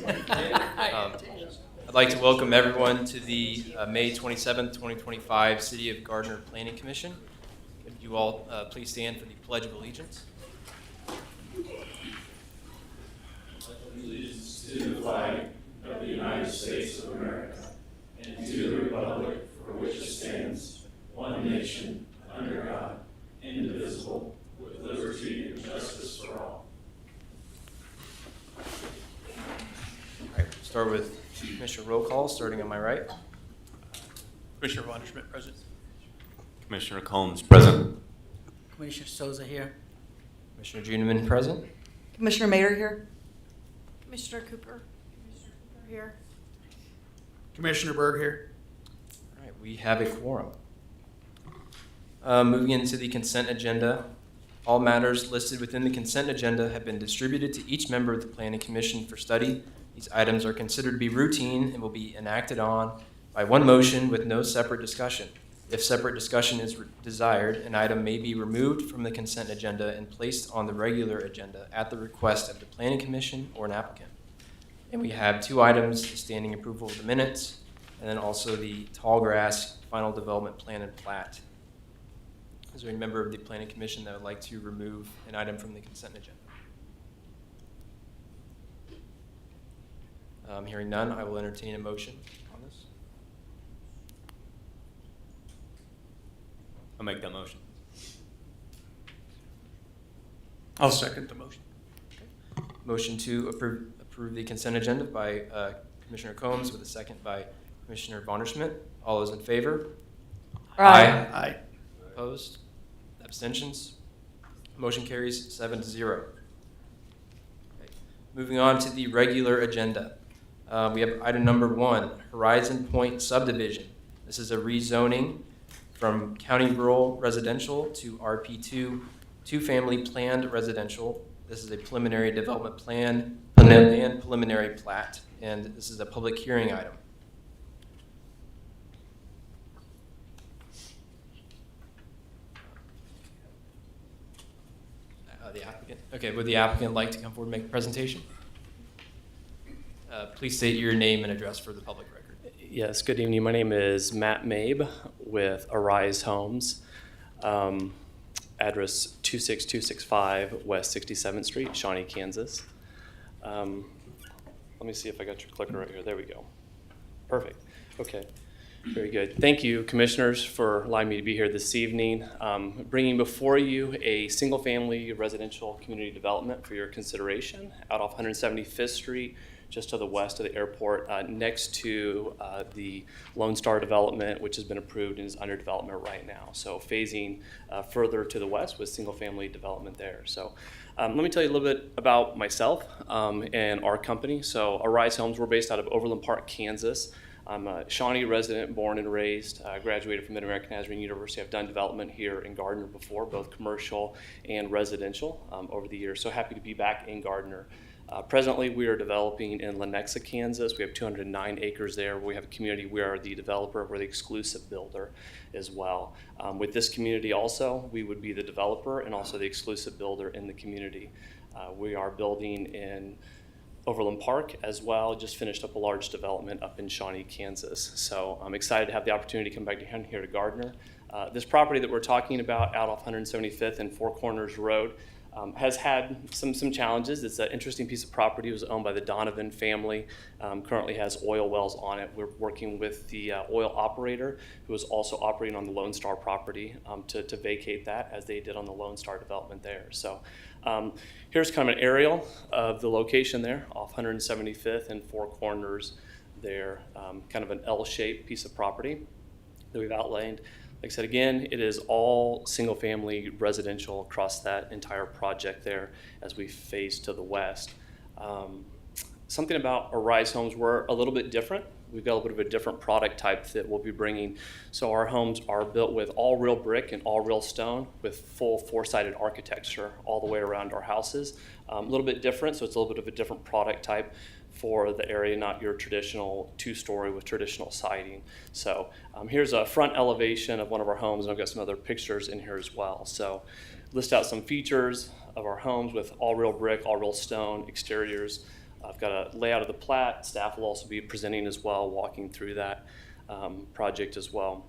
I'd like to welcome everyone to the May 27th, 2025 City of Gardner Planning Commission. Could you all please stand for the Pledge of Allegiance? Allegiance to the flag of the United States of America and to the republic for which it stands, one nation, under God, indivisible, with liberty and justice for all. All right, we'll start with Commissioner roll call, starting on my right. Commissioner Vonderschmidt, present. Commissioner Combs, present. Commissioner Souza here. Commissioner Juneman, present. Commissioner Mayer here. Commissioner Cooper. Here. Commissioner Berg here. All right, we have a quorum. Moving into the consent agenda, all matters listed within the consent agenda have been distributed to each member of the Planning Commission for study. These items are considered to be routine and will be enacted on by one motion with no separate discussion. If separate discussion is desired, an item may be removed from the consent agenda and placed on the regular agenda at the request of the Planning Commission or an applicant. And we have two items, the standing approval of the minutes, and then also the Tallgrass Final Development Plan and Plat. Is there any member of the Planning Commission that would like to remove an item from the consent agenda? Hearing none, I will entertain a motion on this. I'll make that motion. I'll second the motion. Motion to approve the consent agenda by Commissioner Combs with a second by Commissioner Vonderschmidt. All those in favor? Aye. Opposed? Abstentions? Motion carries 7-0. Okay. Moving on to the regular agenda. We have item number 1, Horizon Point Subdivision. This is a rezoning from County Rural Residential to RP2 two-family planned residential. This is a preliminary development plan and preliminary plat, and this is a public hearing item. The applicant. Okay, would the applicant like to come forward and make a presentation? Please state your name and address for the public record. Yes, good evening. My name is Matt Mabe with Arise Homes. Address 26265 West 67th Street, Shawnee, Kansas. Let me see if I got your clicker right here. There we go. Perfect. Okay. Very good. Thank you, commissioners, for allowing me to be here this evening. Bringing before you a single-family residential community development for your consideration out off 175th Street, just to the west of the airport, next to the Lone Star development, which has been approved and is under development right now. So phasing further to the west with single-family development there. So let me tell you a little bit about myself and our company. So Arise Homes, we're based out of Overland Park, Kansas. I'm a Shawnee resident, born and raised, graduated from Mid-American Nazarene University. I've done development here in Gardner before, both commercial and residential over the years. So happy to be back in Gardner. Presently, we are developing in Lenexa, Kansas. We have 209 acres there. We have a community. We are the developer. We're the exclusive builder as well. With this community also, we would be the developer and also the exclusive builder in the community. We are building in Overland Park as well. Just finished up a large development up in Shawnee, Kansas. So I'm excited to have the opportunity to come back down here to Gardner. This property that we're talking about out off 175th and Four Corners Road has had some challenges. It's an interesting piece of property. It was owned by the Donovan family. Currently has oil wells on it. We're working with the oil operator who is also operating on the Lone Star property to vacate that as they did on the Lone Star development there. So here's kind of an aerial of the location there off 175th and Four Corners there, kind of an L-shaped piece of property that we've outlined. Like I said, again, it is all single-family residential across that entire project there as we phase to the west. Something about Arise Homes, we're a little bit different. We've got a little bit of a different product type that we'll be bringing. So our homes are built with all real brick and all real stone with full four-sided architecture all the way around our houses. A little bit different, so it's a little bit of a different product type for the area, not your traditional two-story with traditional siding. So here's a front elevation of one of our homes, and I've got some other pictures in here as well. So list out some features of our homes with all real brick, all real stone exteriors. I've got a layout of the plat. Staff will also be presenting as well, walking through that project as well.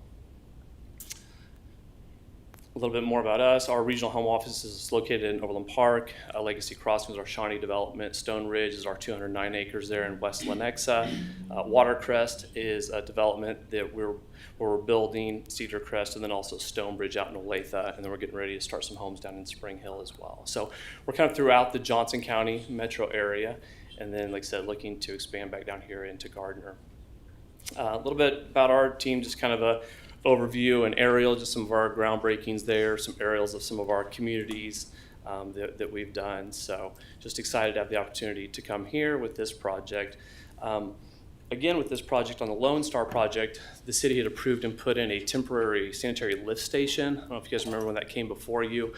A little bit more about us. Our regional home office is located in Overland Park. Legacy Crossing is our Shawnee development. Stone Ridge is our 209 acres there in West Lenexa. Watercrest is a development that we're building, Cedar Crest, and then also Stonebridge out in Olathe, and then we're getting ready to start some homes down in Spring Hill as well. So we're kind of throughout the Johnson County metro area, and then, like I said, looking to expand back down here into Gardner. A little bit about our team, just kind of a overview and aerial, just some of our groundbreakings there, some aerials of some of our communities that we've done. So just excited to have the opportunity to come here with this project. Again, with this project on the Lone Star project, the city had approved and put in a temporary sanitary lift station. I don't know if you guys remember when that came before you.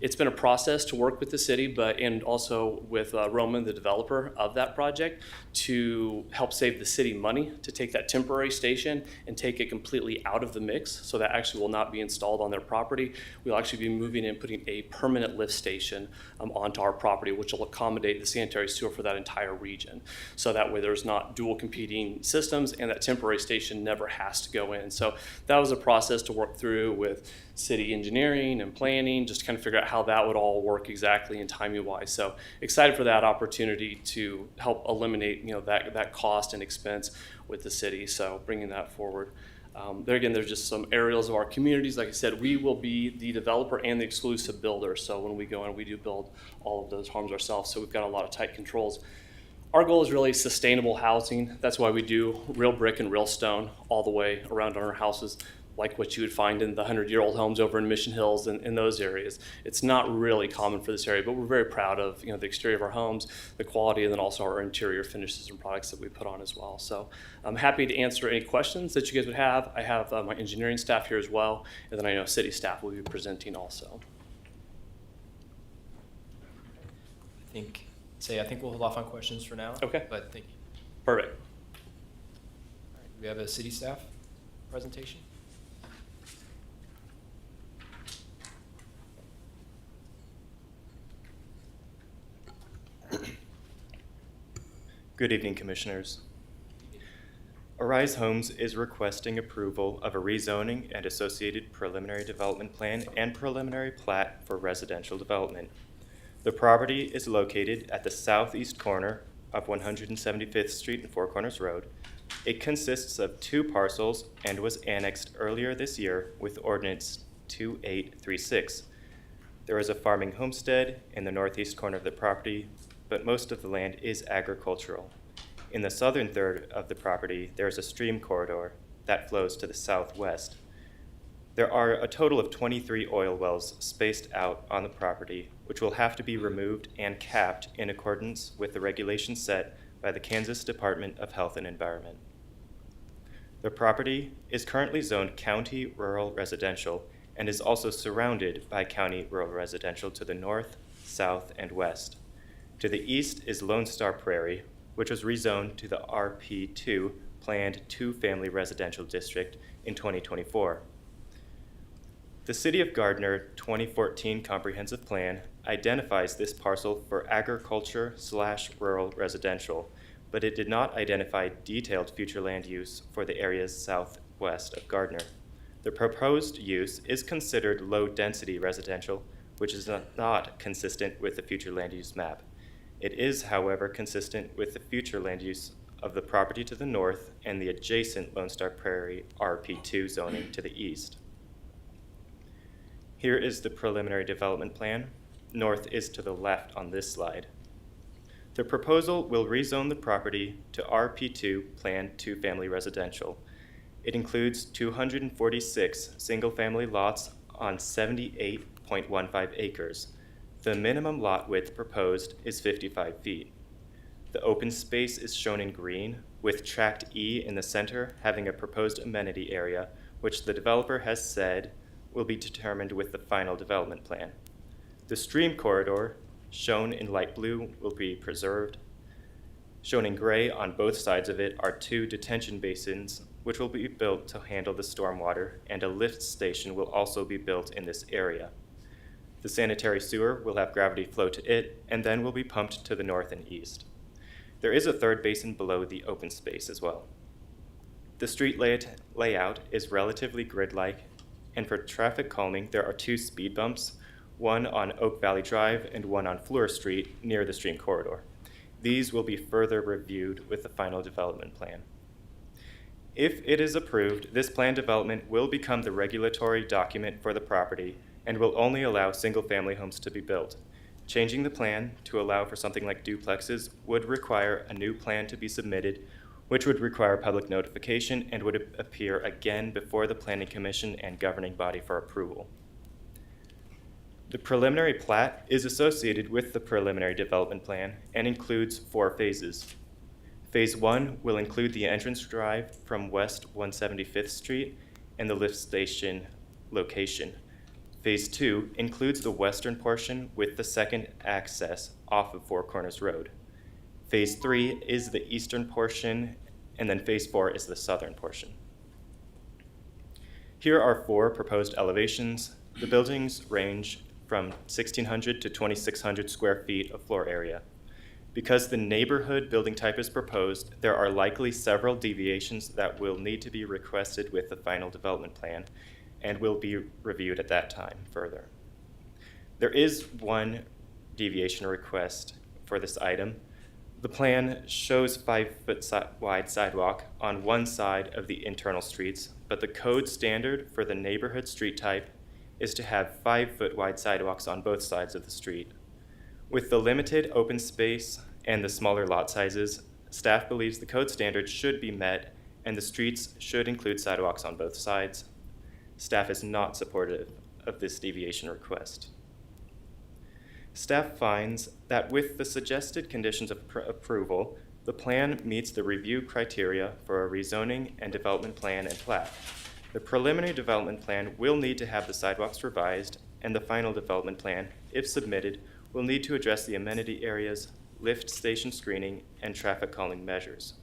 It's been a process to work with the city, and also with Roman, the developer of that project, to help save the city money to take that temporary station and take it completely out of the mix. So that actually will not be installed on their property. We'll actually be moving and putting a permanent lift station onto our property, which will accommodate the sanitary sewer for that entire region. So that way there's not dual competing systems, and that temporary station never has to go in. So that was a process to work through with city engineering and planning, just to kind of figure out how that would all work exactly and timing wise. So excited for that opportunity to help eliminate that cost and expense with the city. So bringing that forward. There again, there's just some aerials of our communities. Like I said, we will be the developer and the exclusive builder. So when we go in, we do build all of those homes ourselves. So we've got a lot of tight controls. Our goal is really sustainable housing. That's why we do real brick and real stone all the way around our houses, like what you would find in the 100-year-old homes over in Mission Hills and in those areas. It's not really common for this area, but we're very proud of the exterior of our homes, the quality, and then also our interior finishes and products that we put on as well. So I'm happy to answer any questions that you guys would have. I have my engineering staff here as well, and then I know city staff will be presenting also. I think we'll hold off on questions for now. Okay. But thank you. Perfect. All right, do we have a city staff presentation? Good evening, Commissioners. Arise Homes is requesting approval of a rezoning and associated preliminary development plan and preliminary plat for residential development. The property is located at the southeast corner of 175th Street and Four Corners Road. It consists of 2 parcels and was annexed earlier this year with Ordinance 2836. There is a farming homestead in the northeast corner of the property, but most of the land is agricultural. In the southern third of the property, there is a stream corridor that flows to the southwest. There are a total of 23 oil wells spaced out on the property, which will have to be removed and capped in accordance with the regulations set by the Kansas Department of Health and Environment. The property is currently zoned County Rural Residential and is also surrounded by County Rural Residential to the north, south, and west. To the east is Lone Star Prairie, which was rezoned to the RP2 Planned 2-Family Residential District in 2024. The City of Gardner 2014 Comprehensive Plan identifies this parcel for agriculture/rural residential, but it did not identify detailed future land use for the areas southwest of Gardner. The proposed use is considered low-density residential, which is not consistent with the future land use map. It is, however, consistent with the future land use of the property to the north and the adjacent Lone Star Prairie RP2 zoning to the east. Here is the preliminary development plan. North is to the left on this slide. The proposal will rezone the property to RP2 Planned 2-Family Residential. It includes 246 single-family lots on 78.15 acres. The minimum lot width proposed is 55 feet. The open space is shown in green, with Tract E in the center having a proposed amenity area, which the developer has said will be determined with the final development plan. The stream corridor, shown in light blue, will be preserved. Shown in gray on both sides of it are 2 detention basins, which will be built to handle the stormwater, and a lift station will also be built in this area. The sanitary sewer will have gravity flow to it and then will be pumped to the north and east. There is a third basin below the open space as well. The street layout is relatively grid-like, and for traffic calming, there are 2 speed bumps, one on Oak Valley Drive and one on Fleur Street near the stream corridor. These will be further reviewed with the final development plan. If it is approved, this plan development will become the regulatory document for the property and will only allow single-family homes to be built. Changing the plan to allow for something like duplexes would require a new plan to be submitted, which would require public notification and would appear again before the Planning Commission and governing body for approval. The preliminary plat is associated with the preliminary development plan and includes 4 phases. Phase 1 will include the entrance drive from West 175th Street and the lift station location. Phase 2 includes the western portion with the second access off of Four Corners Road. Phase 3 is the eastern portion, and then Phase 4 is the southern portion. Here are 4 proposed elevations. The buildings range from 1,600 to 2,600 square feet of floor area. Because the neighborhood building type is proposed, there are likely several deviations that will need to be requested with the final development plan and will be reviewed at that time further. There is one deviation request for this item. The plan shows 5-foot wide sidewalk on one side of the internal streets, but the code standard for the neighborhood street type is to have 5-foot wide sidewalks on both sides of the street. With the limited open space and the smaller lot sizes, staff believes the code standard should be met and the streets should include sidewalks on both sides. Staff is not supportive of this deviation request. Staff finds that with the suggested conditions of approval, the plan meets the review criteria for a rezoning and development plan and plat. The preliminary development plan will need to have the sidewalks revised, and the final development plan, if submitted, will need to address the amenity areas, lift station screening, and traffic calming measures.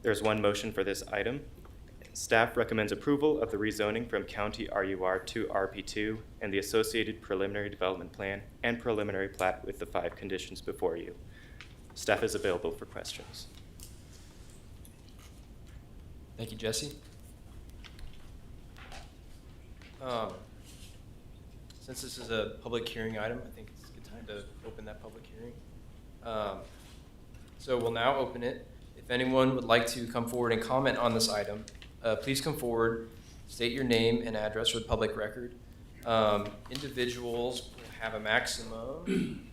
There's one motion for this item. Staff recommends approval of the rezoning from County RUR to RP2 and the associated preliminary development plan and preliminary plat with the 5 conditions before you. Staff is available for questions. Thank you, Jesse. Since this is a public hearing item, I think it's a good time to open that public hearing. So we'll now open it. If anyone would like to come forward and comment on this item, please come forward, state your name and address for the public record. Individuals will have a maximum,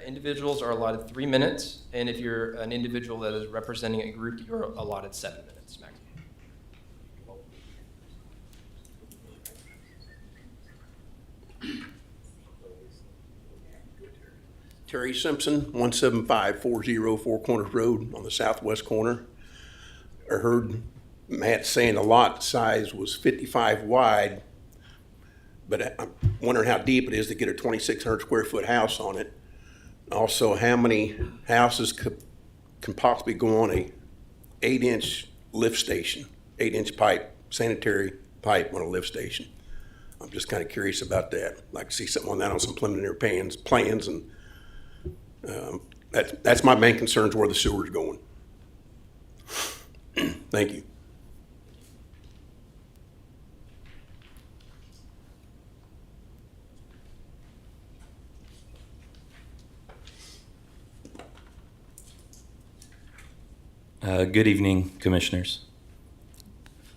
individuals are allotted 3 minutes, and if you're an individual that is representing a group, you're allotted 7 minutes maximum. Terry Simpson, 17540 Four Corners Road on the southwest corner. I heard Matt saying the lot size was 55 wide, but I'm wondering how deep it is to get a 2,600 square foot house on it. Also, how many houses can possibly go on a 8-inch lift station, 8-inch pipe, sanitary pipe on a lift station? I'm just kind of curious about that. I'd like to see something on that on some preliminary plans, and that's my main concern, is where the sewer's going. Thank you. Good evening, Commissioners.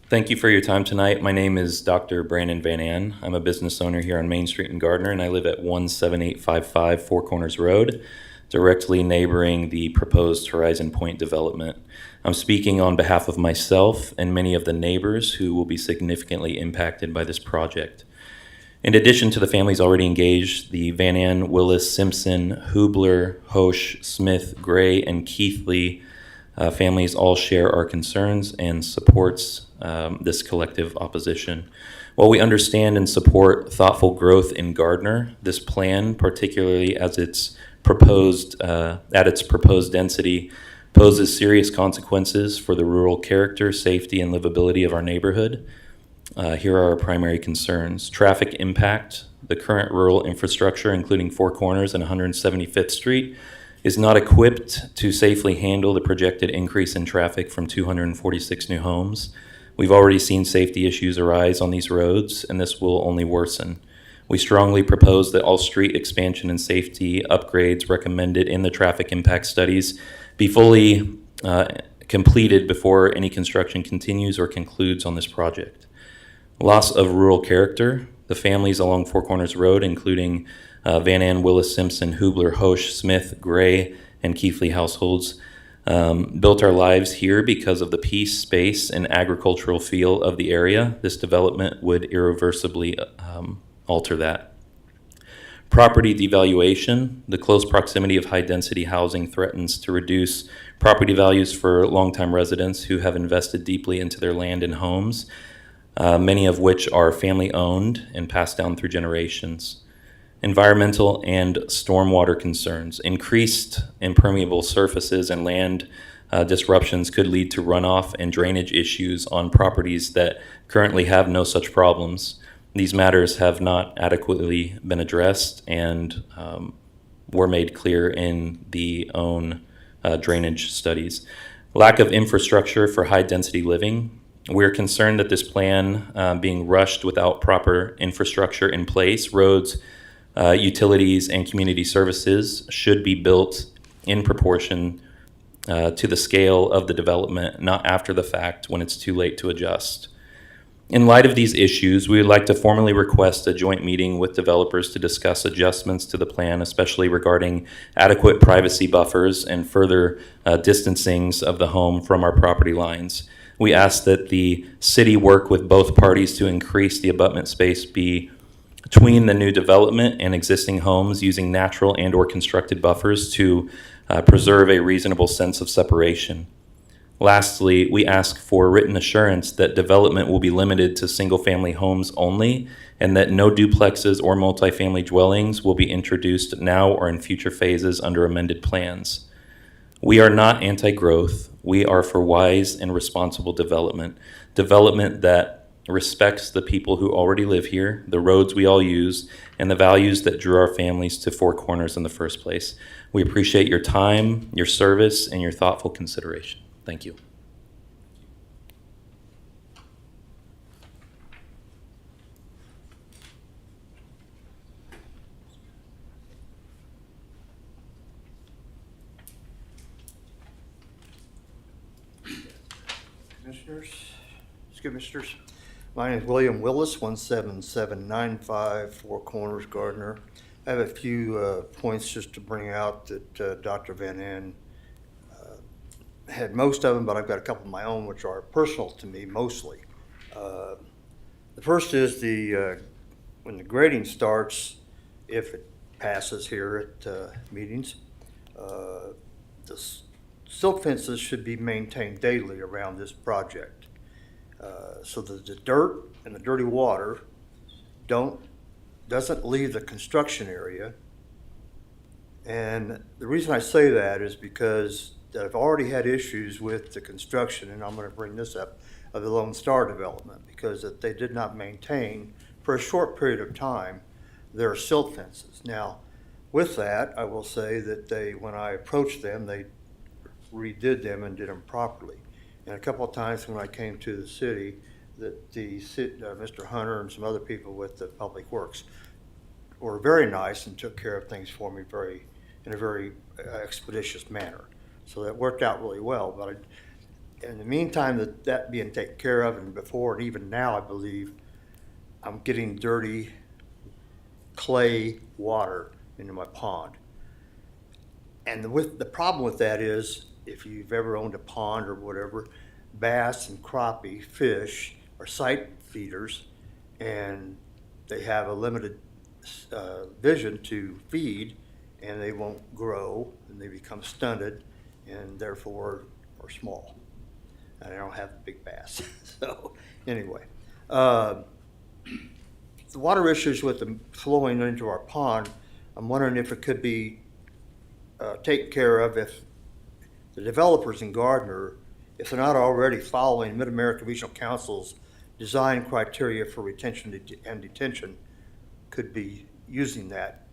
Thank you for your time tonight. My name is Dr. Brandon Van Ann. I'm a business owner here on Main Street in Gardner, and I live at 17855 Four Corners Road, directly neighboring the proposed Horizon Point development. I'm speaking on behalf of myself and many of the neighbors who will be significantly impacted by this project. In addition to the families already engaged, the Van Ann, Willis, Simpson, Hubler, Hosch, Smith, Gray, and Keithley families all share our concerns and supports this collective opposition. While we understand and support thoughtful growth in Gardner, this plan, particularly as it's proposed at its proposed density, poses serious consequences for the rural character, safety, and livability of our neighborhood. Here are our primary concerns. Traffic impact. The current rural infrastructure, including Four Corners and 175th Street, is not equipped to safely handle the projected increase in traffic from 246 new homes. We've already seen safety issues arise on these roads, and this will only worsen. We strongly propose that all street expansion and safety upgrades recommended in the traffic impact studies be fully completed before any construction continues or concludes on this project. Loss of rural character. The families along Four Corners Road, including Van Ann, Willis, Simpson, Hubler, Hosch, Smith, Gray, and Keithley households, built our lives here because of the peace, space, and agricultural feel of the area. This development would irreversibly alter that. Property devaluation. The close proximity of high-density housing threatens to reduce property values for longtime residents who have invested deeply into their land and homes, many of which are family-owned and passed down through generations. Environmental and stormwater concerns. Increased impermeable surfaces and land disruptions could lead to runoff and drainage issues on properties that currently have no such problems. These matters have not adequately been addressed and were made clear in the own drainage studies. Lack of infrastructure for high-density living. We're concerned that this plan being rushed without proper infrastructure in place, roads, utilities, and community services should be built in proportion to the scale of the development, not after the fact when it's too late to adjust. In light of these issues, we would like to formally request a joint meeting with developers to discuss adjustments to the plan, especially regarding adequate privacy buffers and further distancings of the home from our property lines. We ask that the city work with both parties to increase the abutment space between the new development and existing homes using natural and or constructed buffers to preserve a reasonable sense of separation. Lastly, we ask for written assurance that development will be limited to single-family homes only and that no duplexes or multifamily dwellings will be introduced now or in future phases under amended plans. We are not anti-growth. We are for wise and responsible development that respects the people who already live here, the roads we all use, and the values that drew our families to Four Corners in the first place. We appreciate your time, your service, and your thoughtful consideration. Thank you. Commissioners. My name is William Willis, 17795 Four Corners, Gardner. I have a few points just to bring out that Dr. Van Ann had most of them, but I've got a couple of my own which are personal to me mostly. The first is when the grading starts, if it passes here at meetings, the silt fences should be maintained daily around this project so that the dirt and the dirty water doesn't leave the construction area. And the reason I say that is because I've already had issues with the construction, and I'm going to bring this up, of the Lone Star development, because that they did not maintain for a short period of time their silt fences. Now, with that, I will say that when I approached them, they redid them and did them properly. And a couple of times when I came to the city, that Mr. Hunter and some other people with the Public Works were very nice and took care of things for me in a very expeditious manner. So that worked out really well. But in the meantime, that being taken care of, and before and even now, I believe I'm getting dirty clay water into my pond. And the problem with that is, if you've ever owned a pond or whatever, bass and crappie fish are sight feeders, and they have a limited vision to feed, and they won't grow, and they become stunted, and therefore are small. And I don't have big bass. So anyway, the water issues with them flowing into our pond, I'm wondering if it could be taken care of if the developers in Gardner, if they're not already following Mid-American Regional Council's design criteria for retention and detention could be using that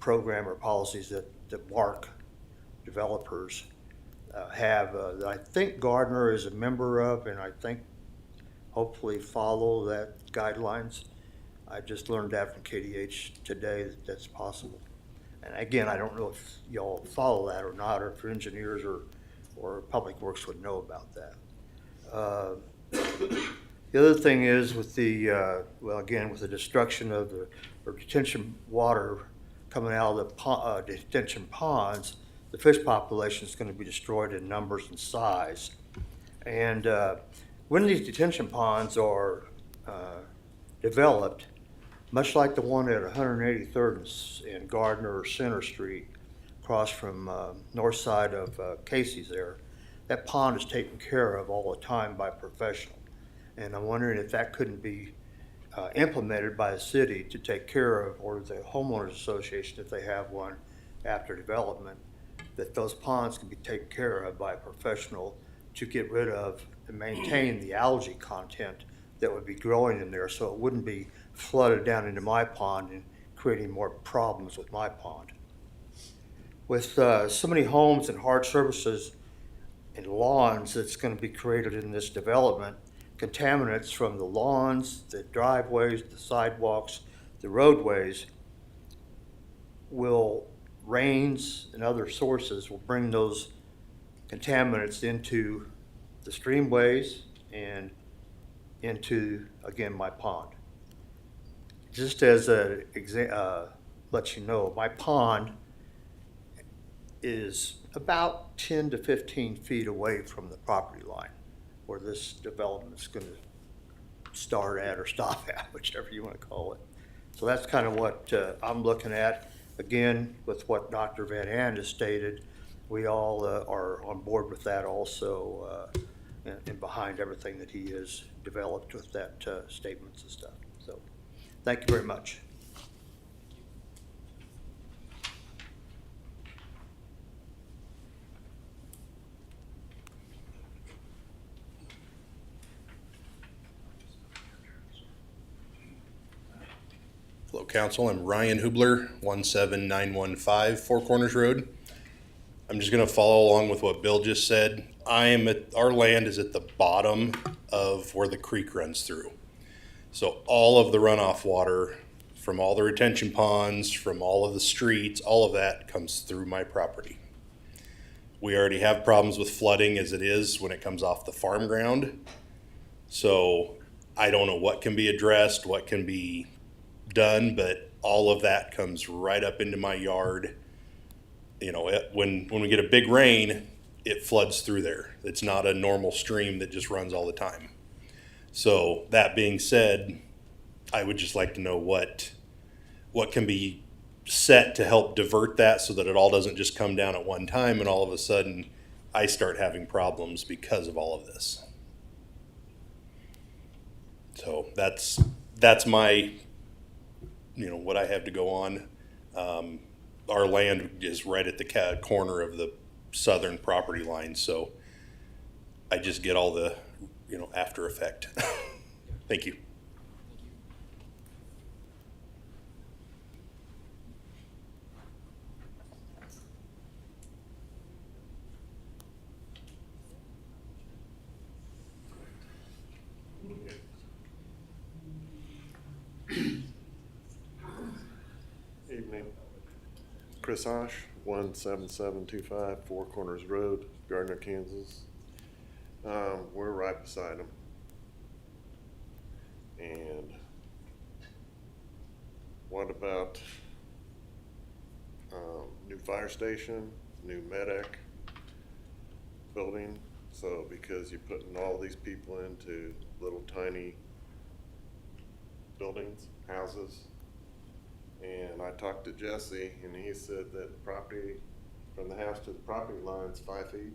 program or policies that Mark developers have, that I think Gardner is a member of, and I think hopefully follow that guidelines. I just learned that from KDH today that that's possible. And again, I don't know if y'all follow that or not, or if engineers or Public Works would know about that. The other thing is with the, well, again, with the destruction of the detention water coming out of the detention ponds, the fish population is going to be destroyed in numbers and size. And when these detention ponds are developed, much like the one at 183rd and Gardner or Center Street, across from north side of Casey's there, that pond is taken care of all the time by a professional. And I'm wondering if that couldn't be implemented by the city to take care of, or the homeowners association if they have one after development, that those ponds can be taken care of by a professional to get rid of and maintain the algae content that would be growing in there, so it wouldn't be flooded down into my pond and creating more problems with my pond. With so many homes and hard surfaces and lawns that's going to be created in this development, contaminants from the lawns, the driveways, the sidewalks, the roadways rains and other sources will bring those contaminants into the streamways and into, again, my pond. Just as a let you know, my pond is about 10 to 15 feet away from the property line where this development is going to start at or stop at, whichever you want to call it. So that's kind of what I'm looking at. Again, with what Dr. Van An has stated, we all are on board with that also, and behind everything that he has developed with that statements and stuff. So thank you very much. Hello, Council. I'm Ryan Hubler, 17915 Four Corners Road. I'm just going to follow along with what Bill just said. Our land is at the bottom of where the creek runs through. So all of the runoff water from all the retention ponds, from all of the streets, all of that comes through my property. We already have problems with flooding as it is when it comes off the farm ground. So I don't know what can be addressed, what can be done, but all of that comes right up into my yard. You know, when we get a big rain, it floods through there. It's not a normal stream that just runs all the time. So that being said, I would just like to know what can be set to help divert that so that it all doesn't just come down at one time and all of a sudden I start having problems because of all of this. So that's my, what I have to go on. Our land is right at the corner of the southern property line, so I just get all the, after effect. Thank you. Evening. Chris Osh, 17725 Four Corners Road, Gardner, Kansas. We're right beside them. And what about new fire station, new medic building? So because you're putting all these people into little tiny buildings, houses. And I talked to Jesse, and he said that the property, from the house to the property line is 5 feet.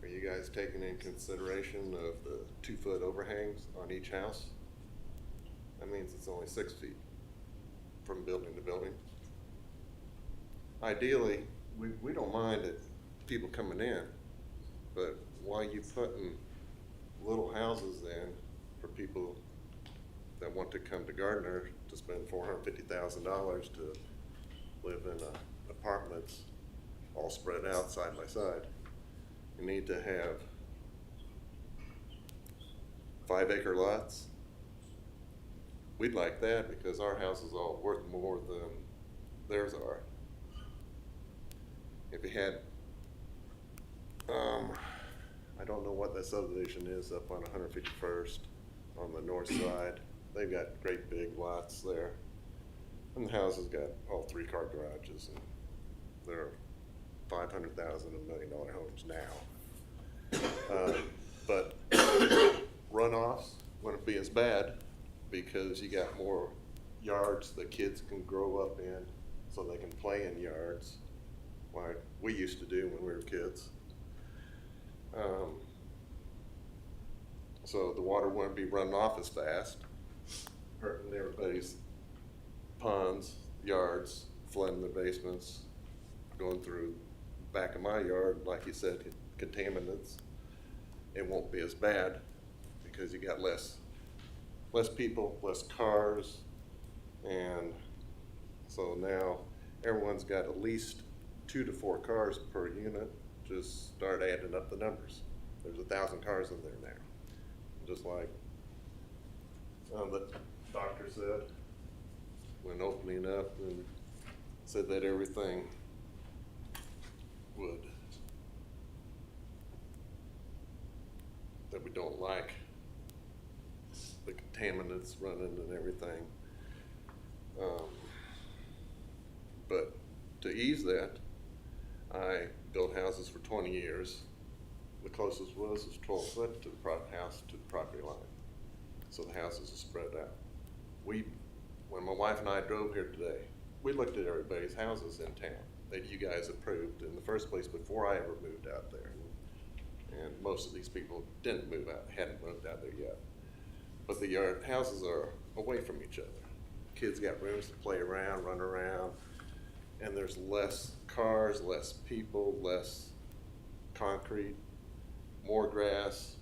Are you guys taking in consideration of the 2-foot overhangs on each house? That means it's only 6 feet from building to building. Ideally, we don't mind it, people coming in, but why are you putting little houses then for people that want to come to Gardner to spend $450,000 to live in apartments all spread out side by side. You need to have 5-acre lots. We'd like that because our house is all worth more than theirs are. If you had, I don't know what that subdivision is up on 151st on the north side. They've got great big lots there. And the houses got all 3-car garages, and they're $500,000 and $1 million homes now. But runoffs wouldn't be as bad because you got more yards that kids can grow up in so they can play in yards like we used to do when we were kids. So the water wouldn't be running off as fast, hurting everybody's ponds, yards, flooding their basements, going through back of my yard, like you said, contaminants. It won't be as bad because you got less people, less cars, and so now everyone's got at least 2 to 4 cars per unit. Just start adding up the numbers. There's 1,000 cars in there now. Just like the doctor said when opening up, and said that everything that we don't like, the contaminants running and everything. But to ease that, I built houses for 20 years. The closest was 12 foot to the house to the property line. So the houses are spread out. When my wife and I drove here today, we looked at everybody's houses in town that you guys approved in the first place before I ever moved out there. And most of these people didn't move out, hadn't moved out there yet. But the houses are away from each other. Kids got rooms to play around, run around, and there's less cars, less people, less concrete, more grass,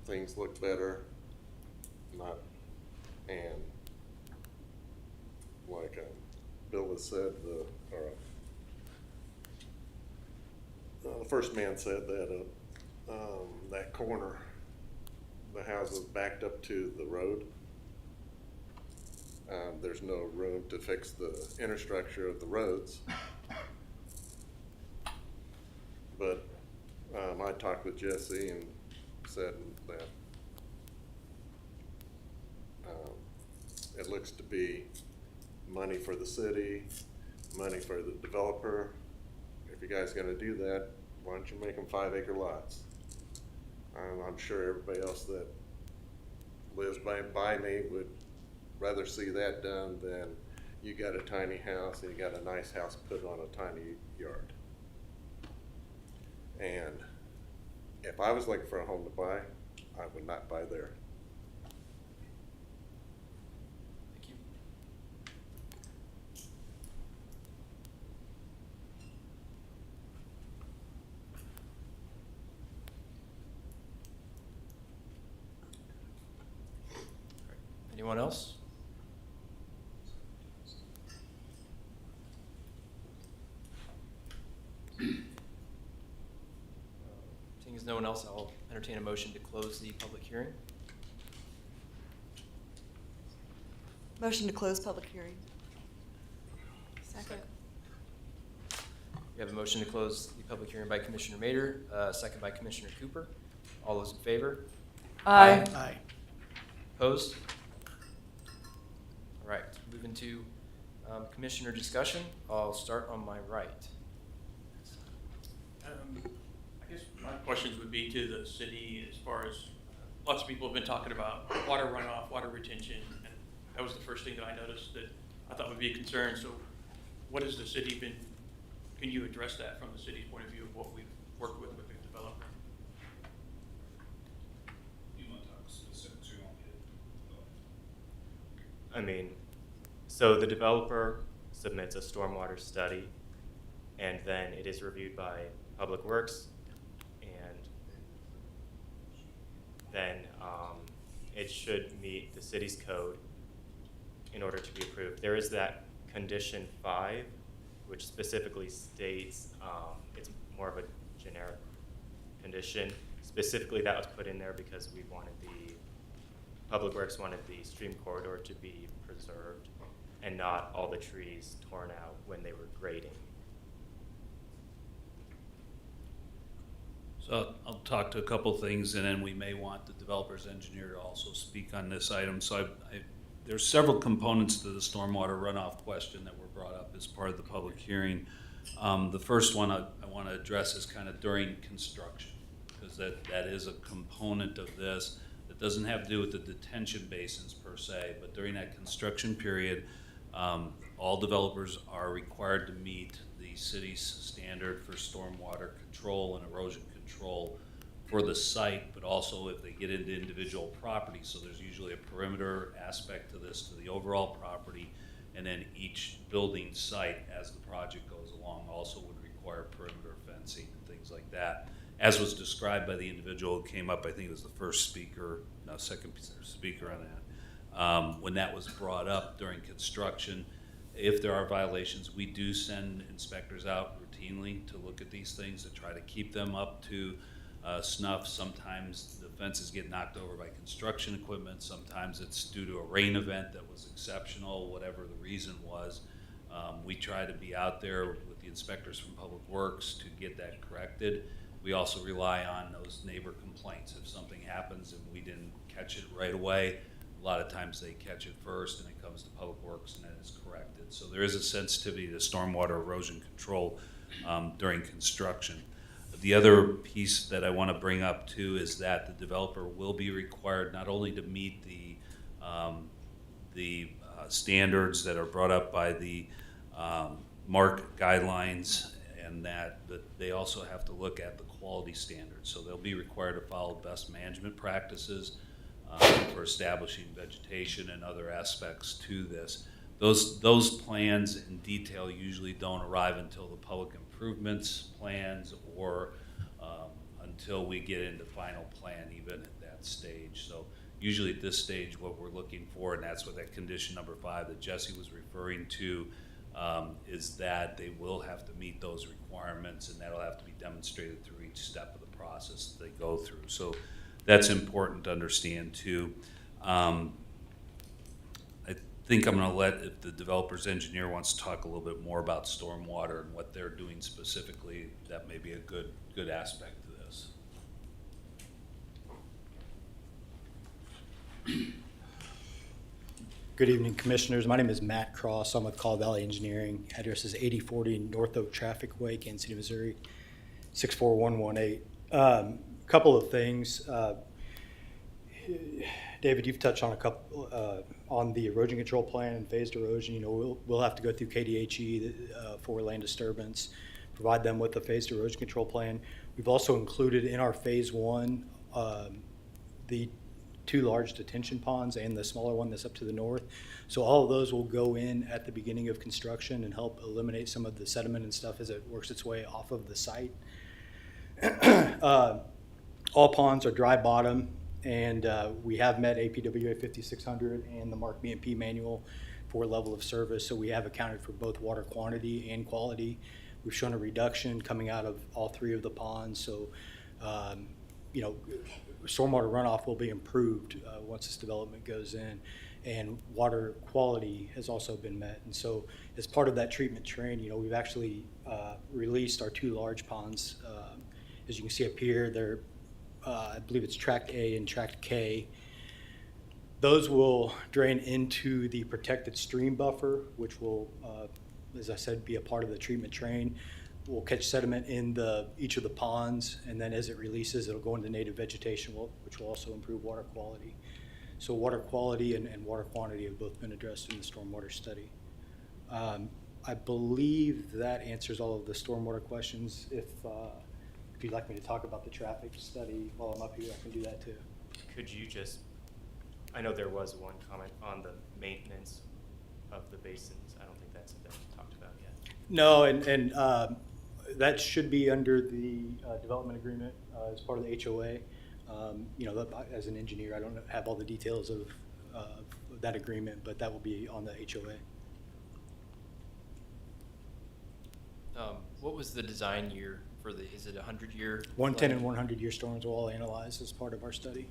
things look better, and like Bill has said, the first man said that that corner, the house is backed up to the road. There's no room to fix the infrastructure of the roads. But I talked with Jesse and said that it looks to be money for the city, money for the developer. If you guys are gonna do that, why don't you make them 5-acre lots? I'm sure everybody else that lives by me would rather see that done than you got a tiny house and you got a nice house put on a tiny yard. And if I was looking for a home to buy, I would not buy there. Thank you. Anyone else? Seeing as no one else, I'll entertain a motion to close the public hearing. Motion to close public hearing. Second. We have a motion to close the public hearing by Commissioner Mader, second by Commissioner Cooper. All those in favor? Aye. Aye. Opposed? All right, moving to commissioner discussion. I'll start on my right. I guess my questions would be to the city as far as lots of people have been talking about water runoff, water retention, and that was the first thing that I noticed that I thought would be a concern. So what has the city been, can you address that from the city's point of view of what we've worked with the developer? You want to talk specifics, you want me to? I mean, so the developer submits a stormwater study, and then it is reviewed by Public Works, and then it should meet the city's code in order to be approved. There is that condition 5, which specifically states it's more of a generic condition. Specifically, that was put in there because we wanted Public Works wanted the stream corridor to be preserved and not all the trees torn out when they were grading. So I'll talk to a couple things, and then we may want the developer's engineer to also speak on this item. So there's several components to the stormwater runoff question that were brought up as part of the public hearing. The first one I want to address is kind of during construction, because that is a component of this that doesn't have to do with the detention basins per se, but during that construction period, all developers are required to meet the city's standard for stormwater control and erosion control for the site, but also if they get into individual properties. So there's usually a perimeter aspect to this, to the overall property, and then each building site as the project goes along also would require perimeter fencing and things like that, as was described by the individual who came up. I think it was the first speaker, no, second speaker on that. When that was brought up during construction, if there are violations, we do send inspectors out routinely to look at these things to try to keep them up to snuff. Sometimes the fences get knocked over by construction equipment. Sometimes it's due to a rain event that was exceptional, whatever the reason was. We try to be out there with the inspectors from Public Works to get that corrected. We also rely on those neighbor complaints. If something happens and we didn't catch it right away, a lot of times they catch it first and it comes to Public Works and then it's corrected. So there is a sensitivity to stormwater erosion control during construction. The other piece that I want to bring up too is that the developer will be required not only to meet the standards that are brought up by the MARC guidelines, and that they also have to look at the quality standards. So they'll be required to follow best management practices for establishing vegetation and other aspects to this. Those plans in detail usually don't arrive until the public improvements plans or until we get into final plan, even at that stage. So usually at this stage what we're looking for, and that's what that condition number 5 that Jesse was referring to, is that they will have to meet those requirements, and that'll have to be demonstrated through each step of the process that they go through. So that's important to understand too. I think I'm going to let, if the developer's engineer wants to talk a little bit more about stormwater and what they're doing specifically, that may be a good aspect to this. Good evening, Commissioners. My name is Matt Cross. I'm with Call Valley Engineering. Address is 8040 North Oak Traffic Way, Kansas City, Missouri, 64118. Couple of things. David, you've touched on a couple on the erosion control plan and phased erosion. You know, we'll have to go through KDHE for land disturbance, provide them with a phased erosion control plan. We've also included in our phase 1 the 2 large detention ponds and the smaller one that's up to the north. So all of those will go in at the beginning of construction and help eliminate some of the sediment and stuff as it works its way off of the site. All ponds are dry bottom, and we have met APWA 5600 and the MARC BMP manual for level of service, so we have accounted for both water quantity and quality. We've shown a reduction coming out of all 3 of the ponds, so you know, stormwater runoff will be improved once this development goes in, and water quality has also been met. And so as part of that treatment train, you know, we've actually released our 2 large ponds. As you can see up here, they're I believe it's tract A and tract K. Those will drain into the protected stream buffer, which will, as I said, be a part of the treatment train. We'll catch sediment in each of the ponds, and then as it releases, it'll go into native vegetation, which will also improve water quality. So water quality and water quantity have both been addressed in the stormwater study. I believe that answers all of the stormwater questions. If you'd like me to talk about the traffic study while I'm up here, I can do that too. Could you just, I know there was one comment on the maintenance of the basins. I don't think that's been talked about yet. No, and that should be under the development agreement as part of the HOA. As an engineer, I don't have all the details of that agreement, but that will be on the HOA. What was the design year for is it a 100-year? 110 and 100-year storms were all analyzed as part of our study.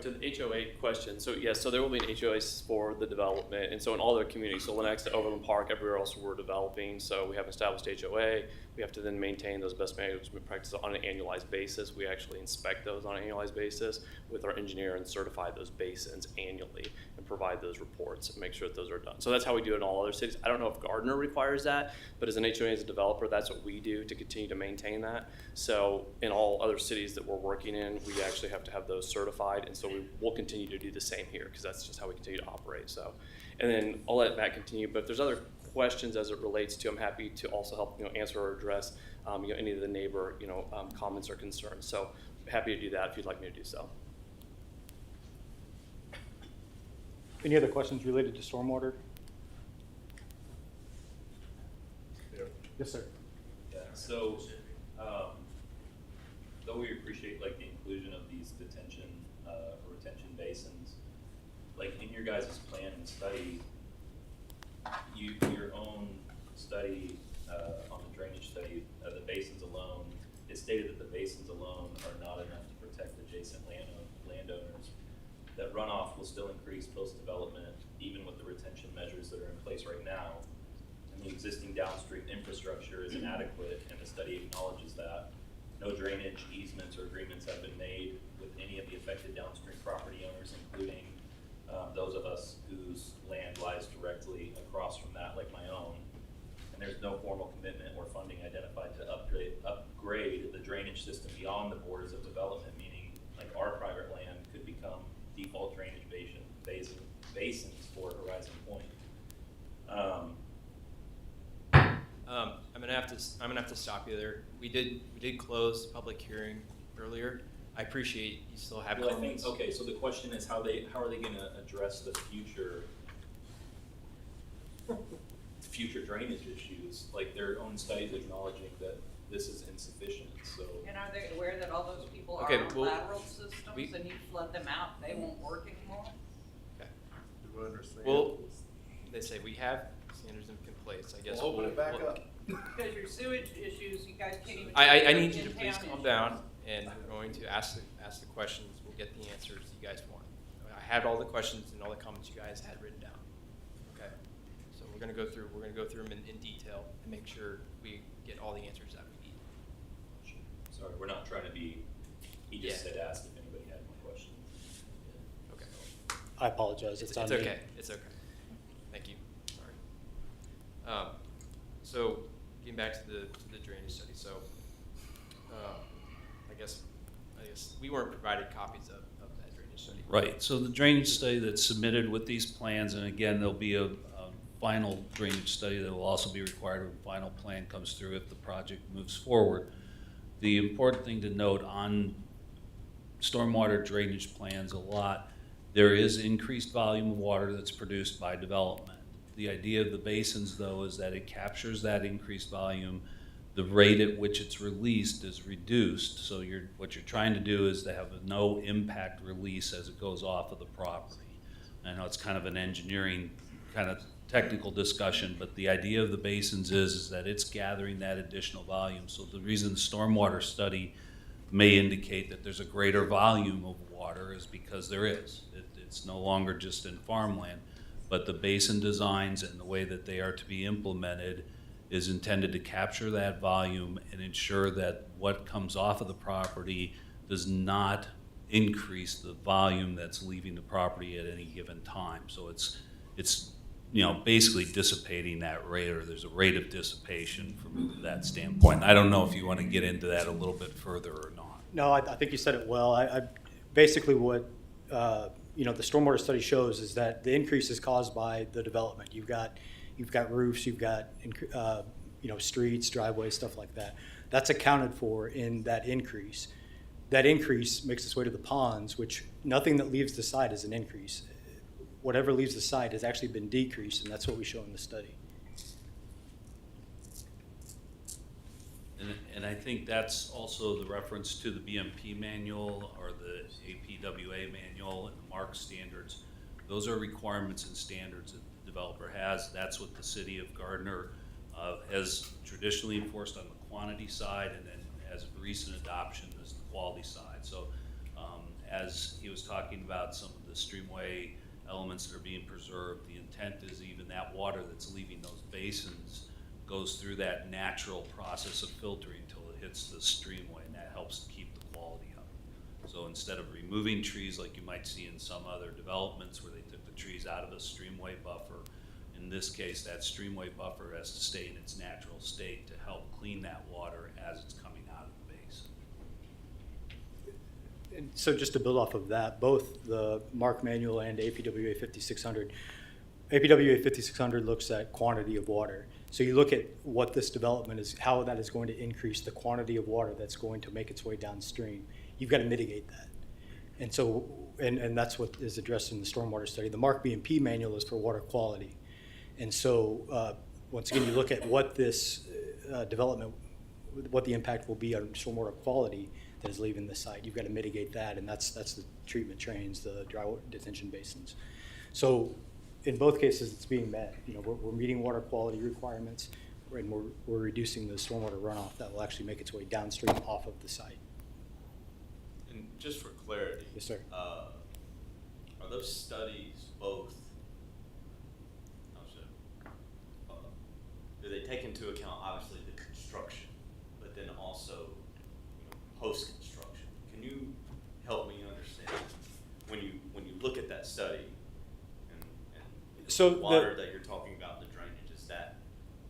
To the HOA question, so yes, so there will be an HOA for the development, and so in all their communities, so Lenexa, Overland Park, everywhere else we're developing, so we have an established HOA, we have to then maintain those best management practices on an annualized basis. We actually inspect those on an annualized basis with our engineer and certify those basins annually and provide those reports and make sure that those are done. So that's how we do it in all other cities. I don't know if Gardner requires that, but as an HOA, as a developer, that's what we do to continue to maintain that. So in all other cities that we're working in, we actually have to have those certified, and so we will continue to do the same here because that's just how we continue to operate. So, and then I'll let Matt continue, but if there's other questions as it relates to, I'm happy to also help answer or address any of the neighbor comments or concerns. So happy to do that if you'd like me to do so. Any other questions related to stormwater? Yes, sir. Yeah, so though we appreciate like the inclusion of these detention or retention basins, like in your guys' plan and study, your own study on the drainage study of the basins alone, it stated that the basins alone are not enough to protect adjacent landowners. That runoff will still increase post-development, even with the retention measures that are in place right now. And the existing downstream infrastructure is inadequate, and the study acknowledges that. No drainage easements or agreements have been made with any of the affected downstream property owners, including those of us whose land lies directly across from that, like my own. And there's no formal commitment or funding identified to upgrade the drainage system beyond the borders of development, meaning like our private land could become default drainage basins for Horizon Point. I'm gonna have to stop you there. We did close the public hearing earlier. I appreciate you still have Well, comments. okay, so the question is how are they going to address the future drainage issues? Like their own studies acknowledging that this is insufficient. So. And are they aware that all those people are Okay, on well, lateral systems and you flood them out, they won't work anymore? Okay. Do I understand? Well, they say we have standards in place. I guess We'll open it back up. Because your sewage issues, you guys can't even. I take need you in to please town calm issues. down, and we're going to ask the questions. We'll get the answers you guys want. I had all the questions and all the comments you guys had written down. Okay, so we're gonna go through them in detail and make sure we get all the answers that we need. Sorry, we're not trying to be. He just said asked if anybody had more questions. Okay. I apologize. It's on It's me. okay. It's okay. Thank you. Sorry. So getting back to the drainage study. So I guess we weren't provided copies of that drainage study. Right, so the drainage study that's submitted with these plans, and again, there'll be a final drainage study that will also be required when the final plan comes through if the project moves forward. The important thing to note on stormwater drainage plans there is increased volume of water that's produced by development. The idea of the basins, though, is that it captures that increased volume. The rate at which it's released is reduced. So what you're trying to do is to have a no impact release as it goes off of the property. I know it's kind of an engineering kind of technical discussion, but the idea of the basins is that it's gathering that additional volume. So the reason the stormwater study may indicate that there's a greater volume of water is because there is. It's no longer just in farmland, but the basin designs and the way that they are to be implemented is intended to capture that volume and ensure that what comes off of the property does not increase the volume that's leaving the property at any given time. So it's basically dissipating that rate, or there's a rate of dissipation from that standpoint. I don't know if you want to get into that a little bit further or not. No, I think you said it well. I basically what the stormwater study shows is that the increase is caused by the development. You've got roofs, you've got streets, driveways, stuff like that. That's accounted for in that increase. That increase makes its way to the ponds, which nothing that leaves the site is an increase. Whatever leaves the site has actually been decreased, and that's what we show in the study. And I think that's also the reference to the BMP manual or the APWA manual and the MARC standards. Those are requirements and standards that the developer has. That's what the city of Gardner has traditionally enforced on the quantity side, and then as a recent adoption is the quality side. So as he was talking about some of the streamway elements that are being preserved, the intent is even that water that's leaving those basins goes through that natural process of filtering until it hits the streamway, and that helps to keep the quality up. So instead of removing trees like you might see in some other developments where they took the trees out of a streamway buffer, in this case that streamway buffer has to stay in its natural state to help clean that water as it's coming out of the basin. And so just to build off of that, both the MARC manual and APWA 5600, APWA 5600 looks at quantity of water. So you look at what this development is, how that is going to increase the quantity of water that's going to make its way downstream. You've got to mitigate that. And so, and that's what is addressed in the stormwater study. The MARC BMP manual is for water quality. And so, once again, you look at what this development, what the impact will be on stormwater quality that is leaving the site. You've got to mitigate that, and that's the treatment trains, the dry water detention basins. So in both cases, it's being met. You know, we're meeting water quality requirements, and we're reducing the stormwater runoff that will actually make its way downstream off of the site. And just for clarity. Yes, sir. Are those studies both, do they take into account obviously the construction, but then also post-construction? Can you help me understand when you look at that study and so the water that you're talking about, the drainage, is that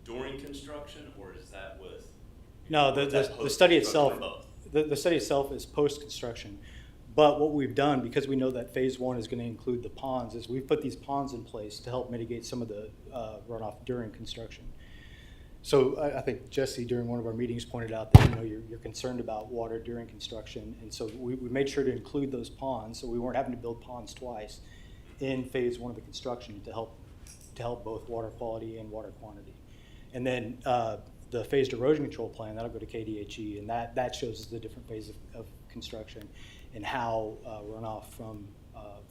during construction or is that with? No, the study itself, the study itself is post-construction. But what we've done, because we know that phase one is going to include the ponds, is we've put these ponds in place to help mitigate some of the runoff during construction. So I think Jesse, during one of our meetings, pointed out that you're concerned about water during construction, and so we made sure to include those ponds, so we weren't having to build ponds twice in phase one of the construction to help both water quality and water quantity. And then the phased erosion control plan, that'll go to KDHE, and that shows us the different phases of construction and how runoff from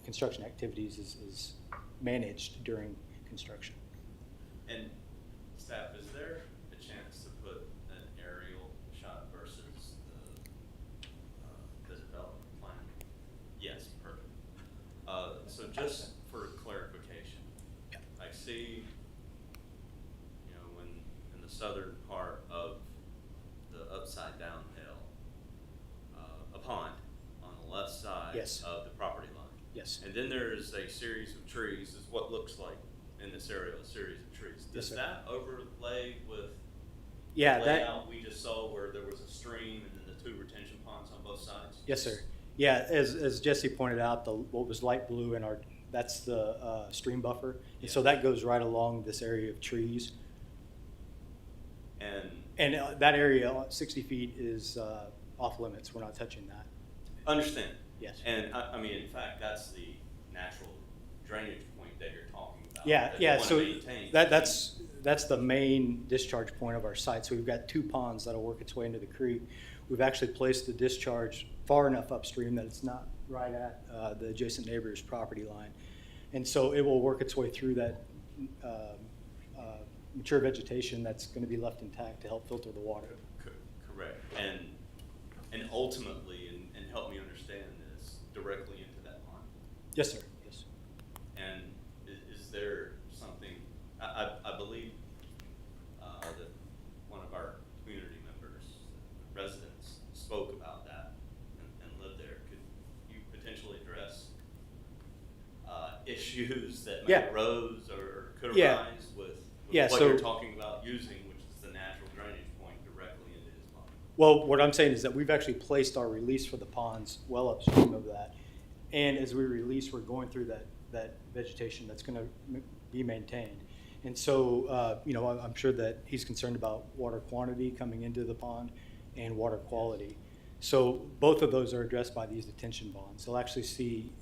construction activities is managed during construction. And staff, is there a chance to put an aerial shot versus the development plan? Yes, perfect. So just for clarification, yeah. I see, in the southern part of the upside down hill, a pond on the left side Yes. of the property line. Yes. And then there's a series of trees, is what looks like in this area, a series of trees. Does Yes, sir. that overlay with Yeah, the that. layout we just saw where there was a stream and then the two retention ponds on both sides? Yes, sir. Yeah, as Jesse pointed out, what was light blue in that's the stream buffer, and so that goes right along this area of trees. And that area, 60 feet, is off limits. We're not touching that. Understand. Yes. And I mean, in fact, that's the natural drainage point that you're talking about. Yeah, that you yeah. wanna So maintain. that's the main discharge point of our site. So we've got two ponds that'll work its way into the creek. We've actually placed the discharge far enough upstream that it's not right at the adjacent neighbor's property line, and so it will work its way through that mature vegetation that's going to be left intact to help filter the water. Correct. And ultimately, and help me understand this, directly into that pond. Yes, sir. Yes. And is there something, I believe that one of our community members, residents, spoke about that and lived there. Could you potentially address issues that may arose or could arise with what you're talking about using, which is the natural drainage point directly into his pond? Well, what I'm saying is that we've actually placed our release for the ponds well upstream of that. And as we release, we're going through that vegetation that's going to be maintained. And so, I'm sure that he's concerned about water quantity coming into the pond and water quality. So both of those are addressed by these detention bonds. They'll actually see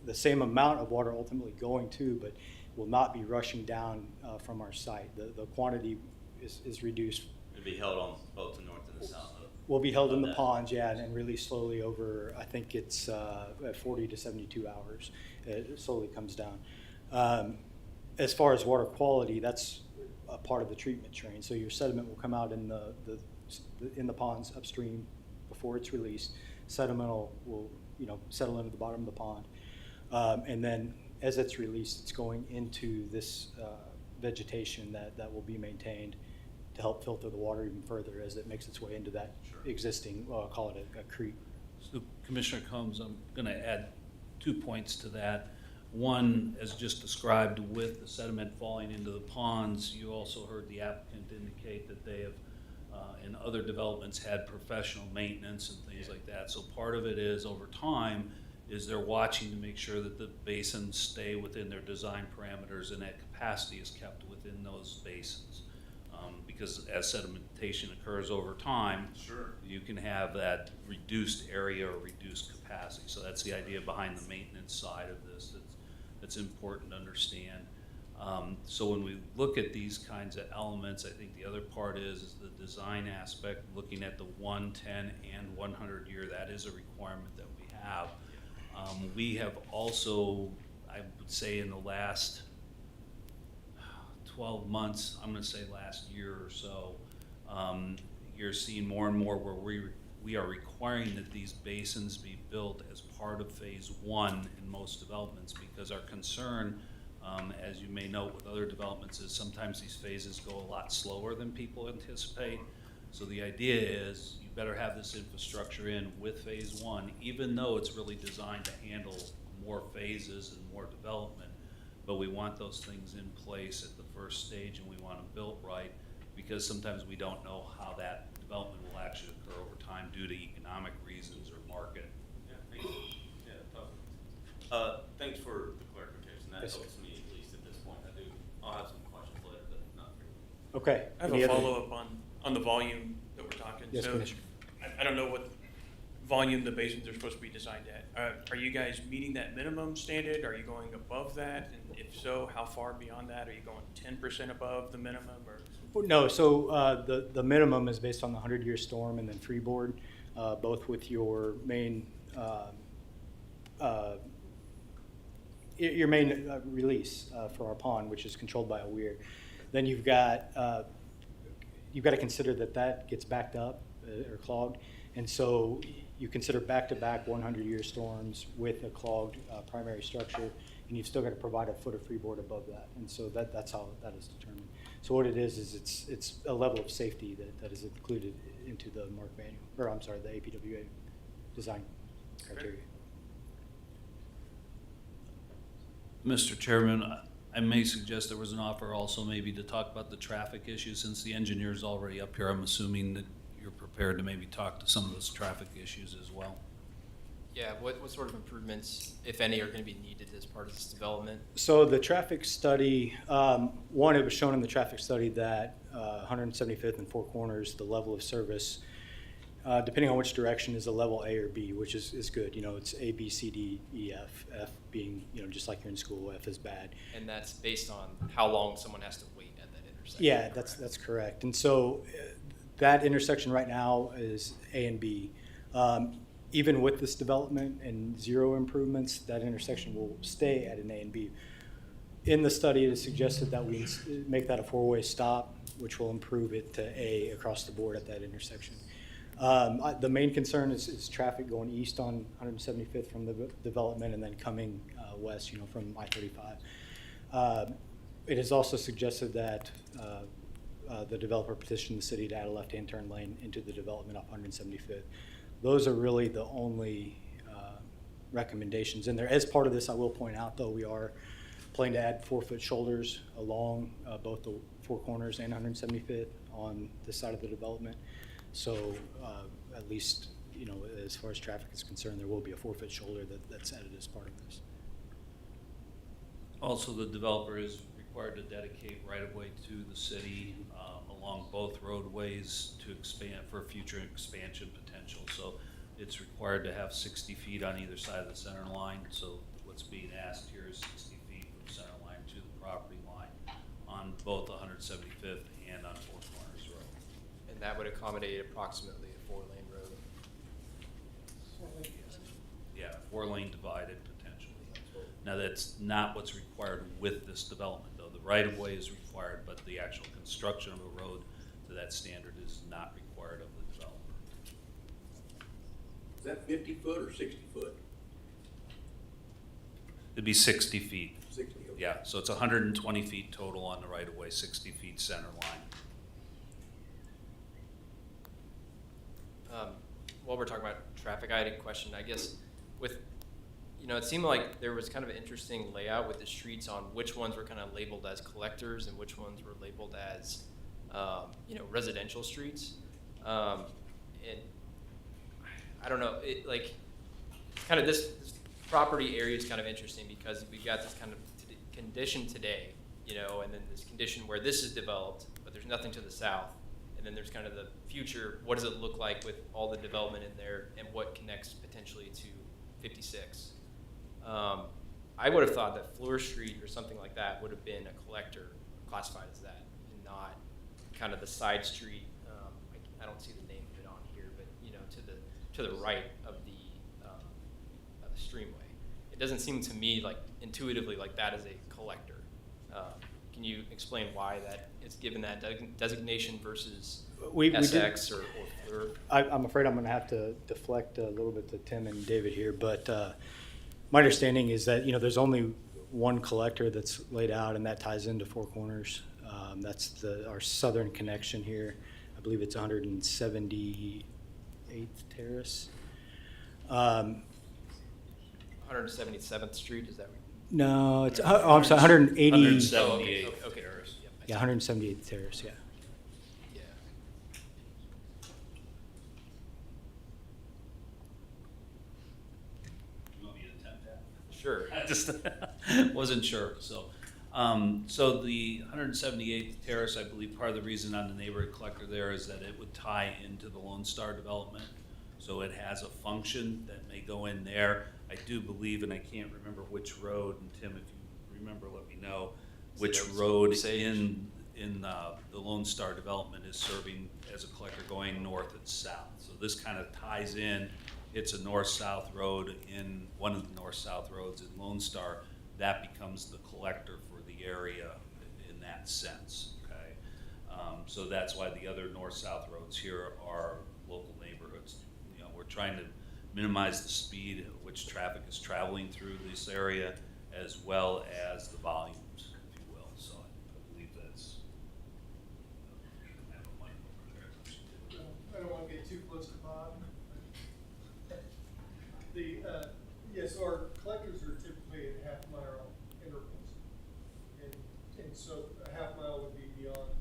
the same amount of water ultimately going to, but will not be rushing down from our site. The quantity is reduced It'd be held on both the north and the south of. Will be held in of the that. ponds, yeah, and then released slowly over, I think it's 40 to 72 hours. It slowly comes down. As far as water quality, that's a part of the treatment train. So your sediment will come out in the ponds upstream before it's released. Sediment will settle into the bottom of the pond, and then as it's released, it's going into this vegetation that will be maintained to help filter the water even further as it makes its way into that existing, call it a creek. So Commissioner Combs, I'm going to add 2 points to that. One, as just described, with the sediment falling into the ponds, you also heard the applicant indicate that they have, in other developments, had professional maintenance and things like that. So part of it is, over time, is they're watching to make sure that the basins stay within their design parameters and that capacity is kept within those basins. Because as sedimentation occurs over time, you can have that reduced area or reduced capacity. So that's the idea behind the maintenance side of this that's important to understand. So when we look at these kinds of elements, I think the other part is the design aspect, looking at the 1, 10, and 100 year. That is a requirement that we have. We have also, I would say in the last 12 months, I'm going to say last year or so, you're seeing more and more where we are requiring that these basins be built as part of phase 1 in most developments, because our concern, as you may note with other developments, is sometimes these phases go a lot slower than people anticipate. So the idea is you better have this infrastructure in with phase 1, even though it's really designed to handle more phases and more development. But we want those things in place at the first stage, and we want them built right, because sometimes we don't know how that development will actually occur over time due to economic reasons or market. Yeah, thanks. Yeah, thanks for the clarification. That Yes, helps me, at least at this point. I'll have some questions later, but not really. Okay. I have Any a other- follow-up on the volume that we're talking. Yes, So Commissioner. I don't know what volume the basins are supposed to be designed at. Are you guys meeting that minimum standard? Are you going above that? And if so, how far beyond that? Are you going 10% above the minimum, or? No, so the minimum is based on the 100-year storm and then freeboard, both with your main release for our pond, which is controlled by a weir. Then you've got to consider that gets backed up or clogged, and so you consider back-to-back 100-year storms with a clogged primary structure, and you've still got to provide a foot of freeboard above that, and so that's how that is determined. So what it is it's a level of safety that is included into the MARC manual, or I'm sorry, the APWA design criteria. Mr. Chairman, I may suggest there was an offer also maybe to talk about the traffic issue. Since the engineer's already up here, I'm assuming that you're prepared to maybe talk to some of those traffic issues as well. Yeah, what sort of improvements, if any, are going to be needed as part of this development? So the traffic study, one, it was shown in the traffic study that 175th and Four Corners, the level of service, depending on which direction, is a level A or B, which is good. You know, it's A, B, C, D, E, F. F being, just like you're in school, F is bad. And that's based on how long someone has to wait at that intersection? Yeah, that's correct. And so that intersection right now is A and B. Even with this development and zero improvements, that intersection will stay at an A and B. In the study, it is suggested that we make that a four-way stop, which will improve it to A across the board at that intersection. The main concern is traffic going east on 175th from the development and then coming west, from I-35. It is also suggested that the developer petitioned the city to add a left-hand turn lane into the development up 175th. Those are really the only recommendations in there. As part of this, I will point out, though, we are planning to add 4-foot shoulders along both the Four Corners and 175th on this side of the development. So at least, as far as traffic is concerned, there will be a 4-foot shoulder that's added as part of this. Also, the developer is required to dedicate right-of-way to the city along both roadways to expand for future expansion potential. So it's required to have 60 feet on either side of the center line. So what's being asked here is 60 feet from the center line to the property line on both 175th and on Four Corners Road. that would accommodate approximately a 4-lane road. Yeah, 4-lane divided potentially. Now, that's not what's required with this development, though. The right-of-way is required, but the actual construction of a road to that standard is not required of the developer. Is that 50 foot or 60 foot? It'd be 60 feet. 60, okay. Yeah, so it's 120 feet total on the right-of-way, 60 feet center line. While we're talking about traffic, I had a question, I guess, with, you know, it seemed like there was kind of an interesting layout with the streets on which ones were kind of labeled as collectors and which ones were labeled as, you know, residential streets. And I don't know, it like, kind of this property area is kind of interesting because we've got this kind of condition today, you know, and then this condition where this is developed, but there's nothing to the south. And then there's kind of the future, what does it look like with all the development in there and what connects potentially to 56? I would have thought that Fleur Street or something like that would have been a collector classified as that and not kind of the side street. I don't see the name of it on here, but you know, to the right of the streamway. It doesn't seem to me like intuitively like that is a collector. Can you explain why that it's given that designation versus SX or Fleur? I'm afraid I'm going to have to deflect a little bit to Tim and David here, but my understanding is that, you know, there's only one collector that's laid out, and that ties into Four Corners. That's our southern connection here. I believe it's 178th Terrace. 177th Street, is that right? No, it's I'm sorry, 180. 178th okay. Terrace. Yeah, 178th Terrace. Yeah. Yeah. You want me to attempt that? Sure. I just wasn't sure. So, so the 178th Terrace, I believe part of the reason on the neighborhood collector there is that it would tie into the Lone Star development. So it has a function that may go in there. I do believe, and I can't remember which road, and Tim, if you remember, let me know, which road in the Lone Star development is serving as a collector going north and south. So this kind of ties in. It's a north-south road in one of the north-south roads in Lone Star. That becomes the collector for the area in that sense, okay? So that's why the other north-south roads here are local neighborhoods. You know, we're trying to minimize the speed at which traffic is traveling through this area as well as the volumes, if you will. So I believe that's, I have a mic over there. I don't want to get too close to Bob. So our collectors are typically at half-mile intervals. And so a half mile would be beyond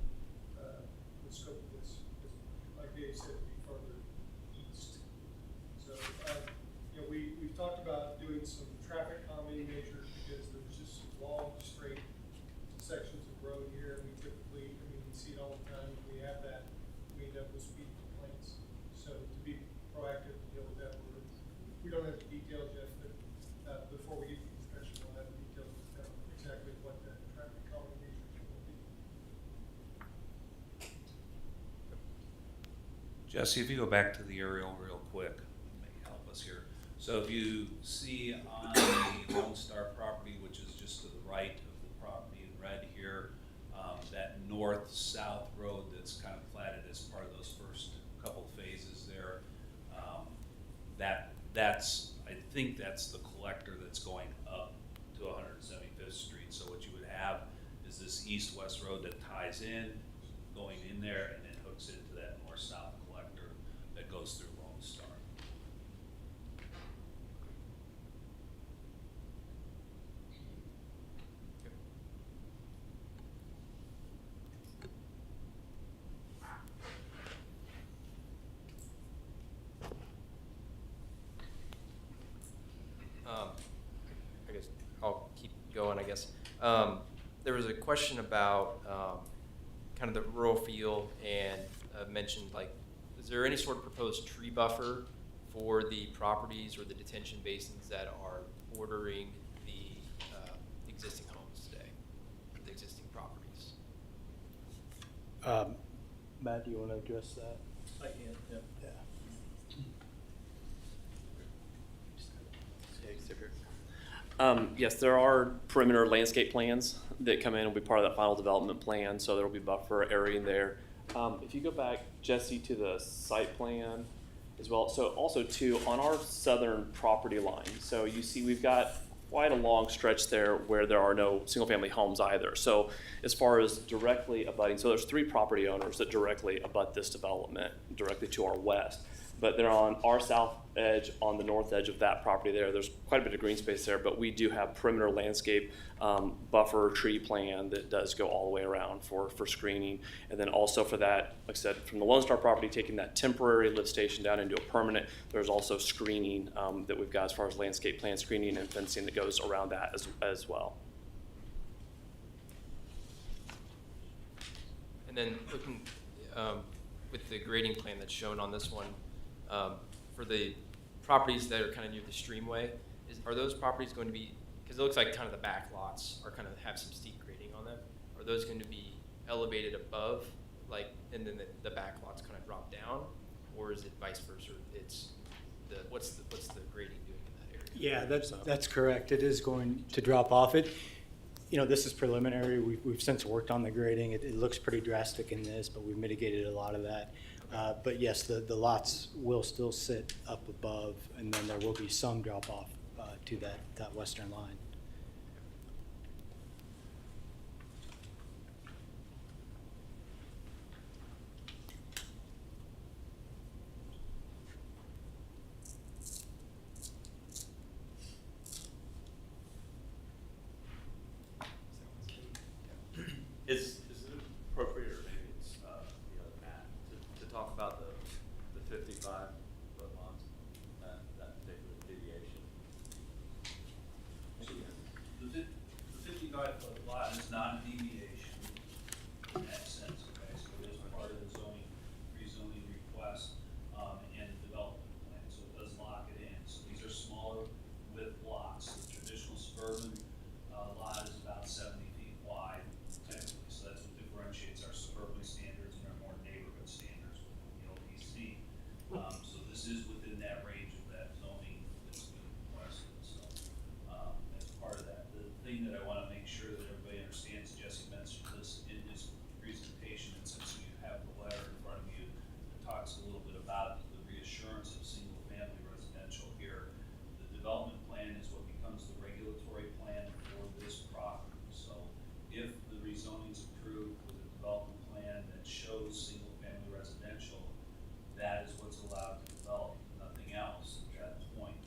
the scope of this. Like Dave said, it would be further east. So, you know, we've talked about doing some traffic calming measures because there's just some long, straight sections of road here. And we typically, I mean, we see it all the time. When we have that, we end up with speed complaints. So to be proactive to deal with that, we don't have the details yet, but before we get to the discussion, we'll have the details of exactly what the traffic calming measures will be. Jesse, if you go back to the aerial real quick, it may help us here. So if you see on the Lone Star property, which is just to the right of the property in red here, that north-south road that's kind of platted as part of those first couple phases there, I think that's the collector that's going up to 175th Street. So what you would have is this east-west road that ties in, going in there, and then hooks into that north-south collector that goes through Lone Star. I guess I'll keep going, I guess. There was a question about kind of the rural feel and mentioned, like, is there any sort of proposed tree buffer for the properties or the detention basins that are bordering the existing homes today, the existing properties? Matt, do you want to address that? I can, yeah. Yes, there are perimeter landscape plans that come in and will be part of that final development plan, so there will be buffer area in there. If you go back, Jesse, to the site plan as well, so also too, on our southern property line, so you see we've got quite a long stretch there where there are no single-family homes either. So as far as directly abutting, so there's 3 property owners that directly abut this development directly to our west. But they're on our south edge, on the north edge of that property there. There's quite a bit of green space there, but we do have perimeter landscape buffer tree plan that does go all the way around for screening. And then also for that, like I said, from the Lone Star property, taking that temporary lift station down into a permanent, there's also screening that we've got as far as landscape plan screening and fencing that goes around that as well. And then looking with the grading plan that's shown on this one, for the properties that are kind of near the streamway, are those properties going to be, because it looks like kind of the back lots are kind of have some steep grading on them, are those going to be elevated above, like, and then the back lots kind of drop down, or is it vice versa? It's what's the grading doing in that area? Yeah, that's correct. It is going to drop off. This is preliminary. We've since worked on the grading. It looks pretty drastic in this, but we've mitigated a lot of that. But yes, the lots will still sit up above, and then there will be some drop off to that western line. Is it appropriate, or maybe it's the other Matt, to talk about the 55-foot lots, that particular deviation? The 55-foot lot is not a deviation in that sense, okay? So it is part of the rezoning request, and the development plan, so it does lock it in. So these are smaller width lots. The traditional suburban lot is about 70 feet wide, technically, so that's what differentiates our suburban standards and our more neighborhood standards with the LPC. So this is within that range of that zoning that's been requested, so as part of that. The thing that I want to make sure that everybody understands, Jesse mentioned this in his presentation, and since you have the letter in front of you, it talks a little bit about the reassurance of single-family residential here. The development plan is what becomes the regulatory plan for this property. So if the rezoning is approved with a development plan that shows single-family residential, that is what's allowed to develop, nothing else at that point.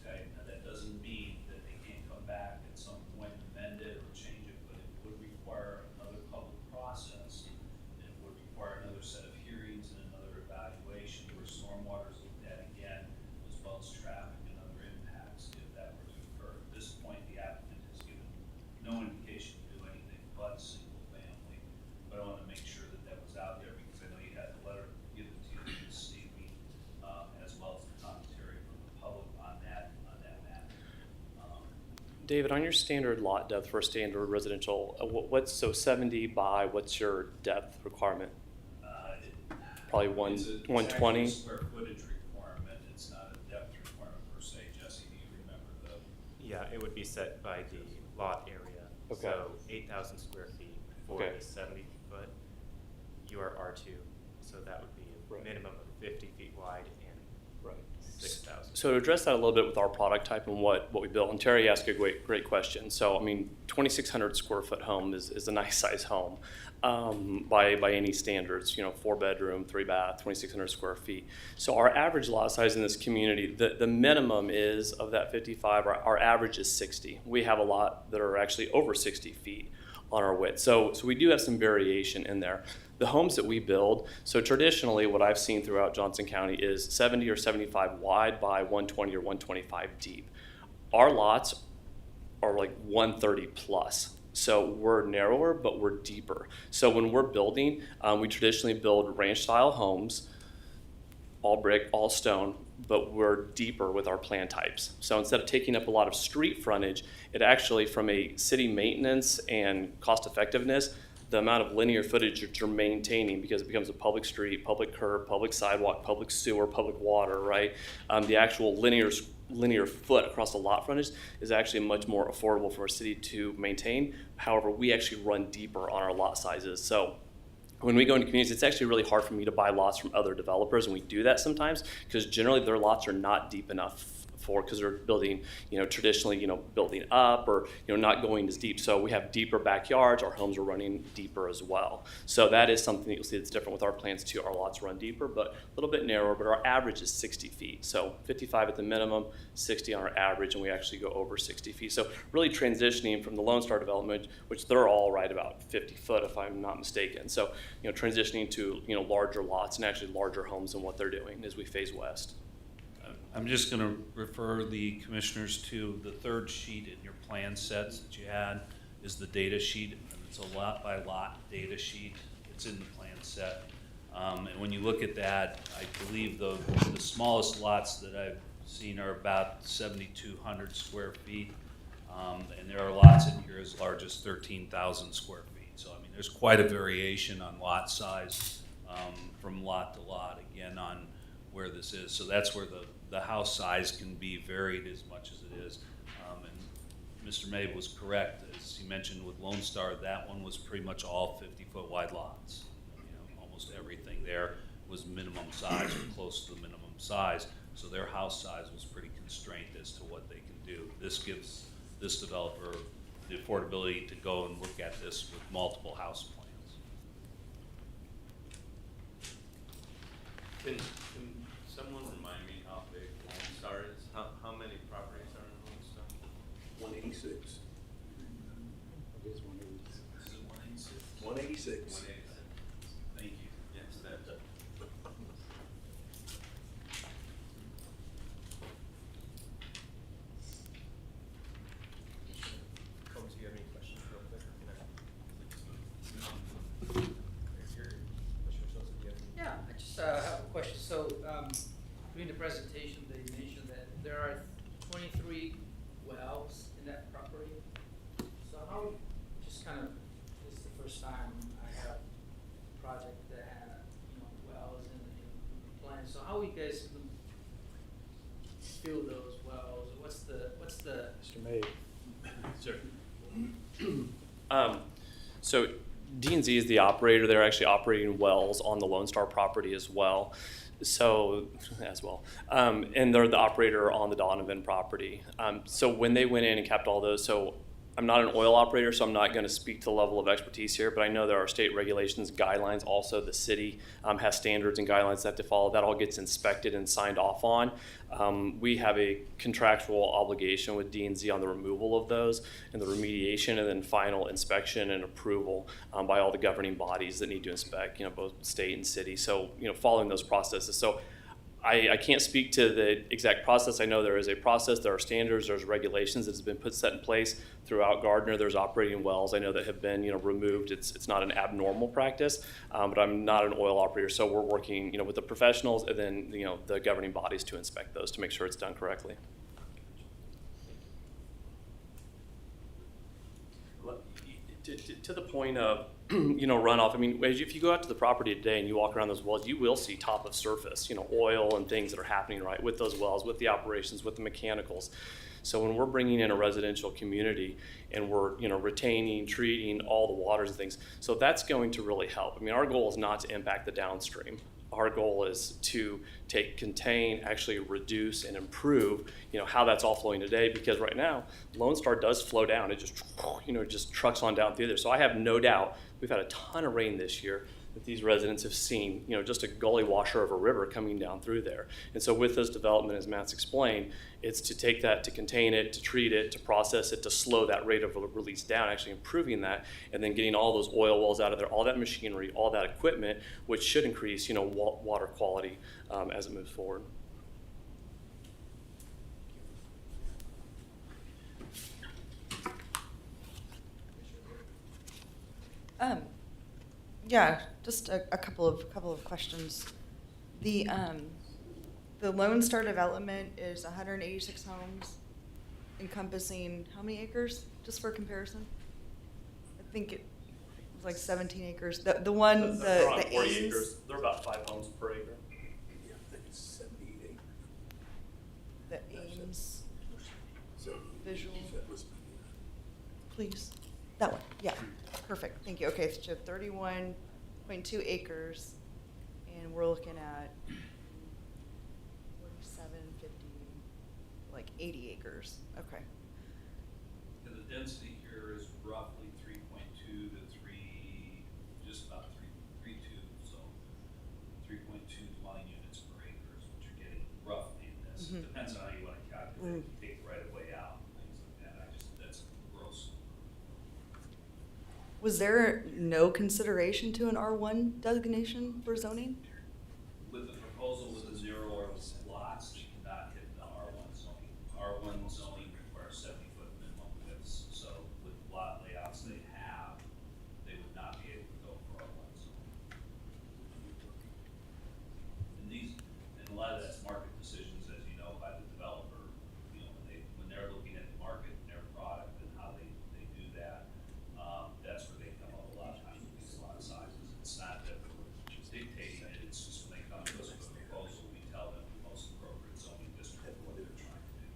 Okay, now that doesn't mean that they can't come back at some point and amend it or change it, but it would require another public process. It would require another set of hearings and another evaluation where stormwater is looked at again, as well as traffic and other impacts if that were to occur. At this point, the applicant has given no indication to do anything but single family. But I want to make sure that that was out there, because I know you had the letter given to you this evening, as well as the commentary from the public on that matter. David, on your standard lot depth for a standard residential, what's so 70 by what's your depth requirement? Probably It's a 120. square footage requirement. It's not a depth requirement per se. Jesse, do you remember the? Yeah, it would be set by the lot area. Okay. So 8,000 square feet for Okay. the 70 foot. You are R2, so that would be a Right. minimum of 50 feet wide and 6,000. So to address that a little bit with our product type and what we built, and Terry asked a great question. So, I mean, 2,600 square foot home is a nice size home by any standards, 4 bedroom, 3 bath, 2,600 square feet. So our average lot size in this community, the minimum is of that 55, our average is 60. We have a lot that are actually over 60 feet on our width. So we do have some variation in there. The homes that we build, so traditionally what I've seen throughout Johnson County is 70 or 75 wide by 120 or 125 deep. Our lots are like 130 plus. So we're narrower, but we're deeper. So when we're building, we traditionally build ranch style homes, all brick, all stone, but we're deeper with our plan types. So instead of taking up a lot of street frontage, it actually, from a city maintenance and cost effectiveness, the amount of linear footage that you're maintaining, because it becomes a public street, public curb, public sidewalk, public sewer, public water, right? The actual linear foot across the lot frontage is actually much more affordable for a city to maintain. However, we actually run deeper on our lot sizes. So when we go into communities, it's actually really hard for me to buy lots from other developers, and we do that sometimes because generally their lots are not deep enough because they're building, traditionally, building up or, not going as deep. So we have deeper backyards. Our homes are running deeper as well. So that is something that you'll see that's different with our plans too. Our lots run deeper, but a little bit narrower, but our average is 60 feet. So 55 at the minimum, 60 on our average, and we actually go over 60 feet. So really transitioning from the Lone Star development, which they're all right about 50 foot if I'm not mistaken. So, transitioning to, larger lots and actually larger homes than what they're doing as we phase west. I'm just going to refer the commissioners to the third sheet in your plan sets that you had is the data sheet, and it's a lot by lot data sheet. It's in the plan set. And when you look at that, I believe the smallest lots that I've seen are about 7,200 square feet. And there are lots in here as large as 13,000 square feet. So, I mean, there's quite a variation on lot size from lot to lot, again, on where this is. So that's where the house size can be varied as much as it is. And Mr. May was correct, as he mentioned with Lone Star, that one was pretty much all 50-foot wide lots. Almost everything there was minimum size or close to the minimum size. So their house size was pretty constrained as to what they can do. This gives this developer the affordability to go and look at this with multiple house plans. Can someone remind me how big Lone Star is? How many properties are in Lone Star? 186. Is it 186? 186. Thank you. Yes, that's it. Combs, do you have any questions real quick? Yeah, I just have a question. So during the presentation, they mentioned that there are 23 wells in that property. So how, just kind of, this is the first time I have a project that had, wells in the plan. So how are you guys gonna fill those wells? What's the Mr. May. Sure. So D&Z is the operator. They're actually operating wells on the Lone Star property as well. And they're the operator on the Donovan property. So when they went in and kept all those, so I'm not an oil operator, so I'm not going to speak to the level of expertise here, but I know there are state regulations, guidelines. Also, the city has standards and guidelines that have to follow. That all gets inspected and signed off on. We have a contractual obligation with D&Z on the removal of those and the remediation and then final inspection and approval by all the governing bodies that need to inspect, both state and city. So, following those processes. So I can't speak to the exact process. I know there is a process, there are standards, there's regulations that has been set in place throughout Gardner. There's operating wells I know that have been removed. It's not an abnormal practice, but I'm not an oil operator, so we're working with the professionals and then the governing bodies to inspect those to make sure it's done correctly. To the point of runoff, I mean, if you go out to the property today and you walk around those wells, you will see top of surface, oil and things that are happening right with those wells, with the operations, with the mechanicals. So when we're bringing in a residential community and we're, retaining, treating all the waters and things, so that's going to really help. I mean, our goal is not to impact the downstream. Our goal is to contain, actually reduce and improve, how that's all flowing today, because right now, Lone Star does flow down. It just trucks on down through there. So I have no doubt, we've had a ton of rain this year that these residents have seen, just a gully washer of a river coming down through there. And so with this development, as Matt's explained, it's to take that, to contain it, to treat it, to process it, to slow that rate of release down, actually improving that, and then getting all those oil wells out of there, all that machinery, all that equipment, which should increase, water quality as it moves forward. Yeah, just a couple of questions. The Lone Star development is 186 homes, encompassing how many acres? Just for comparison, I think it was like 17 acres. The one, They're on the 40 Ames. acres. They're about 5 homes per acre. Yeah, I think it's 78 The Ames visual, please. That one, yeah, perfect, thank you. Okay, so 31.2 acres, and we're looking at 47, 50, like 80 acres, okay. And the density here is roughly 3.2 to 3, just about 3.2, so 3.2 dwelling units per acre is what you're getting roughly in this. Mhm. Depends on how you want to calculate, if you take the right of way out, things like that. That's gross. Was there no consideration to an R1 designation for zoning? With the proposal with the zero lots, they cannot hit the R1 zoning. R1 zoning requires 70-foot minimum widths, so with lot layouts they have, they would not be able to go for R1 zoning. And a lot of that's market decisions, as you know, by the developer. You know, when they're looking at the market and their product and how they do that, that's where they come up a lot of times with these lot sizes. It's not that we're dictating it, it's just when they come to us with a proposal, we tell them the most appropriate zoning district for what they're trying to do.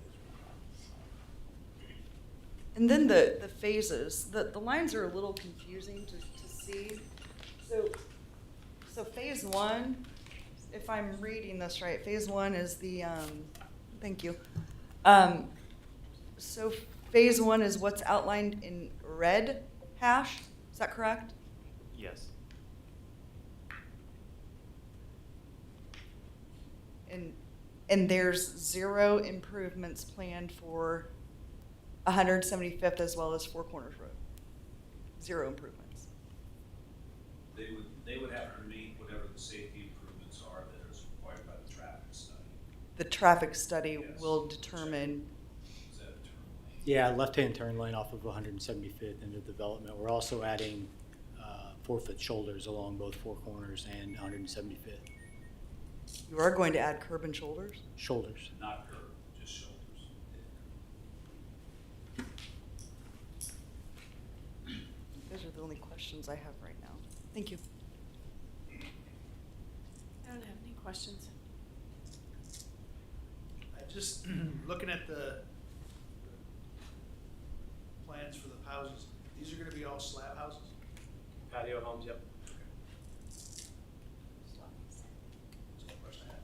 And then the phases, the lines are a little confusing to see. So phase one, if I'm reading this right, phase one is the, thank you. So phase one is what's outlined in red hash, is that correct? Yes. And there's 0 improvements planned for 175th as well as Four Corners Road. 0 improvements. They would have to meet whatever the safety improvements are that is required by the traffic study. The traffic study Yes. will determine, Is that a turn lane? Yeah, left-hand turn lane off of 175th into development. We're also adding 4-foot shoulders along both Four Corners and 175th. you are going to add curb and shoulders? Shoulders. Not curb, just shoulders. Those are the only questions I have right now. Thank you. I don't have any questions. I just, looking at the plans for the houses, these are gonna be all slab houses? Patio homes, yep. That's one question I had.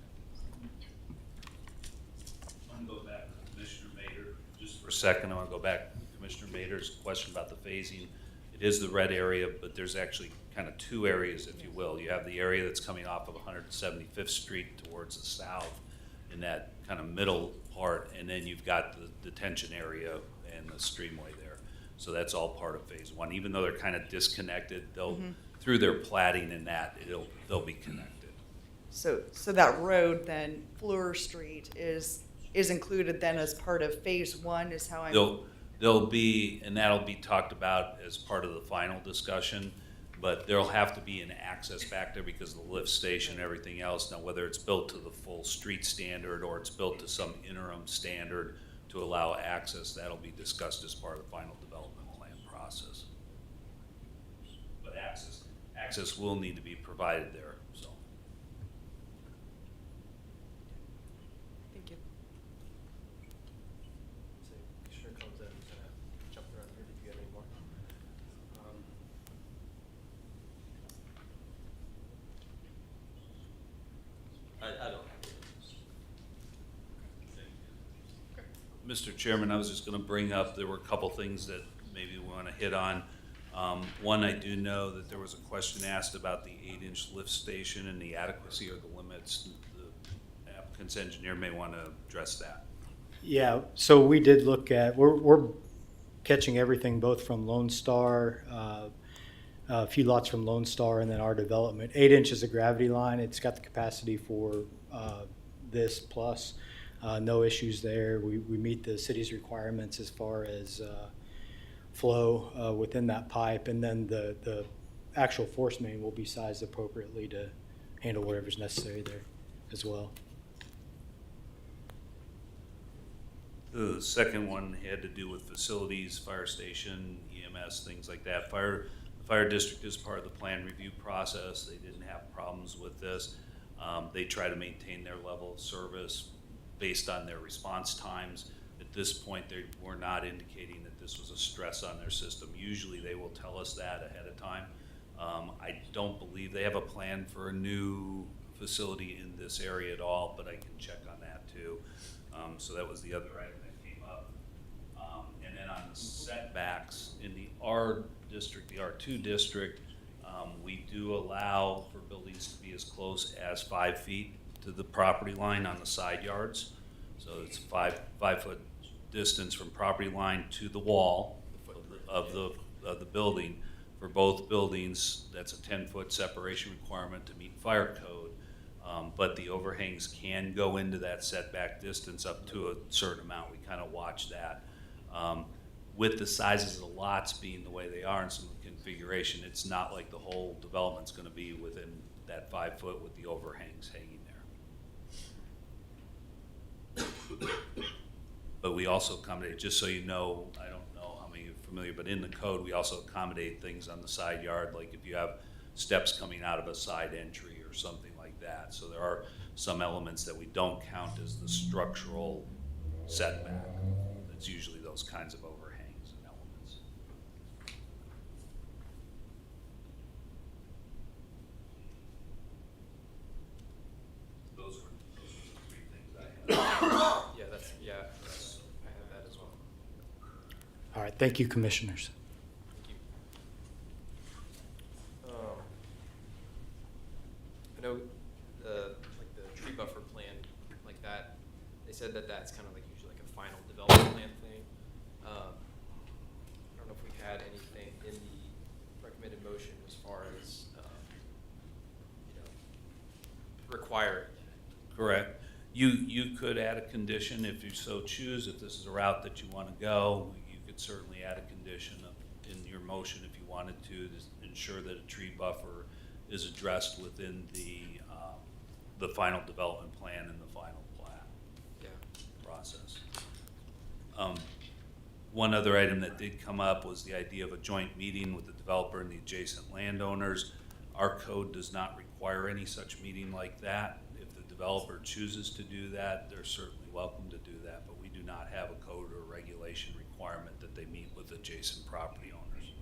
I'm gonna go back to Commissioner Mader just for a second. I want to go back to Commissioner Mader's question about the phasing. It is the red area, but there's actually kind of 2 areas, if you will. You have the area that's coming off of 175th Street towards the south in that kind of middle part, and then you've got the detention area and the streamway there. So that's all part of phase 1. Even though they're kind of disconnected, they'll through their platting and that, they'll be connected. So that road then, Fleur Street, is included then as part of phase 1 is how I'm. There'll be, and that'll be talked about as part of the final discussion, but there'll have to be an access back there because of the lift station and everything else. Now, whether it's built to the full street standard or it's built to some interim standard to allow access, that'll be discussed as part of the final development plan process. But access will need to be provided there, so. Thank you. Commissioner comes in, he's gonna jump around here. Did you have any more? I don't. Mr. Chairman, I was just going to bring up, there were a couple things that maybe we want to hit on. One, I do know that there was a question asked about the 8-inch lift station and the adequacy or the limits. The applicant's engineer may want to address that. Yeah, so we did look at, we're catching everything both from Lone Star, a few lots from Lone Star, and then our development. 8 inches of gravity line. It's got the capacity for this plus. No issues there. We meet the city's requirements as far as flow within that pipe, and then the actual force main will be sized appropriately to handle whatever's necessary there as well. The second one had to do with facilities, fire station, EMS, things like that. The fire district is part of the plan review process. They didn't have problems with this. They try to maintain their level of service based on their response times. At this point, they were not indicating that this was a stress on their system. Usually they will tell us that ahead of time. I don't believe they have a plan for a new facility in this area at all, but I can check on that too. So that was the other item that came up. And then on the setbacks in the R district, the R2 district, we do allow for buildings to be as close as 5 feet to the property line on the side yards. So it's five foot distance from property line to the wall of the building. For both buildings, that's a 10-foot separation requirement to meet fire code. But the overhangs can go into that setback distance up to a certain amount. We kind of watch that. With the sizes of the lots being the way they are and some of the configuration, it's not like the whole development's going to be within that 5 foot with the overhangs hanging there. But we also accommodate, just so you know, I don't know how many are familiar, but in the code, we also accommodate things on the side yard, like if you have steps coming out of a side entry or something like that. So there are some elements that we don't count as the structural setback. It's usually those kinds of overhangs and elements. Those were the 3 things I had. Yeah, I have that as well. All right, thank you, commissioners. Thank you. I know like the tree buffer plan, like that, they said that that's kind of like usually like a final development plan thing. I don't know if we had anything in the recommended motion as far as, requiring that. Correct. You could add a condition if you so choose. If this is a route that you want to go, you could certainly add a condition in your motion if you wanted to ensure that a tree buffer is addressed within the final development plan and the final plat process. One other item that did come up was the idea of a joint meeting with the developer and the adjacent landowners. Our code does not require any such meeting like that. If the developer chooses to do that, they're certainly welcome to do that, but we do not have a code or regulation requirement that they meet with adjacent property owners.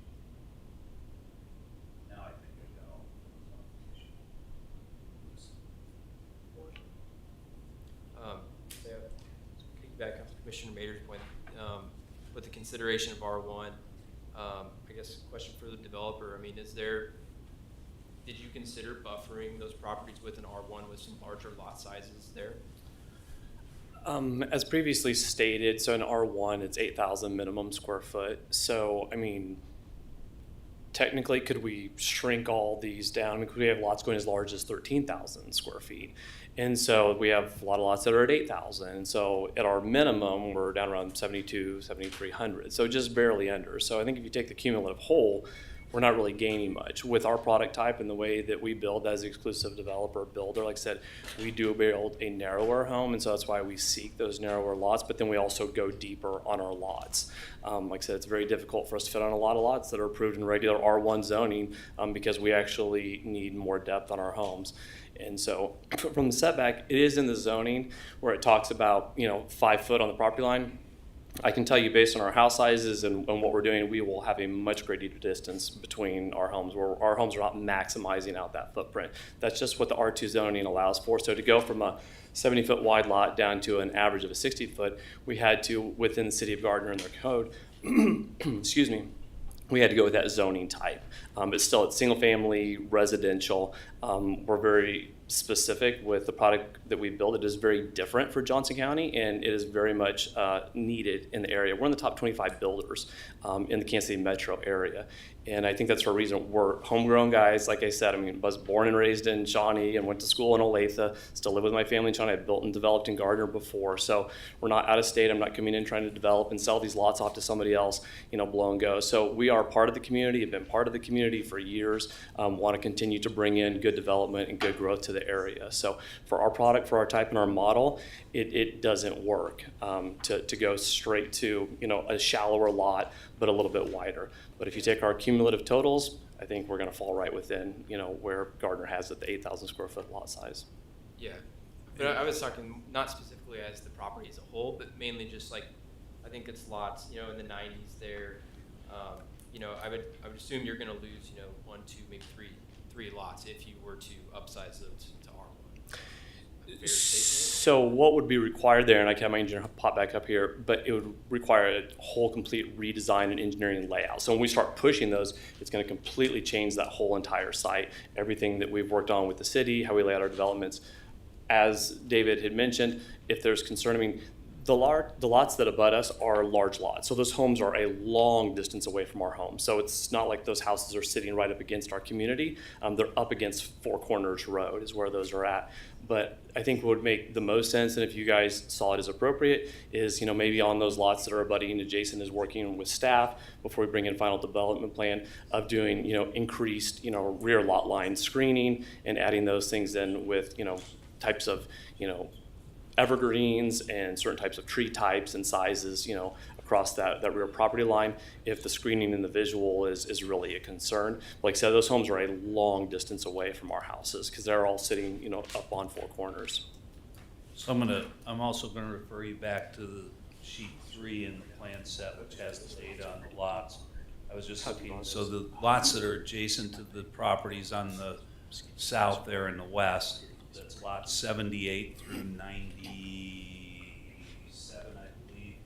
Now I think I got all Piggyback off Commissioner Mader's point, with the consideration of R1, I guess a question for the developer, I mean, did you consider buffering those properties with an R1 with some larger lot sizes there? As previously stated, so in R1, it's 8,000 minimum square foot. So, I mean, technically, could we shrink all these down? I mean, could we have lots going as large as 13,000 square feet? And so we have a lot of lots that are at 8,000. And so at our minimum, we're down around 7,300. So just barely under. So I think if you take the cumulative whole, we're not really gaining much. With our product type and the way that we build as exclusive developer builder, like I said, we do build a narrower home, and so that's why we seek those narrower lots, but then we also go deeper on our lots. Like I said, it's very difficult for us to fit on a lot of lots that are approved in regular R1 zoning because we actually need more depth on our homes. And so from the setback, it is in the zoning where it talks about, 5 foot on the property line. I can tell you based on our house sizes and what we're doing, we will have a much greater distance between our homes where our homes are not maximizing out that footprint. That's just what the R2 zoning allows for. So to go from a 70-foot wide lot down to an average of a 60-foot, we had to, within the city of Gardner and their code, excuse me, we had to go with that zoning type. But still, it's single family, residential. We're very specific with the product that we build. It is very different for Johnson County, and it is very much needed in the area. We're in the top 25 builders in the Kansas City metro area. And I think that's for a reason. We're homegrown guys. Like I said, I was born and raised in Shawnee and went to school in Olathe. Still live with my family in Shawnee. I've built and developed in Gardner before. So we're not out of state. I'm not coming in trying to develop and sell these lots off to somebody else, blow and go. So we are part of the community, have been part of the community for years, want to continue to bring in good development and good growth to the the area. So for our product, for our type and our model, it doesn't work to go straight to, you know, a shallower lot, but a little bit wider. But if you take our cumulative totals, I think we're gonna fall right within, you know, where Gardner has at the 8,000 square foot lot size. Yeah, but I was talking not specifically as the property as a whole, but mainly just like, I think it's lots, you know, in the 90s there. You know, I would assume you're going to lose, you know, 1, 2, maybe three lots if you were to upsize those to R1. Fair statement? So what would be required there, and I can have my engineer pop back up here, but it would require a whole complete redesign and engineering and layout. So when we start pushing those, it's going to completely change that whole entire site. Everything that we've worked on with the city, how we lay out our developments. As David had mentioned, if there's concern, I mean, the lots that abut us are large lots. So those homes are a long distance away from our home. So it's not like those houses are sitting right up against our community. They're up against Four Corners Road is where those are at. But I think what would make the most sense, and if you guys saw it as appropriate, is, you know, maybe on those lots that are abutting adjacent is working with staff before we bring in final development plan of doing, you know, increased, you know, rear lot line screening and adding those things in with, you know, types of, you know, evergreens and certain types of tree types and sizes, you know, across that rear property line if the screening and the visual is really a concern. Like I said, those homes are a long distance away from our houses because they're all sitting, you know, up on Four Corners. So I'm also gonna refer you back to the sheet 3 in the plan set, which has the data on the lots. I was just looking, so the lots that are adjacent to the properties on the south there in the west, that's lot 78 through 97, I believe.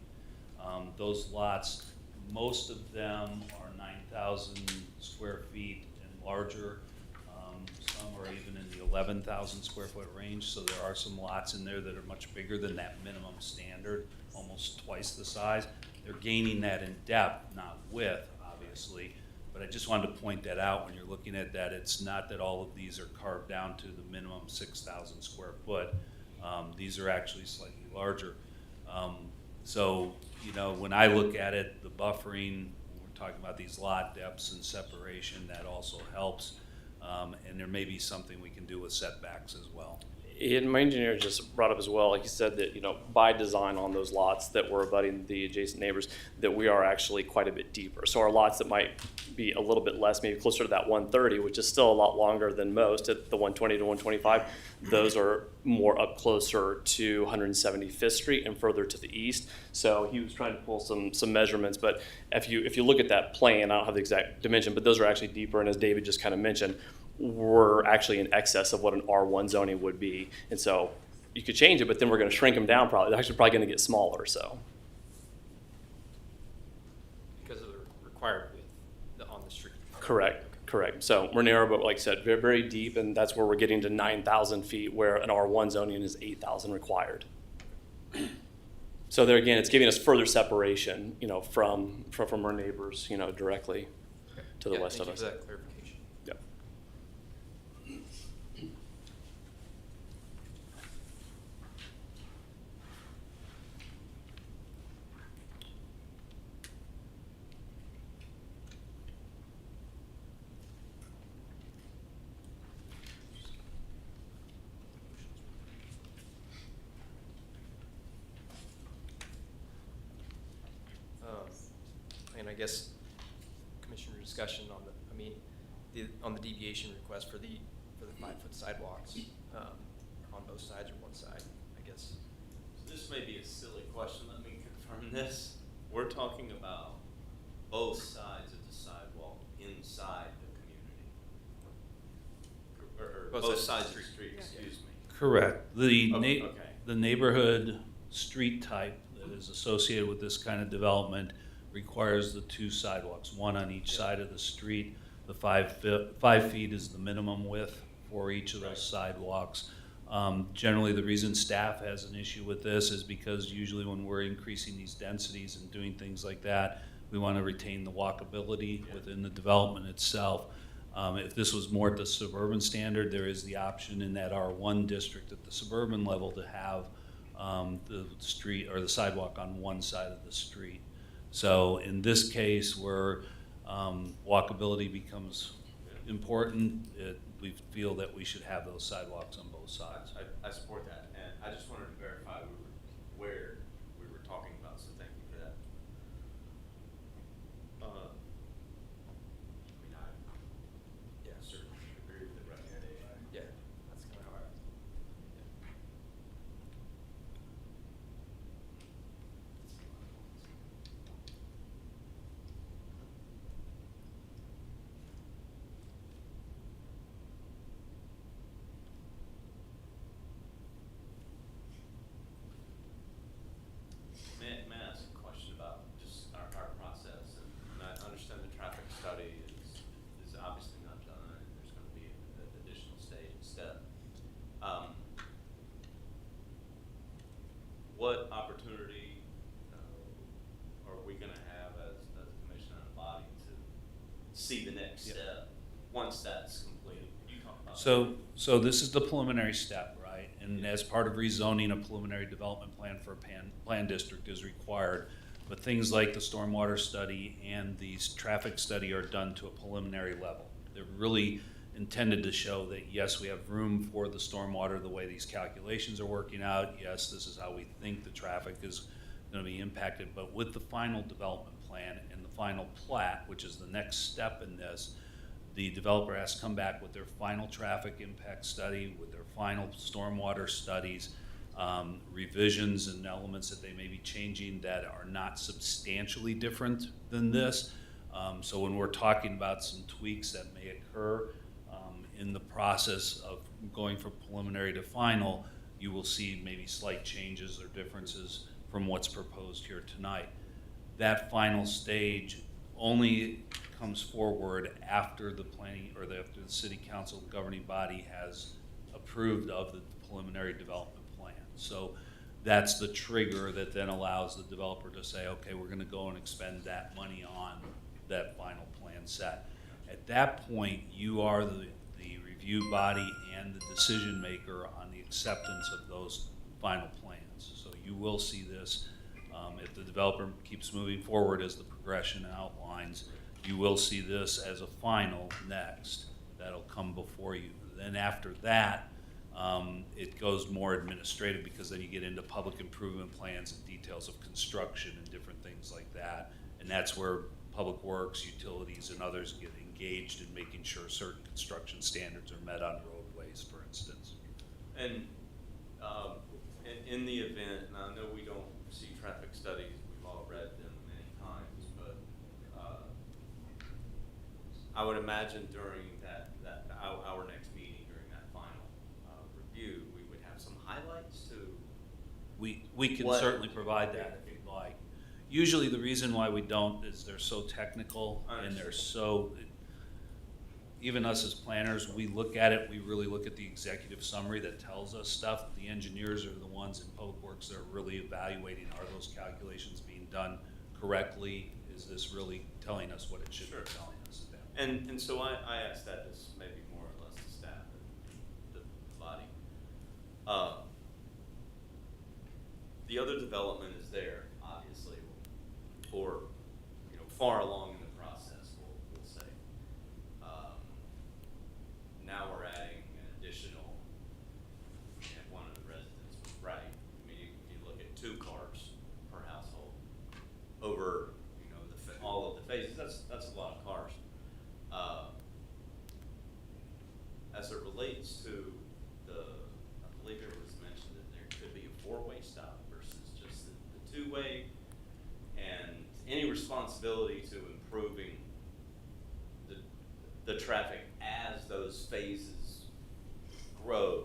Those lots, most of them are 9,000 square feet and larger. Some are even in the 11,000 square foot range. So there are some lots in there that are much bigger than that minimum standard, almost twice the size. They're gaining that in depth, not width, obviously. But I just wanted to point that out when you're looking at that. It's not that all of these are carved down to the minimum 6,000 square foot. These are actually slightly larger. So, you know, when I look at it, the buffering, when we're talking about these lot depths and separation, that also helps. And there may be something we can do with setbacks as well. And my engineer just brought up as well, like he said, that, you know, by design on those lots that were abutting the adjacent neighbors, that we are actually quite a bit deeper. So our lots that might be a little bit less, maybe closer to that 130, which is still a lot longer than most at the 120 to 125, those are more up closer to 175th Street and further to the east. So he was trying to pull some measurements, but if you look at that plan, I don't have the exact dimension, but those are actually deeper, and as David just kind of mentioned, we're actually in excess of what an R1 zoning would be. And so you could change it, but then we're going to shrink them down probably. They're actually probably going to get smaller, so. Because of the required width on the street. Correct. So we're narrow, but like I said, very, very deep, and that's where we're getting to 9,000 feet, where an R1 zoning is 8,000 required. So there again, it's giving us further separation, you know, from our neighbors, you know, directly to the west of us. Thank you for that clarification. Yep. And I guess Commissioner discussion on on the deviation request for the 5-foot sidewalks on both sides or one side, I guess. So this may be a silly question, let me confirm this. We're talking about both sides of the sidewalk inside the community. Or both sides of the street, excuse me. Correct. Okay. The neighborhood street type that is associated with this kind of development requires the 2 sidewalks, one on each side of the street. The 5 feet is the minimum width for each of those sidewalks. Generally, the reason staff has an issue with this is because usually when we're increasing these densities and doing things like that, we want to retain the walkability within the development itself. If this was more at the suburban standard, there is the option in that R1 district at the suburban level to have the street or the sidewalk on one side of the street. So in this case where walkability becomes important. We feel that we should have those sidewalks on both sides. I support that, and I just wanted to verify where we were talking about, so thank you for that. Yeah, certainly agree with the recommendation. Yeah, that's kind of hard. May I ask a question about just our process? And I understand the traffic study is obviously not done, and there's going to be an additional step. What opportunity are we going to have as a commission and a body to see the next step once that's completed? Can you talk about that? So this is the preliminary step, right? And as part of rezoning, a preliminary development plan for a plan district is required. But things like the stormwater study and the traffic study are done to a preliminary level. They're really intended to show that, yes, we have room for the stormwater the way these calculations are working out. Yes, this is how we think the traffic is going to be impacted. But with the final development plan and the final plat, which is the next step in this, the developer has to come back with their final traffic impact study, with their final stormwater studies, revisions and elements that they may be changing that are not substantially different than this. So when we're talking about some tweaks that may occur in the process of going from preliminary to final, you will see maybe slight changes or differences from what's proposed here tonight. That final stage only comes forward after the planning or after the city council governing body has approved of the preliminary development plan. So that's the trigger that then allows the developer to say, okay, we're going to go and expend that money on that final plan set. At that point, you are the review body and the decision maker on the acceptance of those final plans. So you will see this if the developer keeps moving forward as the progression outlines. You will see this as a final next that'll come before you. Then after that, it goes more administrative, because then you get into public improvement plans and details of construction and different things like that. And that's where Public Works, utilities, and others get engaged in making sure certain construction standards are met on roadways, for instance. And in the event, and I know we don't see traffic studies, we've all read them many times, but I would imagine during our next meeting, during that final review, we would have some highlights to. We can certainly provide that if you'd like. Usually the reason why we don't is they're so technical and they're so, even us as planners, we look at it, we really look at the executive summary that tells us stuff. The engineers are the ones in Public Works that are really evaluating, are those calculations being done correctly? Is this really telling us what it should be telling us? And so I asked that as maybe more or less the staff and the body. The other development is there, obviously, or far along in the process, we'll say. Now we're adding an additional, and one of the residents was right. I mean, if you look at 2 cars per household over, all of the phases, that's a lot of cars. As it relates to I believe it was mentioned that there could be a 4-way stop versus just the 2-way, and any responsibility to improving the traffic as those phases grow.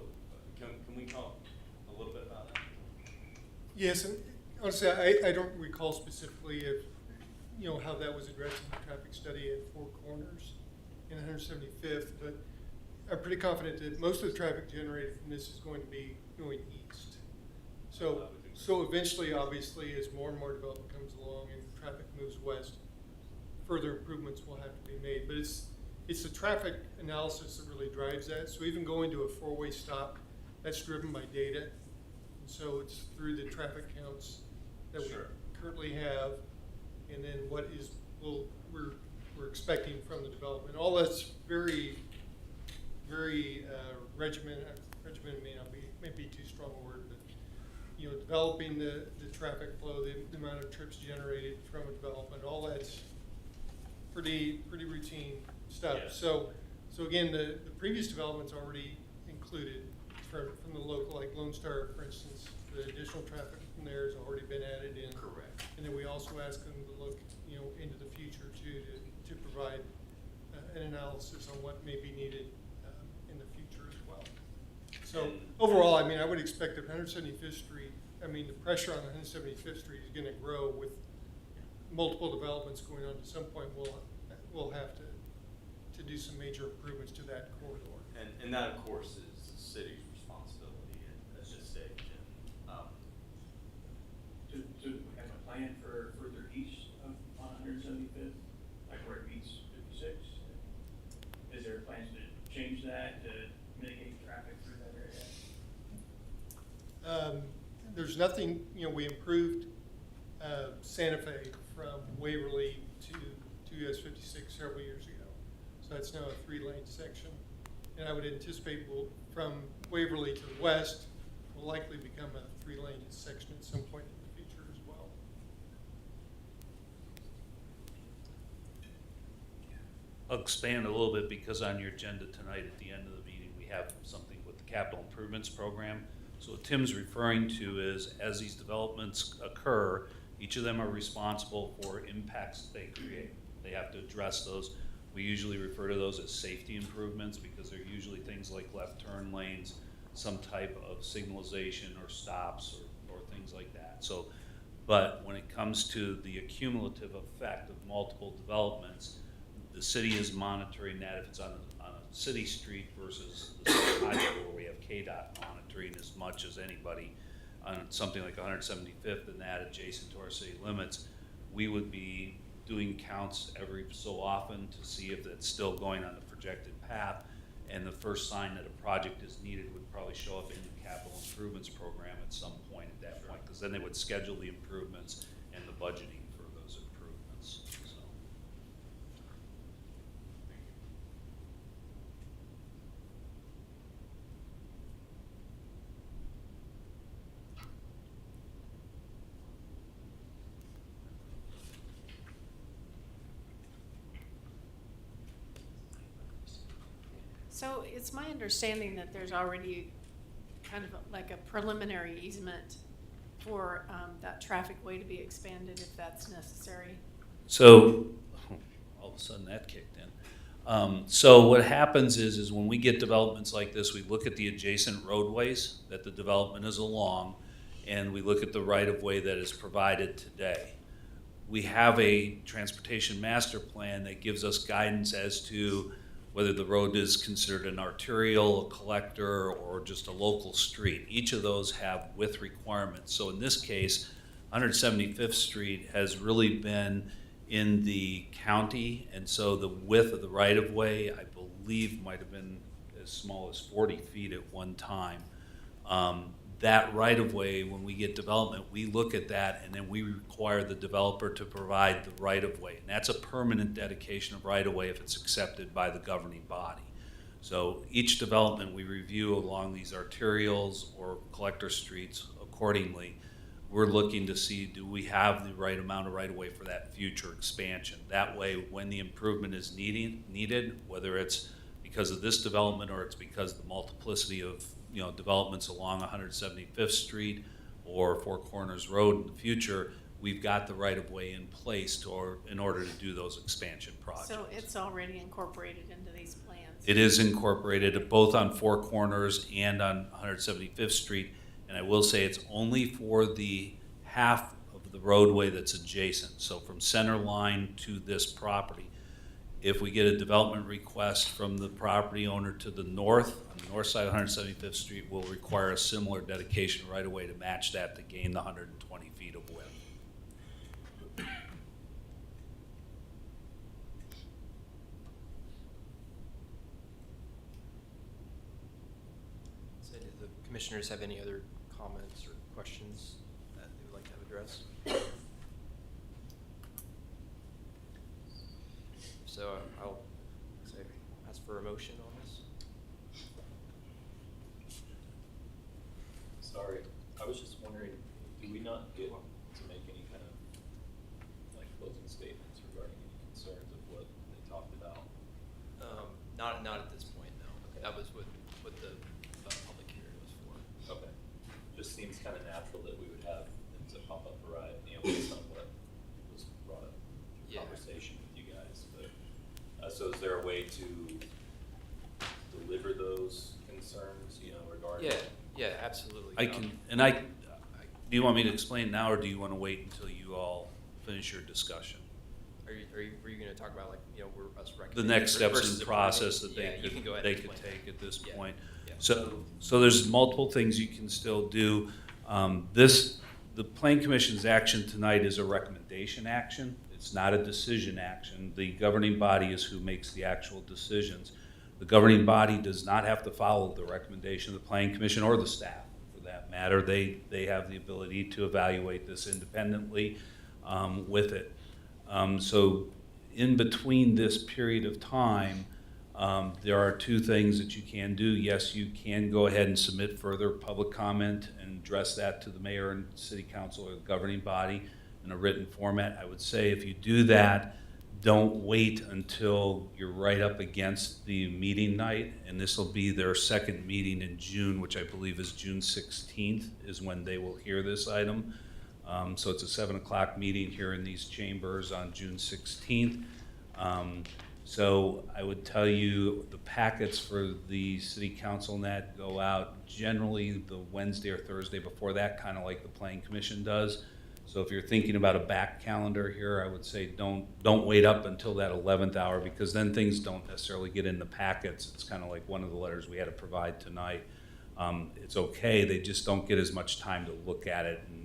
Can we talk a little bit about that? Yes, and honestly, I don't recall specifically if, how that was addressed in the traffic study at Four Corners in 175th, but I'm pretty confident that most of the traffic generated from this is going to be going east. So eventually, obviously, as more and more development comes along and traffic moves west, further improvements will have to be made. But it's the traffic analysis that really drives that. So even going to a 4-way stop, that's driven by data. And so it's through the traffic counts that we currently have, and then we're we're expecting from the development. All that's very, very regimented may be too strong a word, but you know, developing the traffic flow, the amount of trips generated from a development, all that's pretty routine stuff. Yeah. So again, the previous development's already included from the local, like Lone Star, for instance. The additional traffic from there has already been added in. Correct. And then we also ask them to look, you know, into the future too, to provide an analysis on what may be needed in the future as well. So overall, I mean, I would expect that 175th Street, I mean, the pressure on 175th Street is going to grow with multiple developments going on. At some point, we'll have to do some major improvements to that corridor. And that, of course, is the city's responsibility at this stage. And, To have a plan for further east of 175th, like where it meets 56? Is there plans to change that to mitigate traffic through that area? There's nothing, you know, we improved Santa Fe from Waverly to US 56 several years ago. So that's now a 3-lane section. And I would anticipate from Waverly to the west will likely become a 3-lane section at some point in the future as well. I'll expand a little bit because on your agenda tonight at the end of the meeting, we have something with the capital improvements program. So what Tim's referring to is as these developments occur, each of them are responsible for impacts they create. They have to address those. We usually refer to those as safety improvements because they're usually things like left turn lanes, some type of signalization or stops or things like that. So, but when it comes to the accumulative effect of multiple developments, the city is monitoring that if it's on a city street versus the city highway where we have KDOT monitoring as much as anybody on something like 175th and that adjacent to our city limits. We would be doing counts every so often to see if it's still going on the projected path. And the first sign that a project is needed would probably show up in the capital improvements program at some point at that point, because then they would schedule the improvements and the budgeting for those improvements. So. So it's my understanding that there's already kind of like a preliminary easement for that traffic way to be expanded if that's necessary. So all of a sudden that kicked in. So what happens is when we get developments like this, we look at the adjacent roadways that the development is along, and we look at the right-of-way that is provided today. We have a transportation master plan that gives us guidance as to whether the road is considered an arterial, a collector, or just a local street. Each of those have width requirements. So in this case, 175th Street has really been in the county, and so the width of the right-of-way, I believe, might have been as small as 40 feet at one time. That right-of-way, when we get development, we look at that and then we require the developer to provide the right-of-way. And that's a permanent dedication of right-of-way if it's accepted by the governing body. So each development we review along these arterials or collector streets accordingly. We're looking to see, do we have the right amount of right-of-way for that future expansion? That way, when the improvement is needed, whether it's because of this development or it's because of the multiplicity of developments along 175th Street or Four Corners Road in the future, we've got the right-of-way in place in order to do those expansion projects. So it's already incorporated into these plans? It is incorporated both on Four Corners and on 175th Street, and I will say it's only for the half of the roadway that's adjacent, so from center line to this property. If we get a development request from the property owner to the north, on the north side of 175th Street, we'll require a similar dedication right away to match that to gain the 120 feet of width. So do the commissioners have any other comments or questions that they would like to have addressed? If So I'll say, ask for a motion on this. Sorry, I was just wondering, do we not get to make any kind of like closing statements regarding any concerns of what they talked about? Not at this point, no. Okay. That was what the public hearing was for. Okay, just seems kind of natural that we would have things that pop up, right, based on what was brought up in conversation with you guys, but, so is there a way to deliver those concerns, regarding? Yeah, absolutely. I can, and do you want me to explain now, or do you want to wait until you all finish your discussion? Were you going to talk about we're us The recommending next steps versus in the approving? process that Yeah, they you can go could, ahead they and could explain take at this Yeah. point. Yeah. So there's multiple things you can still do. The Plan Commission's action tonight is a recommendation action. It's not a decision action. The governing body is who makes the actual decisions. The governing body does not have to follow the recommendation of the Plan Commission or the staff, for that matter. They have the ability to evaluate this independently with it. So in between this period of time, there are two things that you can do. Yes, you can go ahead and submit further public comment and address that to the mayor and city council or the governing body in a written format. I would say if you do that, don't wait until you're right up against the meeting night, and this will be their second meeting in June, which I believe is June 16th is when they will hear this item. So it's a 7 o'clock meeting here in these chambers on June 16th. So I would tell you the packets for the city council net go out generally the Wednesday or Thursday before that, kind of like the Planning Commission does. So if you're thinking about a back calendar here, I would say don't wait up until that 11th hour, because then things don't necessarily get in the packets. It's kind of like one of the letters we had to provide tonight. It's okay, they just don't get as much time to look at it and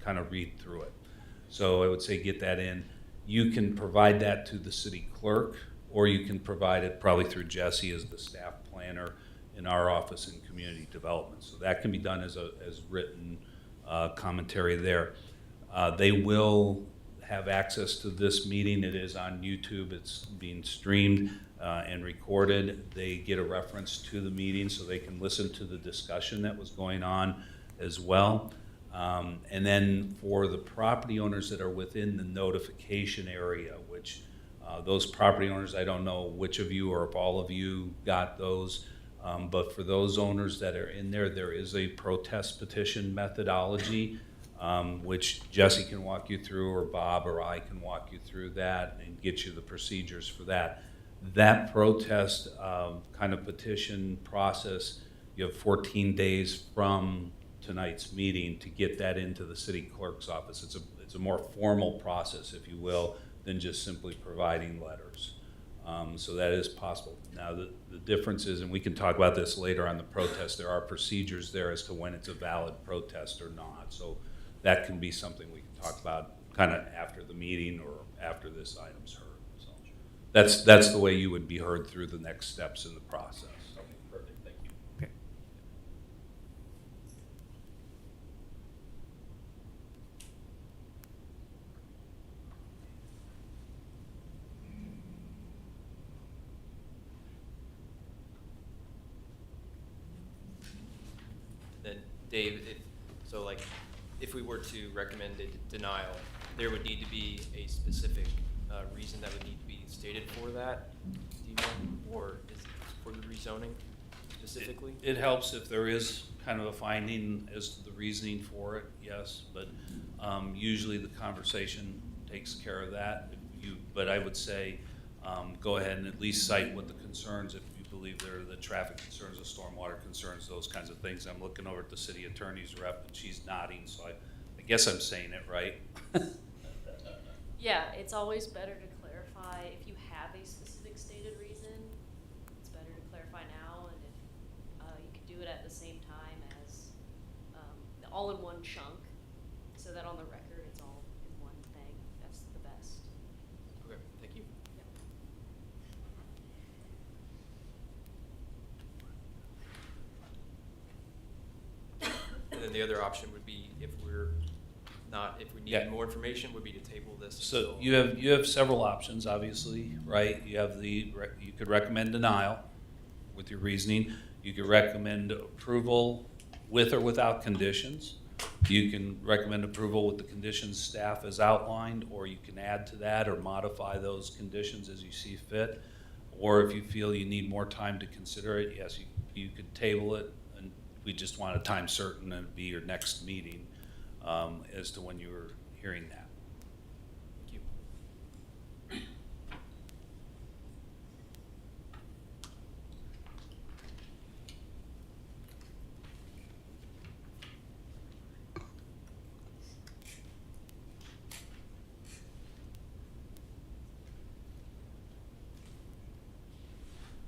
kind of read through it. So I would say get that in. You can provide that to the city clerk, or you can provide it probably through Jesse as the staff planner in our office in community development. So that can be done as written commentary there. They will have access to this meeting. It is on YouTube. It's being streamed and recorded. They get a reference to the meeting so they can listen to the discussion that was going on as well. And then for the property owners that are within the notification area, which those property owners, I don't know which of you or if all of you got those, but for those owners that are in there, there is a protest petition methodology, which Jesse can walk you through, or Bob or I can walk you through that and get you the procedures for that. That protest kind of petition process, you have 14 days from tonight's meeting to get that into the city clerk's office. It's a more formal process, if you will, than just simply providing letters. So that is possible. Now the difference is, and we can talk about this later on the protest, there are procedures there as to when it's a valid protest or not. So that can be something we can talk about kind of after the meeting or after this item's heard. So that's the way you would be heard through the next steps in the process. Okay, perfect, thank you. Okay. Then Dave, if we were to recommend a denial, there would need to be a specific reason that would need to be stated for that, do you know? Or is it for the rezoning specifically? It helps if there is kind of a finding as to the reasoning for it, yes, but usually the conversation takes care of that. But I would say go ahead and at least cite what the concerns, if you believe they're the traffic concerns, the stormwater concerns, those kinds of things. I'm looking over at the city attorney's rep and she's nodding, so I guess I'm saying it right. Yeah, it's always better to clarify if you have a specific stated reason. It's better to clarify now, and if you could do it at the same time as all in one chunk, so that on the record it's all in one thing. That's the best. Okay, thank you. And then the other option would be if we're not, if we Yeah. need more information, would be to table this. So until- you have several options, obviously, right? You have you could recommend denial with your reasoning. You could recommend approval with or without conditions. You can recommend approval with the conditions staff has outlined, or you can add to that or modify those conditions as you see fit. Or if you feel you need more time to consider it, yes, you could table it, and we just want a time certain and it'd be your next meeting as to when you were hearing that. Thank you.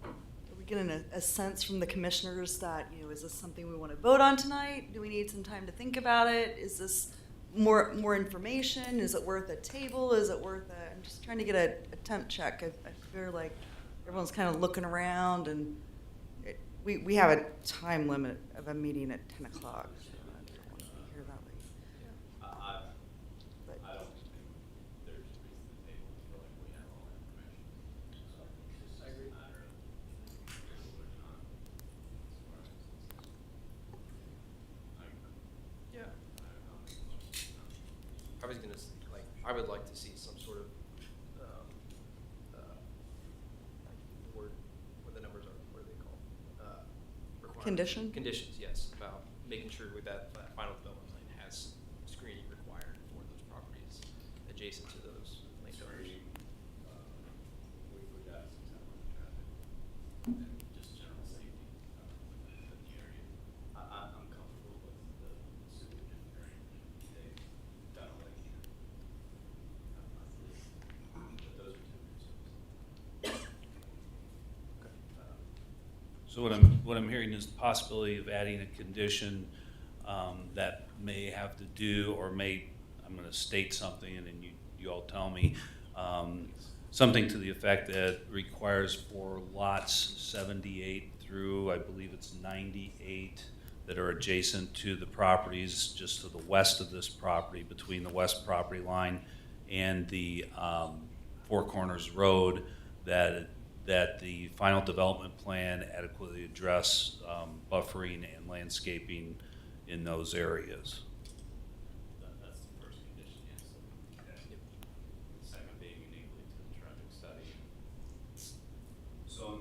Are we getting a sense from the commissioners that, is this something we want to vote on tonight? Do we need some time to think about it? Is this more information? Is it worth a table? Is it worth I'm just trying to get a temp check. I feel like everyone's kind of looking around, and we have a time limit of a meeting at 10 o'clock. So I don't want to be here that late. I don't think there's a reason to table it. I feel like we have all that information. So it's just a matter of approval or not. As far as Yeah. I was gonna I would like to see some sort of what the numbers are. What are they called? Requirements. Conditions, yes, about making sure with that final development plan has screening required for those properties adjacent to those landowners. we got some time on the traffic and just general safety within the area. I'm comfortable with the city engineering. They've done all they can. But those are two concerns. So what I'm hearing is the possibility of adding a condition that may have to do, or I'm gonna state something and then you all tell me, something to the effect that requires for lots 78 through, I believe it's 98, that are adjacent to the properties just to the west of this property, between the west property line and the Four Corners Road, that the final development plan adequately address buffering and landscaping in those areas. That's the first condition, yes. Okay. The second being uniquely to the traffic study. So,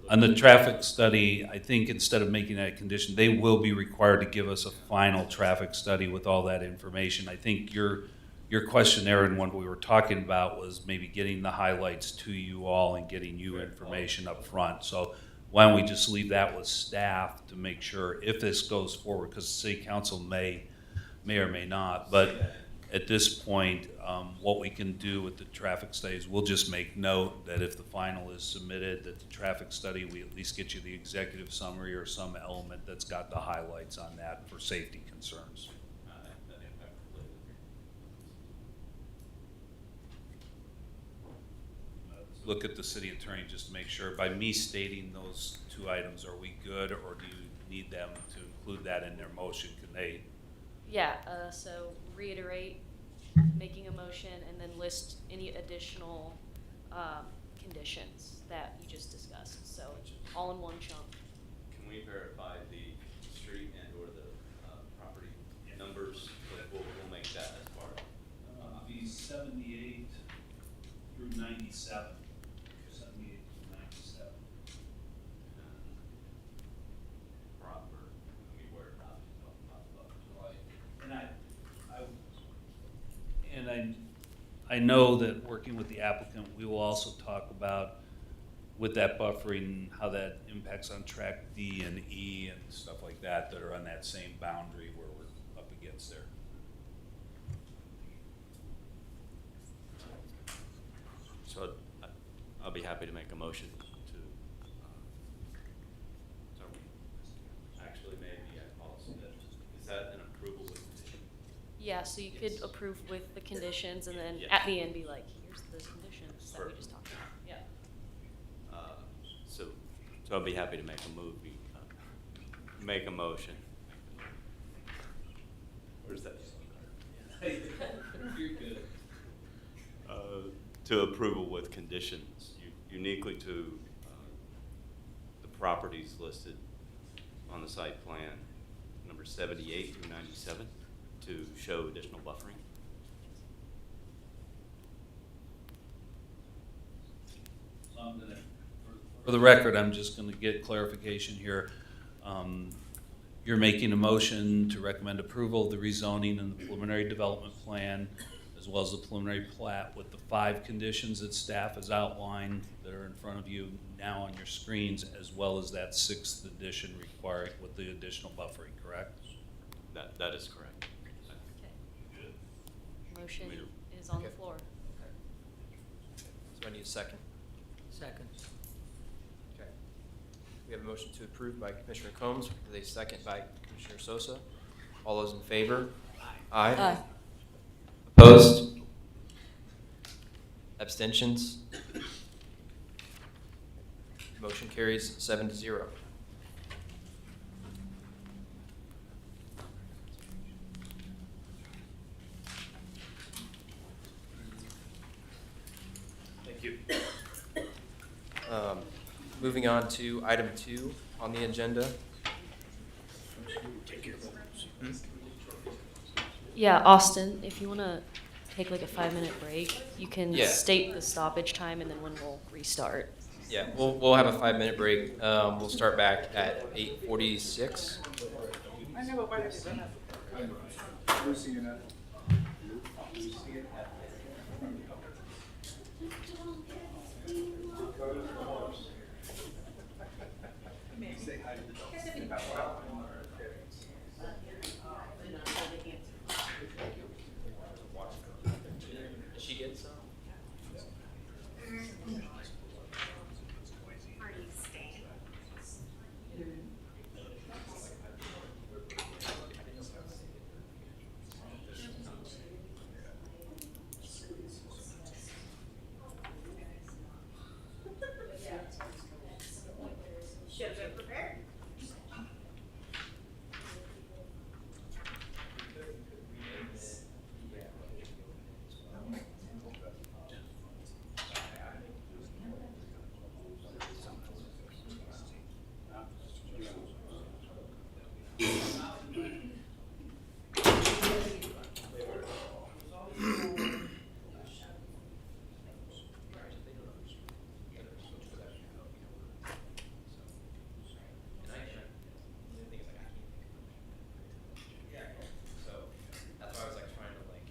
On the traffic study, I think instead of making that a condition, they will be required to give us a final traffic study with all that information. I think your question, Aaron, when we were talking about was maybe getting the highlights to you all and getting you information up front. So why don't we just leave that with staff to make sure if this goes forward, because the city council may or may not, but at this point, what we can do with the traffic studies, we'll just make note that if the final is submitted, that the traffic study, we at least get you the executive summary or some element that's got the highlights on that for safety concerns. Look at the city attorney just to make sure, by me stating those two items, are we good, or do you need them to include that in their motion? Can they? Yeah, so reiterate, making a motion, and then list any additional conditions that you just discussed. So all in one chunk. Can we verify the street and or the property numbers? We'll make that as part of Be 78 through 97. 78 through 97. proper, where property pops up. Right. And I know that working with the applicant, we will also talk about with that buffering, how that impacts on track D and E and stuff like that are on that same boundary where we're up against there. So I'll be happy to make a motion to, actually maybe I policy that, is that an approval with condition? Yeah, so you could approve with the conditions, and then Yes. at the end be like, here's the conditions that we just talked about. Yeah. So I'll be happy to make a motion. Where's that? You're good. To approval with conditions, uniquely to the properties listed on the site plan, number 78 through 97, to show additional buffering. So I'm gonna, for the record, I'm just gonna get clarification here. You're making a motion to recommend approval of the rezoning and the preliminary development plan, as well as the preliminary plat with the 5 conditions that staff has outlined that are in front of you now on your screens, as well as that 6th addition required with the additional buffering, correct? That is correct. Motion is on the floor. So I need a second. Second. Okay. We have a motion to approve by Commissioner Combs with a second by Commissioner Sosa. All those in favor? Aye. Aye. Opposed? Abstentions? Motion carries 7-0. Thank you. Moving on to item 2 on the agenda. Yeah, Austin, if you want to take like a 5-minute break, you can Yeah. state the stoppage time and then when we'll restart. Yeah, we'll have a 5-minute break. We'll start back at 8:46. Did she get some? Should have been prepared. That's why I was like trying to like,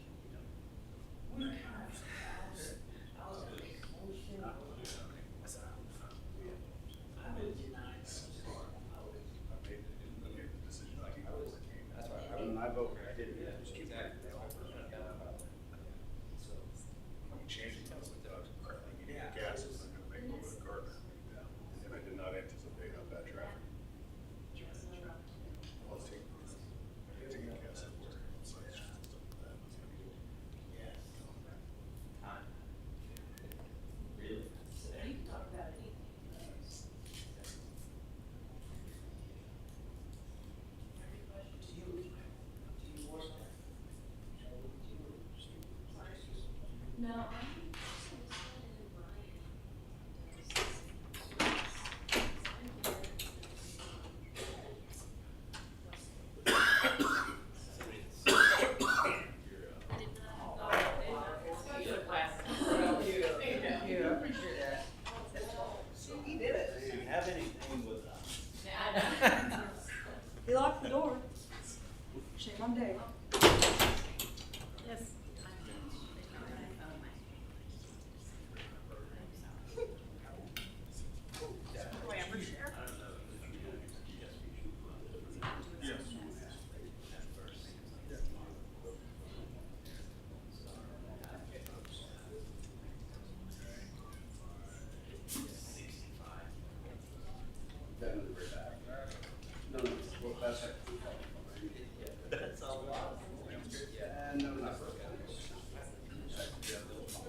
that's why I I vote, I didn't. Exactly. Changing those without gas is going to make a little Gardner. And I did not anticipate on that traffic. I'll take a guess at where it's like stuff like that. Really? You can talk about it. No. He locked the door. Shame on Dave. Yes.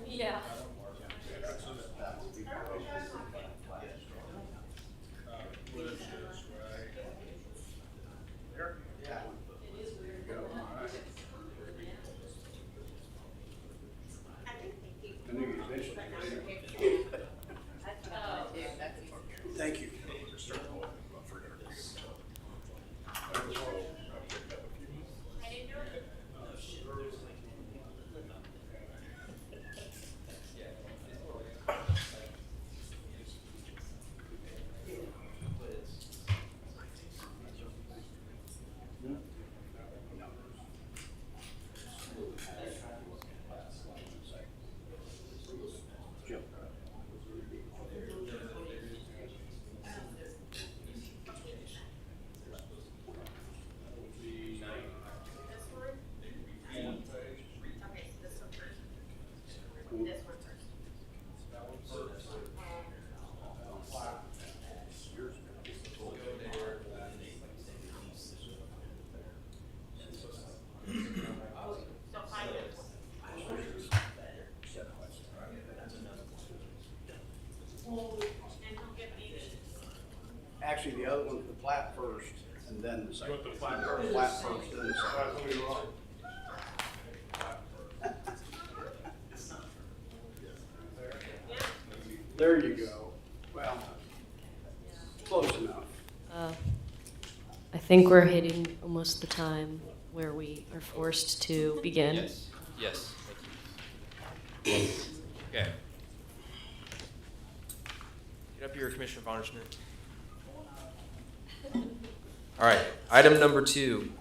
Yeah. Actually, the other one's the plat first, and then the second. Plat first, then the second. There you go. Well, close enough. I think we're hitting almost the time where we are forced to begin. Yes, yes, thank you. Okay. Get up here, Commissioner Von Schmidt. All right, item number 2. Do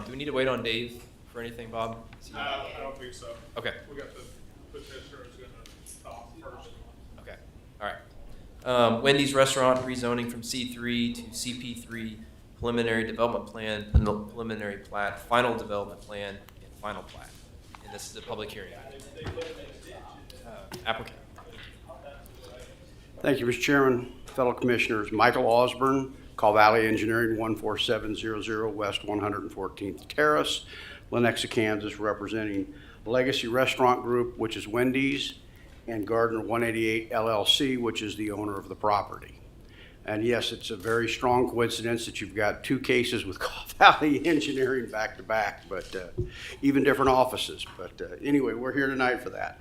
we need to wait on Dave for anything, Bob? I don't think so. Okay. We got the petitioner is gonna talk first. Okay, all right. Wendy's Restaurant rezoning from C3 to CP3, preliminary development plan, preliminary plat, final development plan, and final plat. And this is a public hearing. Applicant. Thank you, Mr. Chairman, fellow commissioners. Michael Osborne, Call Valley Engineering, 14700 West 114th Terrace, Lenexa, Kansas, representing Legacy Restaurant Group, which is Wendy's, and Gardner 188 LLC, which is the owner of the property. And yes, it's a very strong coincidence that you've got 2 cases with Call Valley Engineering back to back, but even different offices. But anyway, we're here tonight for that.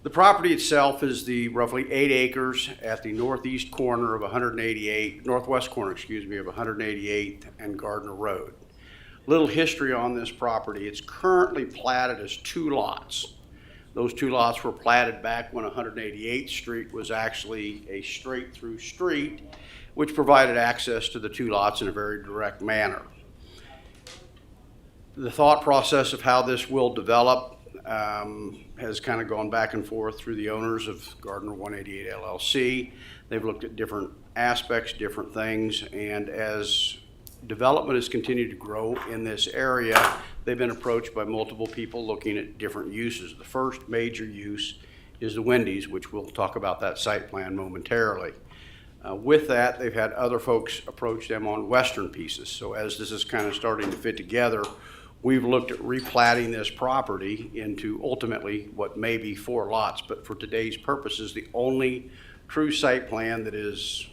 The property itself is the roughly 8 acres at the northwest corner of 188th and Gardner Road. Little history on this property. It's currently platted as 2 lots. Those 2 lots were platted back when 188th Street was actually a straight-through street, which provided access to the 2 lots in a very direct manner. The thought process of how this will develop has kind of gone back and forth through the owners of Gardner 188 LLC. They've looked at different aspects, different things, and as development has continued to grow in this area, they've been approached by multiple people looking at different uses. The first major use is the Wendy's, which we'll talk about that site plan momentarily. With that, they've had other folks approach them on western pieces. So as this is kind of starting to fit together, we've looked at replatting this property into ultimately what may be 4 lots, but for today's purposes, the only true site plan that is,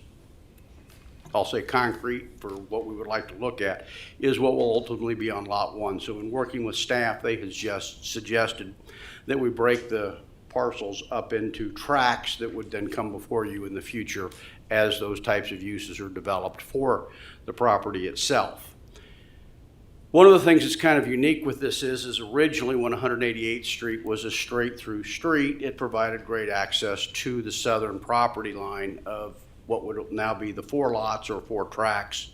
I'll say concrete for what we would like to look at, is what will ultimately be on lot 1. So in working with staff, they has just suggested that we break the parcels up into tracts that would then come before you in the future as those types of uses are developed for the property itself. One of the things that's kind of unique with this is originally when 188th Street was a straight-through street, it provided great access to the southern property line of what would now be the 4 lots or 4 tracts.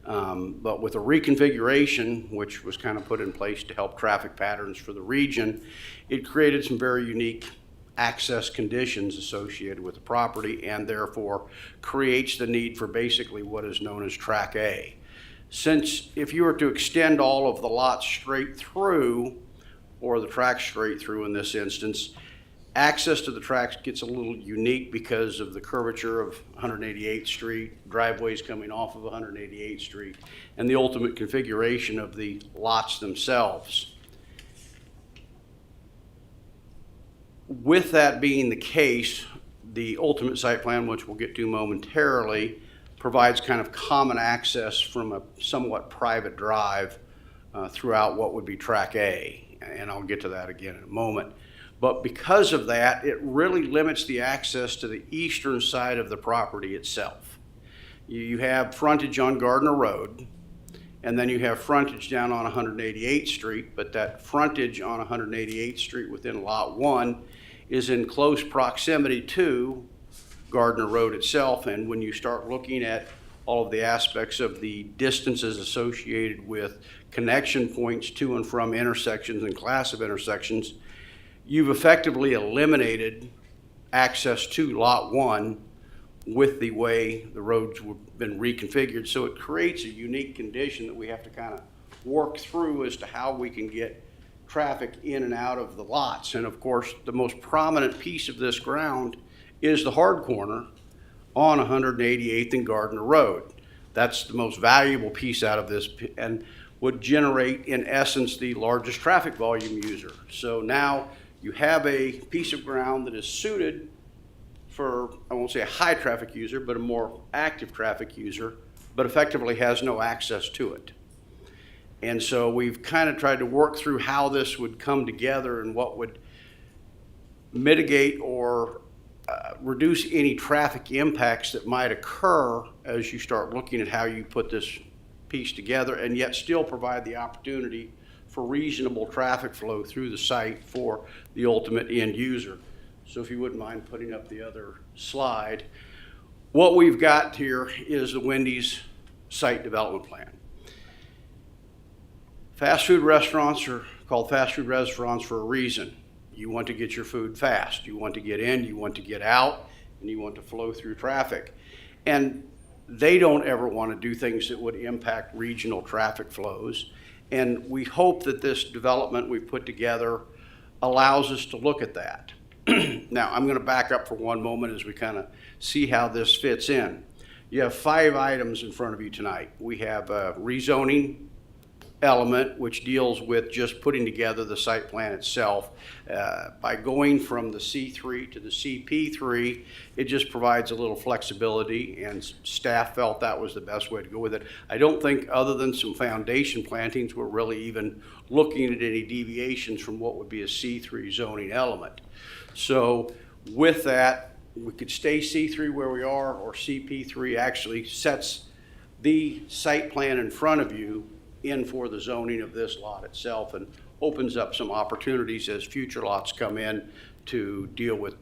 But with a reconfiguration, which was kind of put in place to help traffic patterns for the region, it created some very unique access conditions associated with the property and therefore creates the need for basically what is known as Track A. Since if you were to extend all of the lots straight through, or the tracks straight through in this instance, access to the tracks gets a little unique because of the curvature of 188th Street, driveways coming off of 188th Street, and the ultimate configuration of the lots themselves. With that being the case, the ultimate site plan, which we'll get to momentarily, provides kind of common access from a somewhat private drive throughout what would be Track A, and I'll get to that again in a moment. But because of that, it really limits the access to the eastern side of the property itself. You have frontage on Gardner Road, and then you have frontage down on 188th Street, but that frontage on 188th Street within Lot 1 is in close proximity to Gardner Road itself, and when you start looking at all of the aspects of the distances associated with connection points to and from intersections and class of intersections, you've effectively eliminated access to Lot 1 with the way the roads have been reconfigured. So it creates a unique condition that we have to kind of work through as to how we can get traffic in and out of the lots. And of course, the most prominent piece of this ground is the hard corner on 188th and Gardner Road. That's the most valuable piece out of this and would generate, in essence, the largest traffic volume user. So now you have a piece of ground that is suited for, I won't say a high traffic user, but a more active traffic user, but effectively has no access to it. And so we've kind of tried to work through how this would come together and what would mitigate or reduce any traffic impacts that might occur as you start looking at how you put this piece together, and yet still provide the opportunity for reasonable traffic flow through the site for the ultimate end user. So if you wouldn't mind putting up the other slide. What we've got here is the Wendy's site development plan. Fast food restaurants are called fast food restaurants for a reason. You want to get your food fast. You want to get in, you want to get out, and you want to flow through traffic. And they don't ever want to do things that would impact regional traffic flows. And we hope that this development we've put together allows us to look at that. Now, I'm going to back up for one moment as we kind of see how this fits in. You have 5 items in front of you tonight. We have a rezoning element, which deals with just putting together the site plan itself. By going from the C3 to the CP3, it just provides a little flexibility, and staff felt that was the best way to go with it. I don't think, other than some foundation plantings, we're really even looking at any deviations from what would be a C3 zoning element. So with that, we could stay C3 where we are, or CP3 actually sets the site plan in front of you in for the zoning of this lot itself, and opens up some opportunities as future lots come in to deal with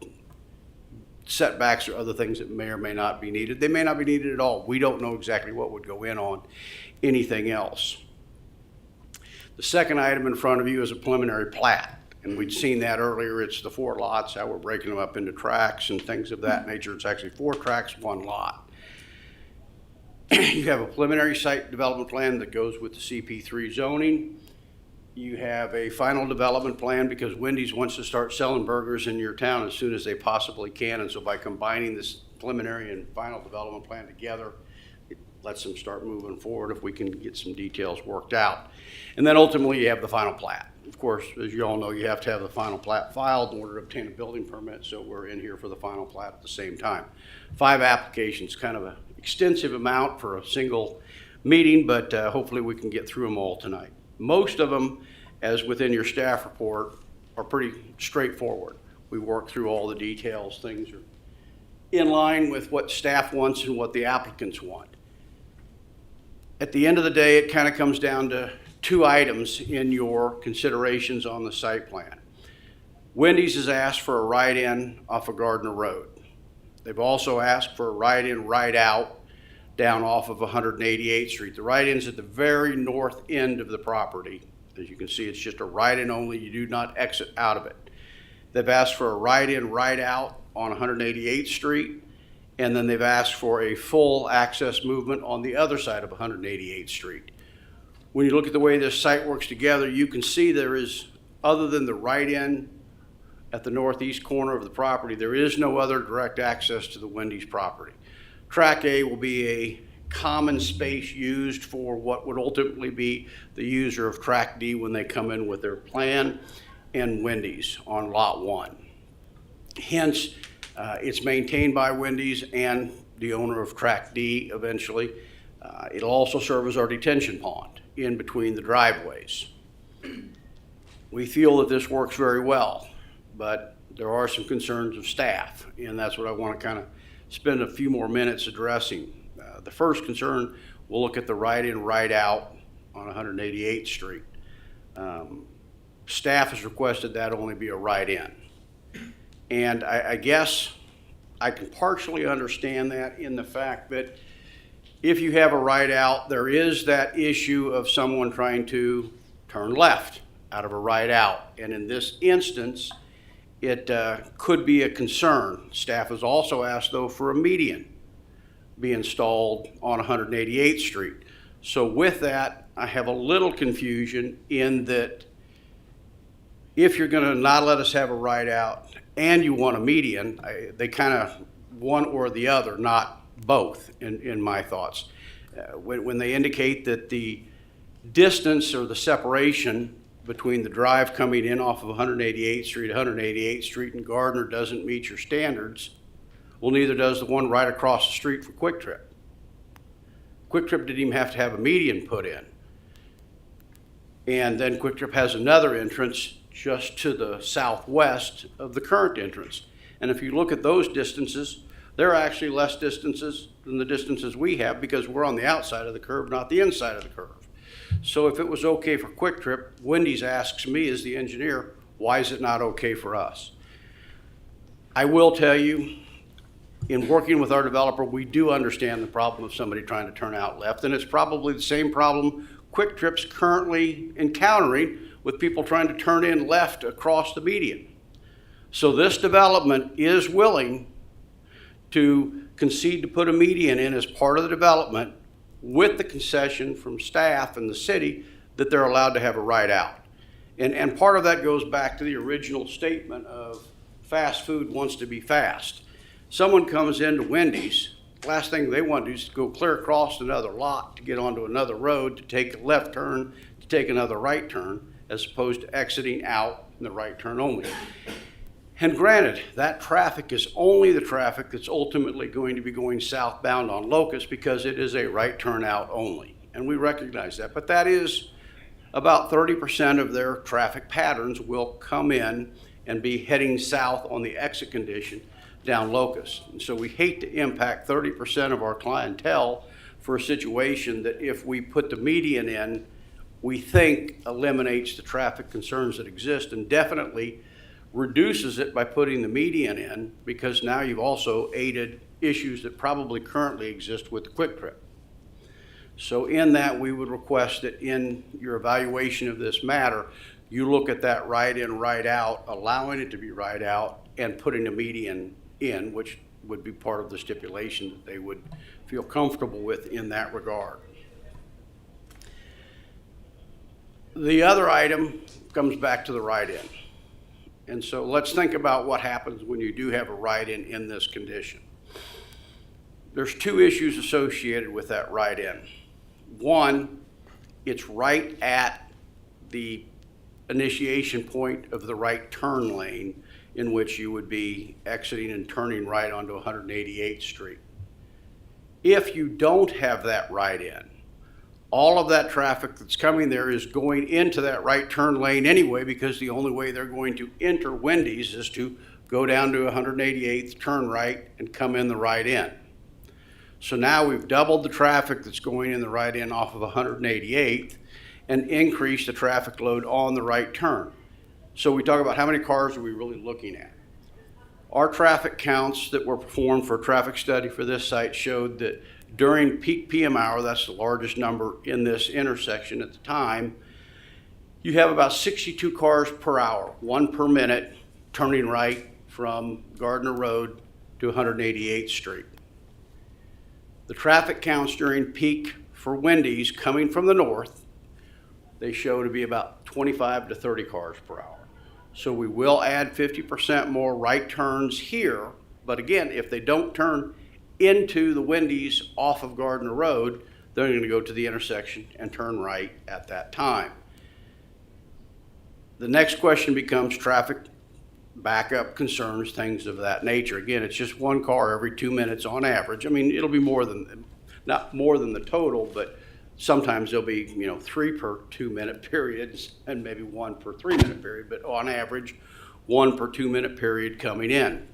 setbacks or other things that may or may not be needed. They may not be needed at all. We don't know exactly what would go in on anything else. The second item in front of you is a preliminary plat, and we'd seen that earlier. It's the 4 lots, how we're breaking them up into tracts and things of that nature. It's actually 4 tracts, 1 lot. You have a preliminary site development plan that goes with the CP3 zoning. You have a final development plan because Wendy's wants to start selling burgers in your town as soon as they possibly can. And so by combining this preliminary and final development plan together, it lets them start moving forward if we can get some details worked out. And then ultimately you have the final plat. Of course, as you all know, you have to have the final plat filed in order to obtain a building permit. So we're in here for the final plat at the same time. 5 applications, kind of an extensive amount for a single meeting, but hopefully we can get through them all tonight. Most of them, as within your staff report, are pretty straightforward. We work through all the details. Things are in line with what staff wants and what the applicants want. At the end of the day, it kind of comes down to 2 items in your considerations on the site plan. Wendy's has asked for a right-in off of Gardner Road. They've also asked for a right-in, right-out down off of 188th Street. The right-in's at the very north end of the property. As you can see, it's just a right-in only. You do not exit out of it. They've asked for a right-in, right-out on 188th Street, and then they've asked for a full access movement on the other side of 188th Street. When you look at the way this site works together, you can see there is, other than the right-in at the northeast corner of the property, there is no other direct access to the Wendy's property. Track A will be a common space used for what would ultimately be the user of Track D when they come in with their plan, and Wendy's on Lot 1. Hence, it's maintained by Wendy's and the owner of Track D eventually. It'll also serve as our detention pond in between the driveways. We feel that this works very well, but there are some concerns of staff, and that's what I want to kind of spend a few more minutes addressing. The first concern, we'll look at the right-in, right-out on 188th Street. Staff has requested that only be a right-in. And I guess I can partially understand that in the fact that if you have a right-out, there is that issue of someone trying to turn left out of a right-out. And in this instance, it could be a concern. Staff has also asked, though, for a median be installed on 188th Street. So with that, I have a little confusion in that if you're gonna not let us have a ride out and you want a median, they kind of one or the other, not both, in my thoughts. When they indicate that the distance or the separation between the drive coming in off of 188th Street, 188th Street and Gardner doesn't meet your standards, well, neither does the one right across the street for Quick Trip. Quick Trip didn't even have to have a median put in. And then Quick Trip has another entrance just to the southwest of the current entrance. And if you look at those distances, they're actually less distances than the distances we have because we're on the outside of the curve, not the inside of the curve. So if it was okay for Quick Trip, Wendy's asks me as the engineer, why is it not okay for us? I will tell you, in working with our developer, we do understand the problem of somebody trying to turn out left, and it's probably the same problem Quick Trip's currently encountering with people trying to turn in left across the median. So this development is willing to concede to put a median in as part of the development with the concession from staff and the city that they're allowed to have a ride out. And part of that goes back to the original statement of fast food wants to be fast. Someone comes into Wendy's, last thing they want to do is to go clear across another lot to get onto another road, to take a left turn, to take another right turn, as opposed to exiting out in the right turn only. And granted, that traffic is only the traffic that's ultimately going to be going southbound on Locust because it is a right turn out only. And we recognize that, but that is about 30% of their traffic patterns will come in and be heading south on the exit condition down Locust. And so we hate to impact 30% of our clientele for a situation that if we put the median in, we think eliminates the traffic concerns that exist and definitely reduces it by putting the median in, because now you've also aided issues that probably currently exist with the Quick Trip. So in that, we would request that in your evaluation of this matter, you look at that right in, right out, allowing it to be right out and putting a median in, which would be part of the stipulation that they would feel comfortable with in that regard. The other item comes back to the right-in. And so let's think about what happens when you do have a right-in in this condition. There's two issues associated with that right-in. One, it's right at the initiation point of the right turn lane in which you would be exiting and turning right onto 188th Street. If you don't have that right-in, all of that traffic that's coming there is going into that right turn lane anyway, because the only way they're going to enter Wendy's is to go down to 188th, turn right, and come in the right in. So now we've doubled the traffic that's going in the right in off of 188th and increased the traffic load on the right turn. So we talk about how many cars are we really looking at. Our traffic counts that were performed for a traffic study for this site showed that during peak PM hour, that's the largest number in this intersection at the time, you have about 62 cars per hour, 1 per minute, turning right from Gardner Road to 188th Street. The traffic counts during peak for Wendy's coming from the north, they show to be about 25 to 30 cars per hour. So we will add 50% more right turns here, but again, if they don't turn into the Wendy's off of Gardner Road, they're going to go to the intersection and turn right at that time. The next question becomes traffic backup concerns, things of that nature. Again, it's just 1 car every 2 minutes on average. I mean, it'll be not more than the total, but sometimes there'll be 3 per 2 minute periods and maybe 1 per 3 minute period, but on average, 1 per 2 minute period coming in.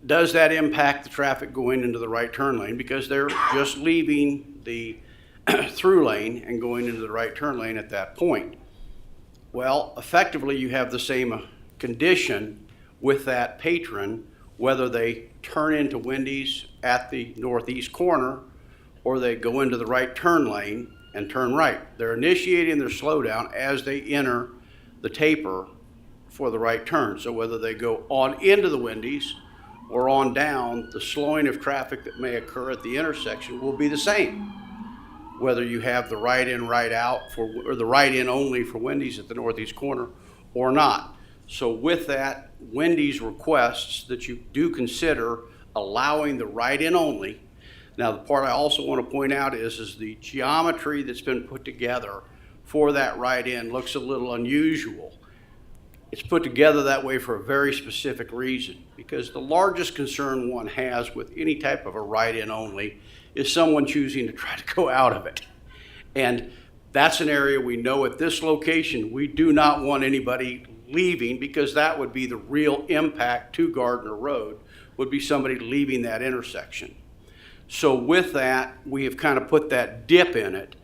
Does that impact the traffic going into the right turn lane? Because they're just leaving the through lane and going into the right turn lane at that point. Well, effectively, you have the same condition with that patron, whether they turn into Wendy's at the northeast corner or they go into the right turn lane and turn right. They're initiating their slowdown as they enter the taper for the right turn. So whether they go on into the Wendy's or on down, the slowing of traffic that may occur at the intersection will be the same. whether you have the right-in, right-out or the right-in only for Wendy's at the northeast corner or not. So with that, Wendy's requests that you do consider allowing the right-in only. Now, the part I also want to point out is the geometry that's been put together for that right-in looks a little unusual. It's put together that way for a very specific reason, because the largest concern one has with any type of a right-in only is someone choosing to try to go out of it. And that's an area we know at this location, we do not want anybody leaving, because that would be the real impact to Gardner Road, would be somebody leaving that intersection. So with that, we have kind of put that dip in it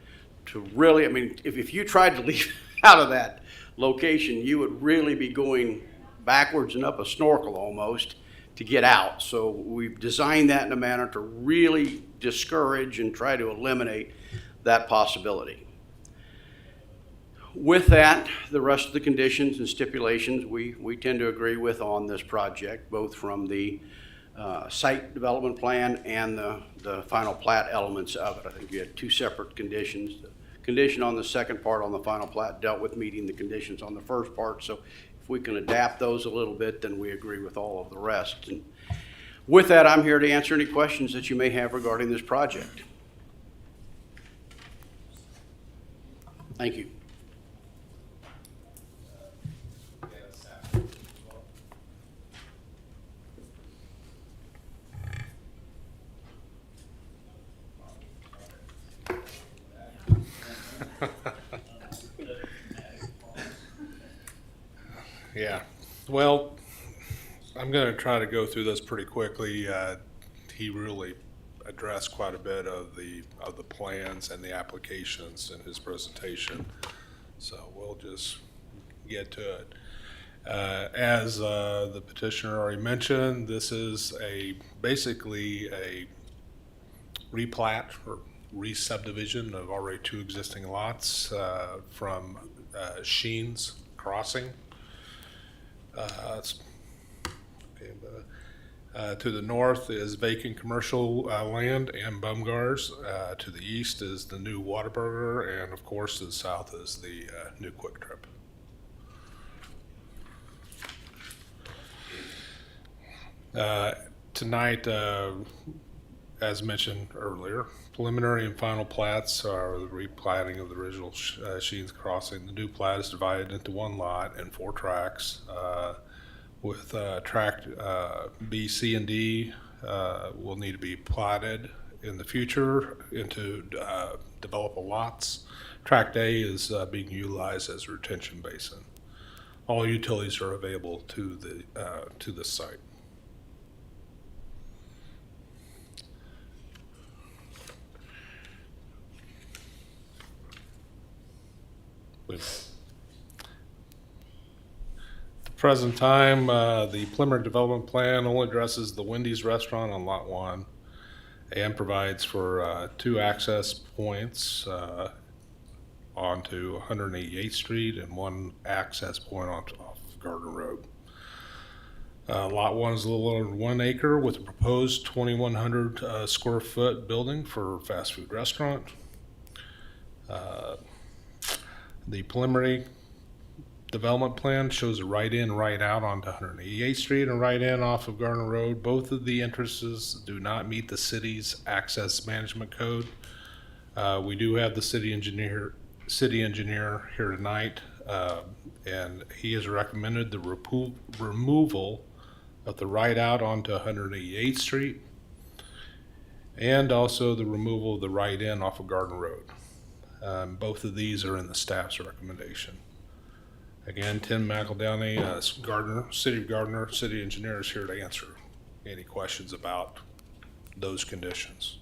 to really, I mean, if you tried to leave out of that location, you would really be going backwards and up a snorkel almost to get out. So we've designed that in a manner to really discourage and try to eliminate that possibility. With that, the rest of the conditions and stipulations we tend to agree with on this project, both from the site development plan and the final plat elements of it. I think you had two separate conditions. The condition on the second part on the final plat dealt with meeting the conditions on the first part. So if we can adapt those a little bit, then we agree with all of the rest. And with that, I'm here to answer any questions that you may have regarding this project. Thank you. Yeah, well, I'm going to try to go through this pretty quickly. He really addressed quite a bit of the plans and the applications in his presentation, so we'll just get to it. As the petitioner already mentioned, this is basically a replat or re-subdivision of already two existing lots from Sheen's Crossing. To the north is vacant commercial land and Bumgars. To the east is the new Whataburger, and of course to the south is the new Quick Trip. Tonight, as mentioned earlier, preliminary and final plats are the replatting of the original Sheen's Crossing. The new plat is divided into one lot and 4 tracts, with tract B, C, and D will need to be platted in the future into developable lots. Tract A is being utilized as a retention basin. All utilities are available to the site. Present time, the preliminary development plan only addresses the Wendy's restaurant on Lot 1 and provides for 2 access points onto 188th Street and 1 access point off Gardner Road. Lot 1 is a little over 1 acre with a proposed 2,100 square foot building for a fast food restaurant. The preliminary development plan shows a right-in, right-out onto 188th Street and right-in off of Gardner Road. Both of the entrances do not meet the city's access management code. We do have the city engineer here tonight, and he has recommended the removal of the right-out onto 188th Street and also the removal of the right-in off of Gardner Road. Both of these are in the staff's recommendation. Again, Tim McEldowney, Gardner, City of Gardner, city engineer is here to answer any questions about those conditions.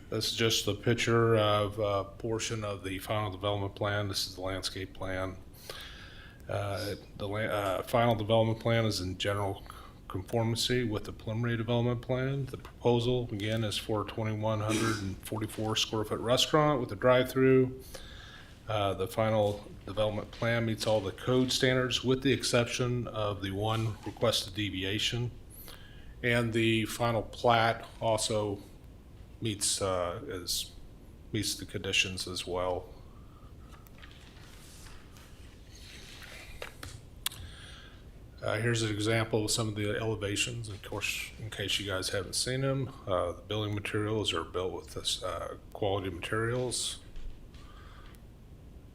This is just a picture of a portion of the final development plan. This is the landscape plan. The final development plan is in general conformity with the preliminary development plan. The proposal, again, is for a 2,144 square foot restaurant with a drive-through. The final development plan meets all the code standards with the exception of the one requested deviation. And the final plat also meets the conditions as well. Here's an example of some of the elevations, of course, in case you guys haven't seen them. The building materials are built with this quality materials.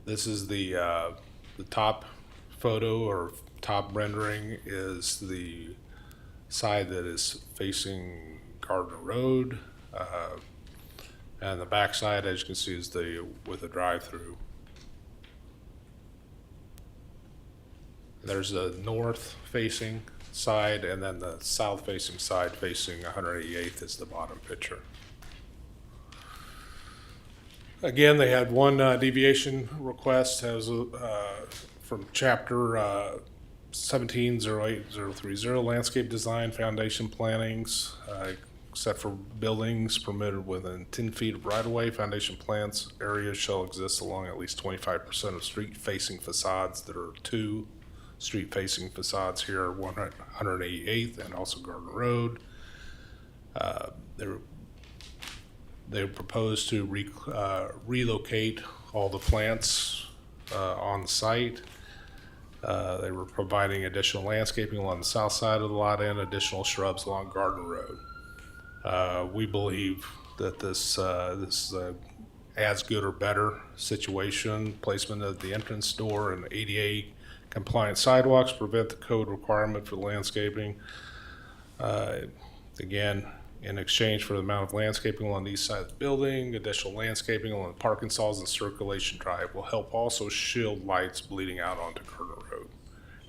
This is the top photo or top rendering is the side that is facing Gardner Road. And the back side, as you can see, is with a drive-through. There's the north-facing side, and then the south-facing side facing 188th is the bottom picture. Again, they had one deviation request as from chapter 1708-030, landscape design, foundation plantings, except for buildings permitted within 10 feet of right-of-way. Foundation plants areas shall exist along at least 25% of street-facing facades. There are two street-facing facades here, 188th and also Gardner Road. They proposed to relocate all the plants on the site. They were providing additional landscaping along the south side of the lot and additional shrubs along Gardner Road. We believe that this is a as good or better situation. Placement of the entrance door and ADA compliant sidewalks prevent the code requirement for landscaping. Again, in exchange for the amount of landscaping along the east side of the building, additional landscaping along the parking stalls and circulation drive will help also shield lights bleeding out onto Gardner Road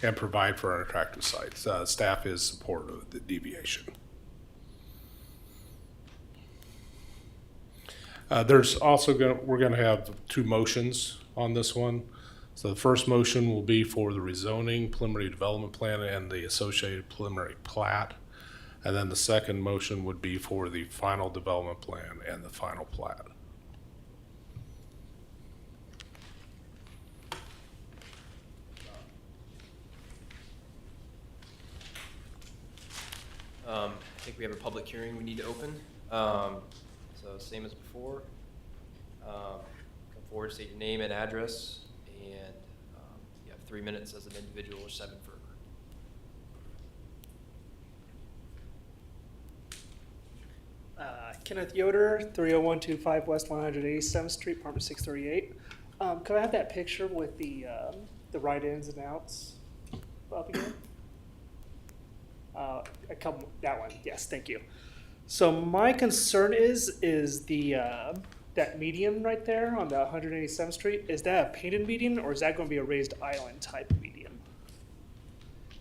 and provide for an attractive site. Staff is supportive of the deviation. There's also we're going to have two motions on this one. So the first motion will be for the rezoning, preliminary development plan, and the associated preliminary plat. And then the second motion would be for the final development plan and the final plat. I think we have a public hearing we need to open. So same as before. Come forward, state your name and address, and you have 3 minutes as an individual or 7 for a group. Kenneth Yoder, 30125 West 187th Street, apartment 638. Could I have that picture with the right ins and outs up again? That one, yes, thank you. So my concern is the that median right there on the 187th Street, is that a painted median or is that going to be a raised island type median?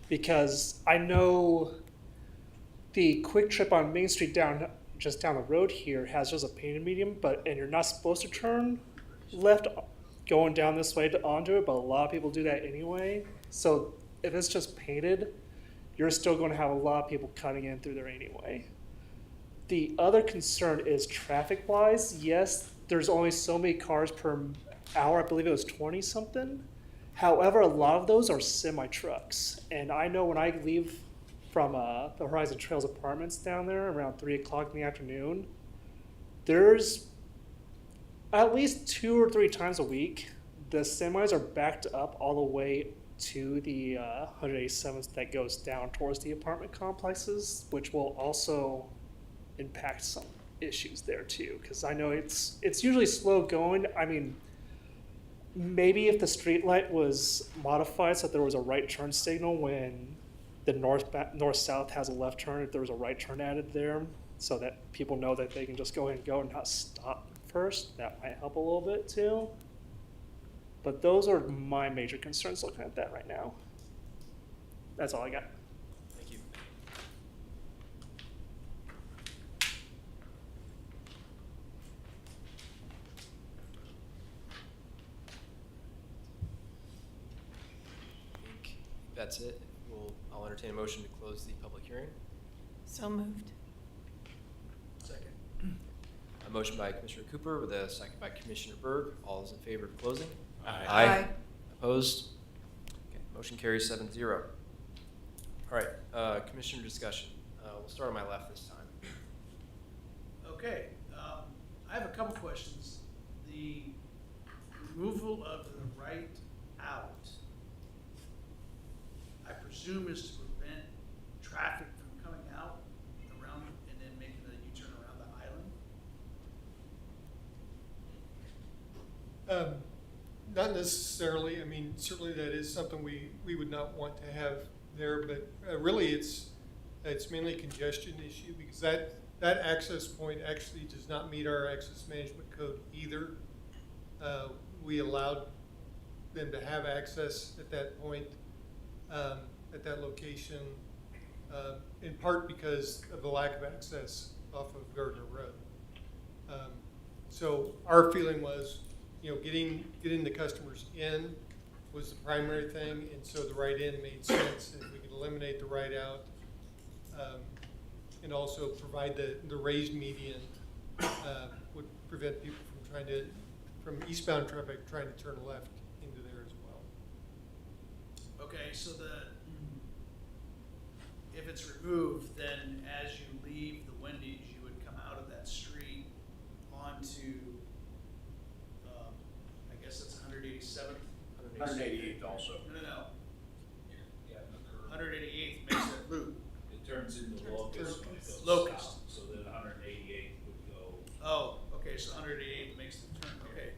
Because I know the Quick Trip on Main Street just down the road here has just a painted median, and you're not supposed to turn left going down this way onto it, but a lot of people do that anyway. So if it's just painted, you're still going to have a lot of people cutting in through there anyway. The other concern is traffic-wise. Yes, there's only so many cars per hour. I believe it was 20 something. However, a lot of those are semi-trucks. And I know when I leave from the Horizon Trails Apartments down there around 3 o'clock in the afternoon, there's at least 2 or 3 times a week, the semis are backed up all the way to the 187th that goes down towards the apartment complexes, which will also impact some issues there too. Because I know it's usually slow going. I mean, maybe if the street light was modified so that there was a right turn signal when the north-south has a left turn, if there was a right turn added there, so that people know that they can just go ahead and go and not stop first, that might help a little bit too. But those are my major concerns looking at that right now. That's all I got. Thank you. I think that's it. I'll entertain a motion to close the public hearing. So moved. Second. A motion by Commissioner Cooper with a second by Commissioner Berg. All those in favor of closing? Aye. Opposed? Okay, motion carries 7-0. All right, Commissioner discussion. We'll start on my left this time. Okay, I have a couple questions. The removal of the right out, I presume, is to prevent traffic from coming out around and then making a U-turn around the island? Not necessarily. I mean, certainly that is something we would not want to have there, but really it's mainly a congestion issue because that access point actually does not meet our access management code either. We allowed them to have access at that point, at that location, in part because of the lack of access off of Gardner Road. So our feeling was, getting the customers in was the primary thing, and so the right in made sense. And if we could eliminate the right out, and also provide the raised median, would prevent people from eastbound traffic trying to turn left into there as well. Okay, so if it's removed, then as you leave the Wendy's, you would come out of that street onto, I guess that's 187th? 188th also. No. Yeah, 188th makes that loop. It turns into Locust when it goes Locust. south, so then 188th would go. Oh, okay, so 188th makes the turn, okay,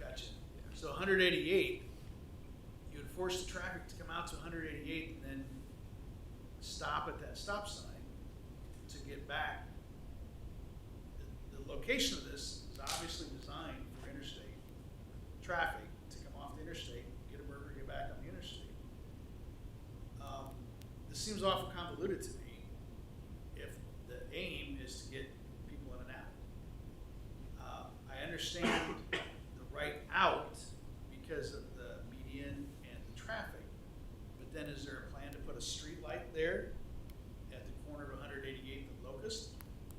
gotcha. So 188th, you would force the traffic to come out to 188th and then stop at that stop sign to get back. The location of this is obviously designed for interstate traffic to come off the interstate, get a burger, get back on the interstate. This seems awful convoluted to me if the aim is to get people in and out. I understand the right out because of the median and the traffic, but then is there a plan to put a street light there at the corner of 188th and Locust?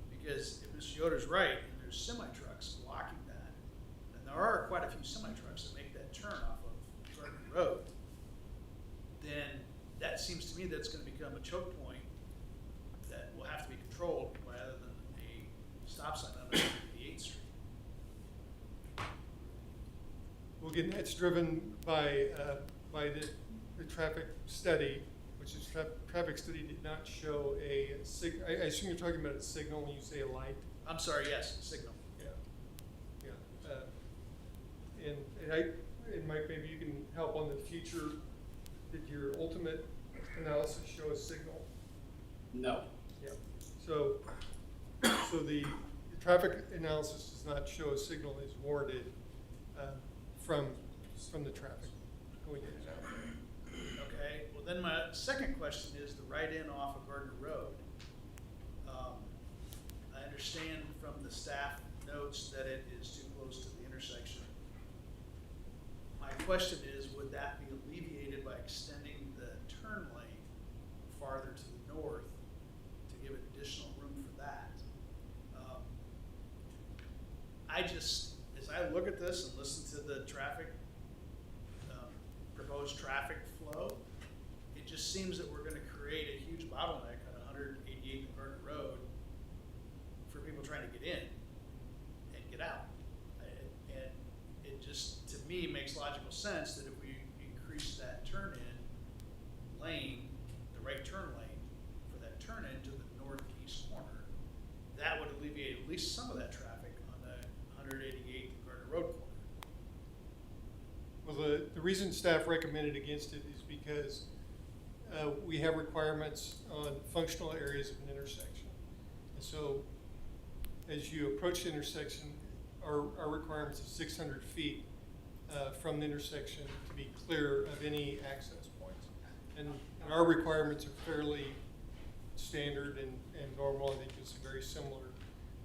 Because if Mr. Yoder's right, and there's semi-trucks blocking that, and there are quite a few semi-trucks that make that turn off of Gardner Road, then that seems to me that's going to become a choke point that will have to be controlled rather than a stop sign on 188th Street. Well, again, that's driven by the traffic study, which is traffic study did not show I assume you're talking about a signal when you say a light. I'm sorry, yes, signal. Yeah. And Mike, maybe you can help on the future. Did your ultimate analysis show a signal? No. Yeah. So the traffic analysis does not show a signal is warranted from the traffic going in and out. Okay. Well, then my second question is the right in off of Gardner Road. I understand from the staff notes that it is too close to the intersection. My question is, would that be alleviated by extending the turn lane farther to the north to give additional room for that? As I look at this and listen to the traffic, proposed traffic flow, it just seems that we're gonna create a huge bottleneck on 188th and Gardner Road for people trying to get in and get out. And it just, to me, makes logical sense that if we increase that turn-in lane, the right turn lane for that turn-in to the northeast corner, that would alleviate at least some of that traffic on the 188th and Gardner Road corner. Well, the reason staff recommended against it is because we have requirements on functional areas of an intersection. And so as you approach the intersection, our requirements of 600 feet from the intersection to be clear of any access points. And our requirements are fairly standard and normal. I think it's a very similar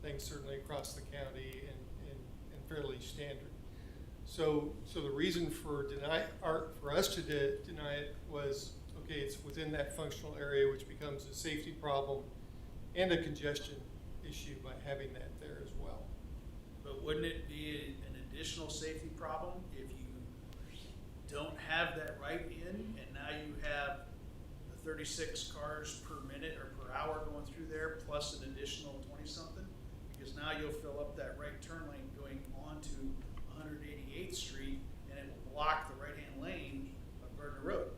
thing certainly across the county and fairly standard. So the reason for us to deny it was, okay, it's within that functional area, which becomes a safety problem and a congestion issue by having that there as well. But wouldn't it be an additional safety problem if you don't have that right in and now you have the 36 cars per minute or per hour going through there, plus an additional 20-something, because now you'll fill up that right turn lane going onto 188th Street, and it will block the right-hand lane of Gardner Road.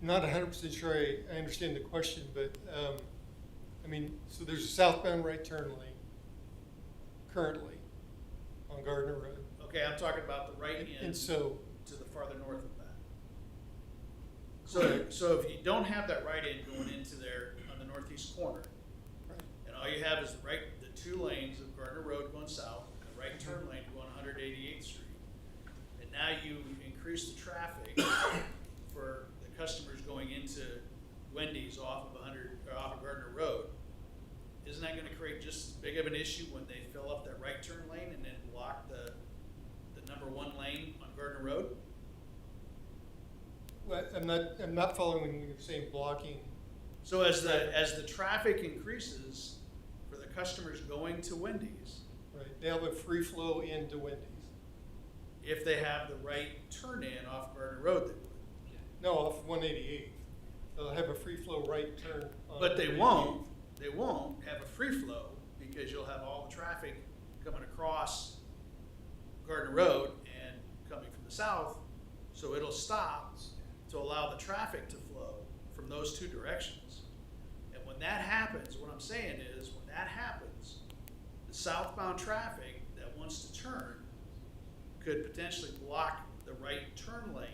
Not 100% sure I understand the question, but I mean, so there's a southbound right turn lane currently on Gardner Road. Okay, I'm talking about the right end And so, to the farther north of that. So if you don't have that right end going into there on the northeast corner, and all you have is the 2 lanes of Gardner Road going south, and the right turn lane going 188th Street, and now you increase the traffic for the customers going into Wendy's off of Gardner Road, isn't that going to create just as big of an issue when they fill up that right turn lane and then block the number 1 lane on Gardner Road? well, I'm not following when you're saying blocking. So as the traffic increases for the customers going to Wendy's, Right, they'll have a free flow into Wendy's. if they have the right turn in off Gardner Road, they would. No, off 188. They'll have a free flow right turn on But they 188. won't. They won't have a free flow because you'll have all the traffic coming across Gardner Road and coming from the south. So it'll stop to allow the traffic to flow from those 2 directions. And when that happens, what I'm saying is, when that happens, the southbound traffic that wants to turn could potentially block the right turn lane.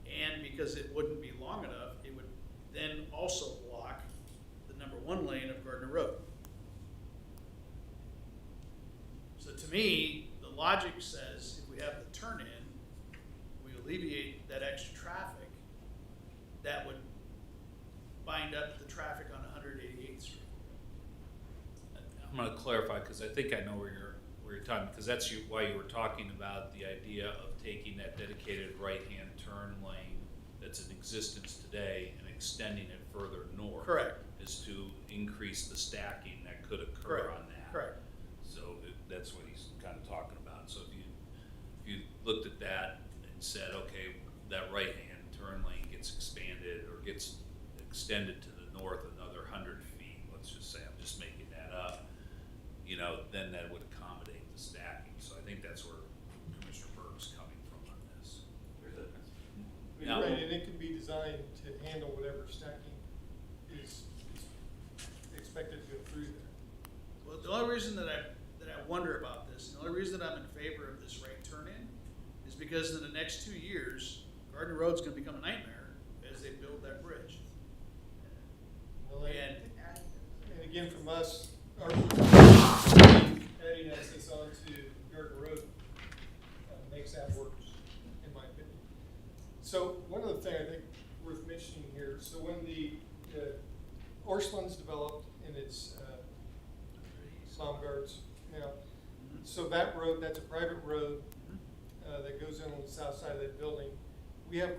And because it wouldn't be long enough, it would then also block the number 1 lane of Gardner Road. So to me, the logic says if we have the turn in, we alleviate that extra traffic, that would bind up the traffic on 188th Street. I'm going to clarify because I think I know where you're talking, because that's why you were talking about the idea of taking that dedicated right-hand turn lane that's in existence today and extending it further north. Correct. Is to increase the stacking that could occur Correct. on that. Correct. So that's what he's kind of talking about. So if you looked at that and said, okay, that right-hand turn lane gets expanded or gets extended to the north another 100 feet, let's just say, I'm just making that up, then that would accommodate the stacking. So I think that's where Commissioner Berg's coming from on this. Now, Right, and it can be designed to handle whatever stacking is expected to go through there. Well, the only reason that I wonder about this, the only reason that I'm in favor of this right turn in, is because in the next 2 years, Gardner Road's going to become a nightmare as they build that bridge. Well, And and again, from us, our adding access onto Gardner Road makes that work, in my opinion. So one other thing I think worth mentioning here, so when the Orchland's developed in its Baumgart's now, so that road, that's a private road that goes in on the south side of that building. We have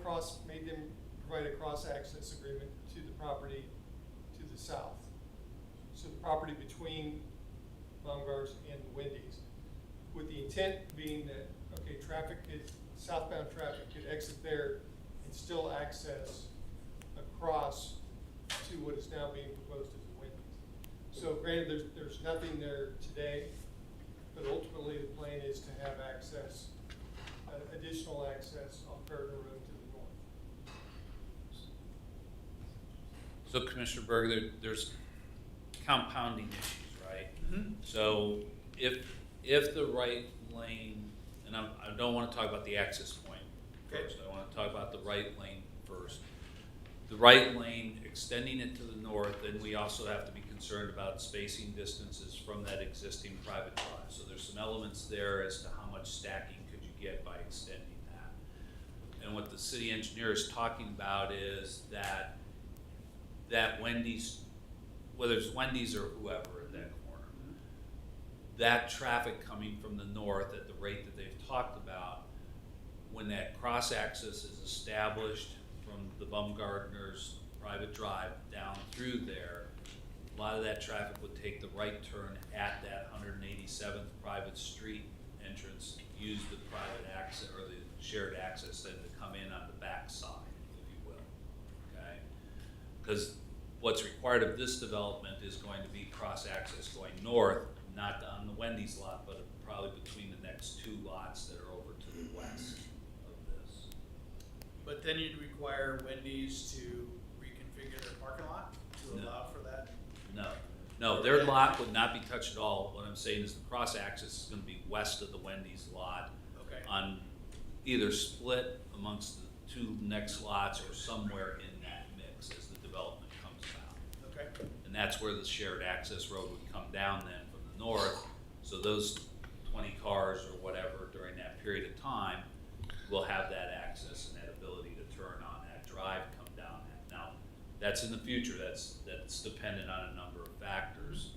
made them provide a cross-access agreement to the property to the south. So the property between Baumgart's and the Wendy's, with the intent being that, okay, southbound traffic could exit there and still access across to what is now being proposed as a Wendy's. So granted, there's nothing there today, but ultimately the plan is to have access, additional access on Gardner Road to the north. So Commissioner Berg, there's compounding issues, right? Mhm. So if the right lane, and I don't want to talk about the access point first, I want to talk about the right lane first. The right lane, extending it to the north, then we also have to be concerned about spacing distances from that existing private drive. So there's some elements there as to how much stacking could you get by extending that. And what the city engineer is talking about is that Wendy's, whether it's Wendy's or whoever in that corner, that traffic coming from the north at the rate that they've talked about, when that cross access is established from the Baumgartner's private drive down through there, a lot of that traffic would take the right turn at that 187th private street entrance, use the private access or the shared access then to come in on the back side, if you will, okay? Because what's required of this development is going to be cross-access going north, not on the Wendy's lot, but probably between the next two lots that are over to the west of this. But then you'd require Wendy's to reconfigure their parking lot to No. allow for that? No, their lot would not be touched at all. What I'm saying is the cross-access is gonna be west of the Wendy's lot Okay. on either split amongst the two next lots or somewhere in that mix as the development comes about. Okay. And that's where the shared access road would come down then from the north. So those 20 cars or whatever during that period of time will have that access and that ability to turn on that drive, come down that. Now, that's in the future. That's dependent on a number of factors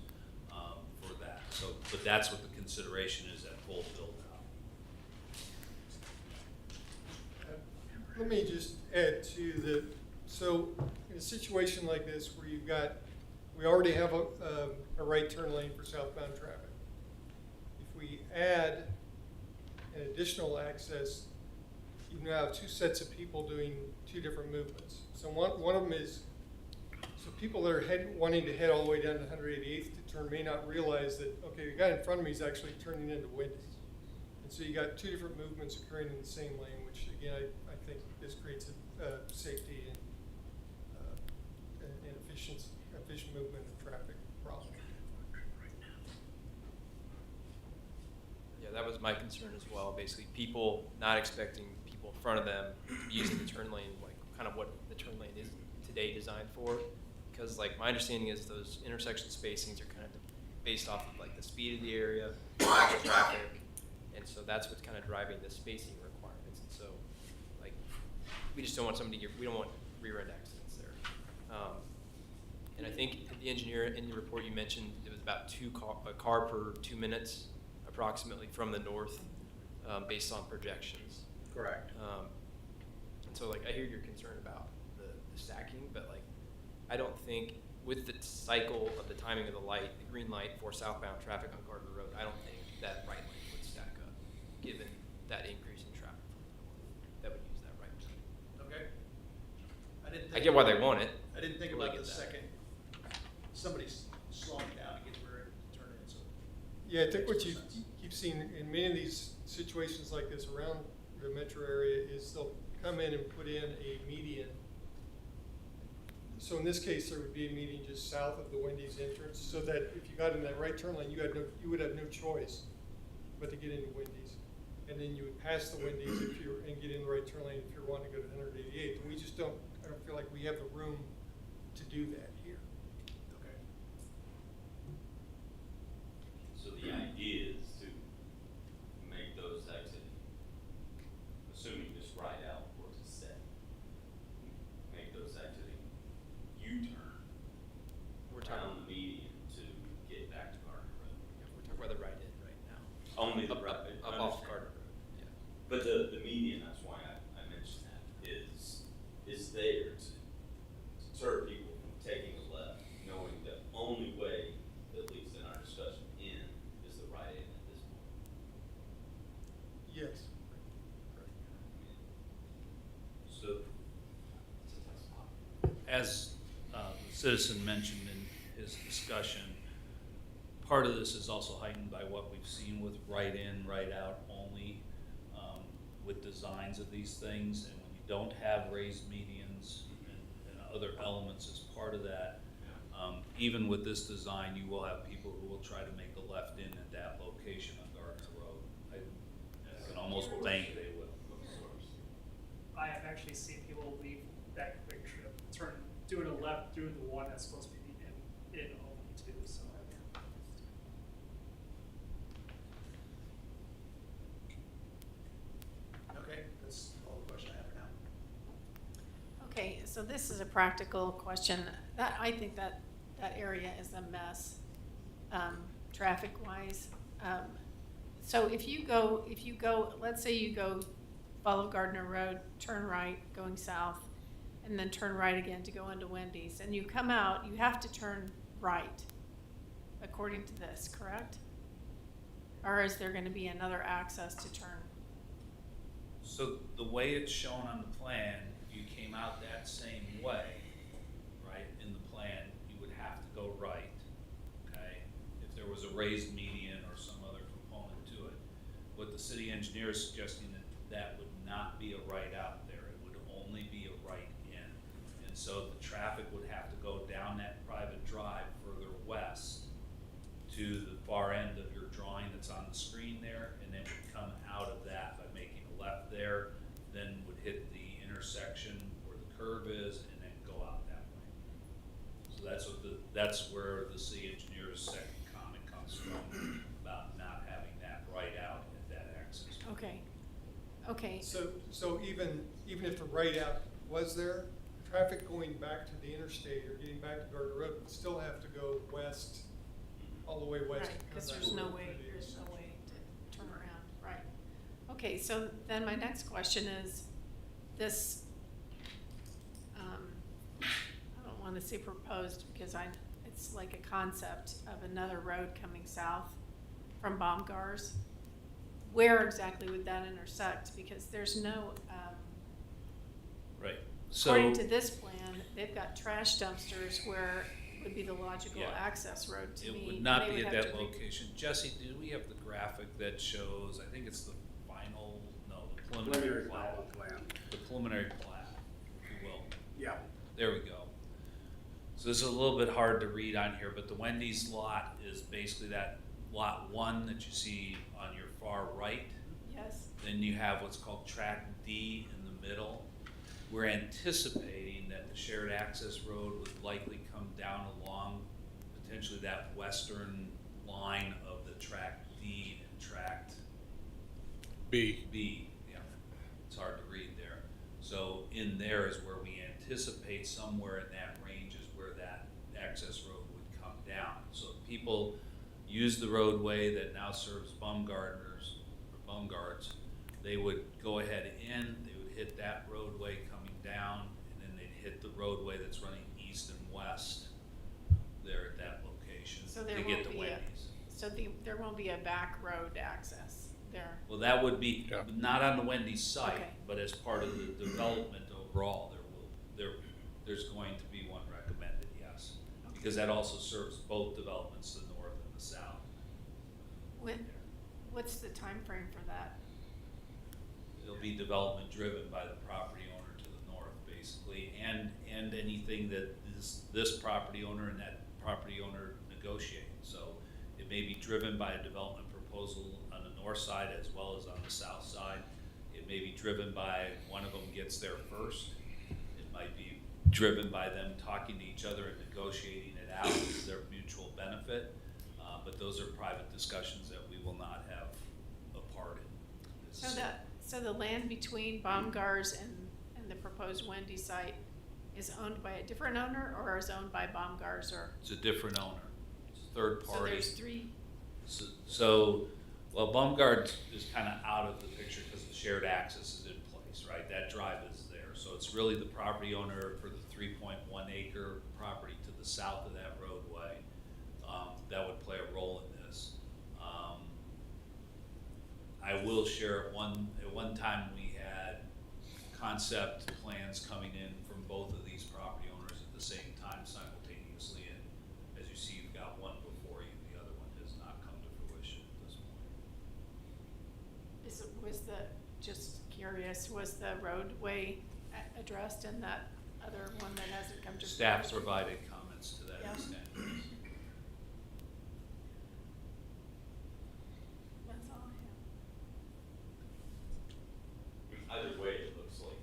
for that. So, but that's what the consideration is at full build out. Let me just add to the, so in a situation like this where you've got, we already have a right turn lane for southbound traffic. If we add an additional access, you now have two sets of people doing two different movements. So one of them is, so people that are wanting to head all the way down to 188th to turn may not realize that, okay, the guy in front of me is actually turning into Wendy's. And so you got two different movements occurring in the same lane, which again, I think this creates a safety and efficient movement of traffic problem. Yeah, that was my concern as well. Basically, people not expecting people in front of them using the turn lane, like kind of what the turn lane is today designed for. Because like my understanding is those intersection spacings are kind of based off of like the speed of the area, traffic, and so that's what's kind of driving the spacing requirements. And so, like, we just don't want somebody we don't want rear-end accidents there. And I think the engineer in the report you mentioned it was about a car per 2 minutes, approximately from the north, based on projections. Correct. And so, like, I hear your concern about the stacking, but like, I don't think with the cycle of the timing of the light, the green light for southbound traffic on Gardner Road, I don't think that right lane would stack up, given that increase in traffic from the north that would use that right lane. Okay. I get why they want it. I didn't think Totally about the get that. second, somebody's slowing down to get where to turn in, so. Yeah, I think what you keep seeing in many of these situations like this around the metro area is they'll come in and put in a median. So in this case, there would be a median just south of the Wendy's entrance, so that if you got in that right turn lane, you would have no choice but to get into Wendy's. And then you would pass the Wendy's and get in the right turn lane if you're wanting to go to 188th. And we just I don't feel like we have the room to do that here. Okay. So the idea is to make those exiting, assuming this right out were to set, make those exiting U-turn around the median to get back to Gardner Road. Yeah, we're talking about the right end right now. Only the Up right. off Gardner Road. Yeah. But the median, that's why I mentioned that, is there to deter people from taking a left, knowing the only way, at least in our discussion, in is the right end at this point. Yes. So, As the citizen mentioned in his discussion, part of this is also heightened by what we've seen with right in, right out only, with designs of these things. And when you don't have raised medians and other elements as part of that, even with this design, you will have people who will try to make a left in at that location on Gardner Road. I can almost bank they will. I have actually seen people leave that quick trip, doing a left through the one that's supposed to be in only too, so. Okay, that's all the question I have for now. Okay, so this is a practical question. I think that area is a mess, traffic-wise. So if you go, let's say you go follow Gardner Road, turn right, going south, and then turn right again to go into Wendy's, and you come out, you have to turn right, according to this, correct? Or is there gonna be another access to turn? So the way it's shown on the plan, if you came out that same way, right, in the plan, you would have to go right, okay? If there was a raised median or some other component to it. What the city engineer is suggesting that that would not be a right out there, it would only be a right in. And so the traffic would have to go down that private drive further west to the far end of your drawing that's on the screen there, and then would come out of that by making a left there, then would hit the intersection where the curve is, and then go out that way. So that's where the city engineer's second comment comes from, about not having that right out at that access point. Okay. Okay. So even if the right out was there, traffic going back to the interstate or getting back to Gardner Road would still have to go west, all the way west. Right, and come because back there's to no where way, it is. there's no way to turn around, right. Okay, so then my next question is, this, I don't want to say proposed because it's like a concept of another road coming south from Baumgars. Where exactly would that intersect? Because there's no, Right. So, according to this plan, they've got trash dumpsters where would be the logical Yeah. access road to it me. would not They be would at have that to location. Jesse, do we have the graphic that shows, I think it's the final, no, the preliminary plat. The preliminary plat, if you will. Yeah. There we go. So this is a little bit hard to read on here, but the Wendy's lot is basically that lot 1 that you see on your far right. Yes. Then you have what's called track D in the middle. We're anticipating that the shared access road would likely come down along potentially that western line of the track D and tract B, yeah. It's hard to read there. So in there is where we anticipate somewhere in that range is where that access road would come down. So if people use the roadway that now serves Baumgartners, or Baumgarts, they would go ahead in, they would hit that roadway coming down, and then they'd hit the roadway that's running east and west there at that location So to there get won't to be Wendy's. there won't be a back road access there. Well, that would be, Yeah. not on the Wendy's site, Okay. but as part of the development overall, there's going to be one recommended, yes. Because that also serves both developments, the north and the south. What's the time frame for that? It'll be development driven by the property owner to the north, basically, and anything that this property owner and that property owner negotiate. So it may be driven by a development proposal on the north side as well as on the south side. It may be driven by one of them gets there first. It might be driven by them talking to each other and negotiating it out for their mutual benefit. But those are private discussions that we will not have a part in. So the land between Baumgars and the proposed Wendy site is owned by a different owner or is owned by Baumgars or? It's a different owner. It's a third party. So there's 3. Well, Baumgart is kind of out of the picture because the shared access is in place, right? That drive is there. So it's really the property owner for the 3.1 acre property to the south of that roadway that would play a role in this. I will share at one time we had concept plans coming in from both of these property owners at the same time simultaneously, and as you see, you've got one before you, the other one has not come to fruition at this point. Just curious, was the roadway addressed in that other one that hasn't come to fruition? Staff provided comments to that Yeah. extent. That's all I have. Either way, it looks like,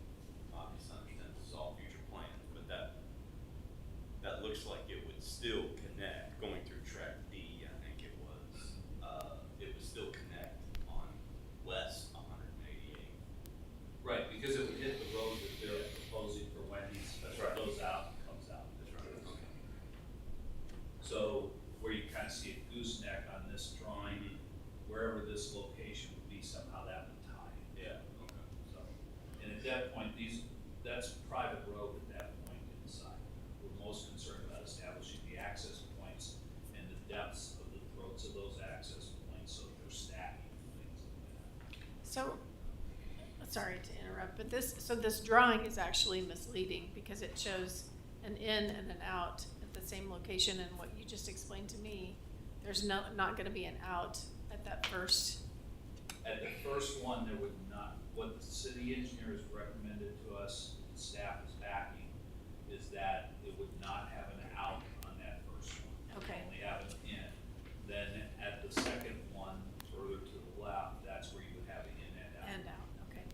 obviously, I understand this is all future plans, but that looks like it would still connect, going through track D, I think it would still connect on west 188. Right, because it would hit the road that they're proposing for Wendy's. That's right. Goes out, comes out. That's right, okay. So where you kind of see a gooseneck on this drawing, wherever this location would be, somehow that would tie in. Yeah, okay. So, and at that point, that's private road at that point inside. We're most concerned about establishing the access points and the depths of the throats of those access points, so they're stacking and things like that. So sorry to interrupt, but this drawing is actually misleading because it shows an in and an out at the same location, and what you just explained to me, there's not gonna be an out at that first. At the first one, there would not, what the city engineers recommended to us, and staff is backing, is that it would not have an out on that first one. Okay. It would only have an in. Then at the second one, further to the left, that's where you would have an in and out. And out, okay.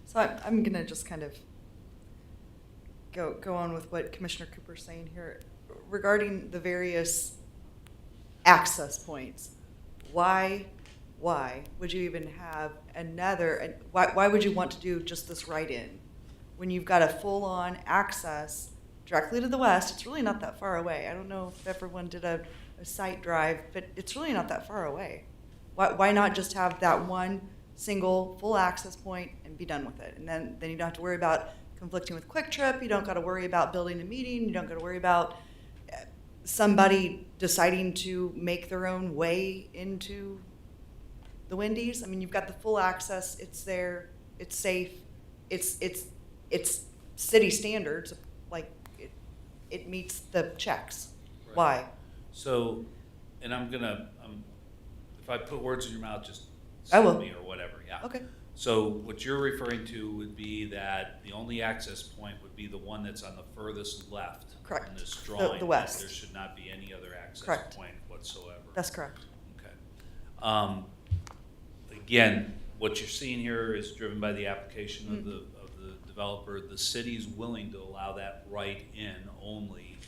So I'm gonna just kind of go on with what Commissioner Cooper's saying here regarding the various access points. Why would you even have another? And why would you want to do just this right in when you've got a full-on access directly to the west? It's really not that far away. I don't know if everyone did a site drive, but it's really not that far away. Why not just have that one single full access point and be done with it? And then you don't have to worry about conflicting with Quick Trip. You don't got to worry about building a meeting. You don't got to worry about somebody deciding to make their own way into the Wendy's. I mean, you've got the full access. It's there. It's safe. It's city standards. Like it meets the checks. Right. Why? So, and I'm gonna, if I put words in your mouth, just I will. stop me or whatever, yeah. Okay. So what you're referring to would be that the only access point would be the one that's on the furthest left. Correct. On this The drawing. west. There should not be any other access Correct. point whatsoever. That's correct. Okay. Again, what you're seeing here is driven by the application of the developer. The city's willing to allow that right in only,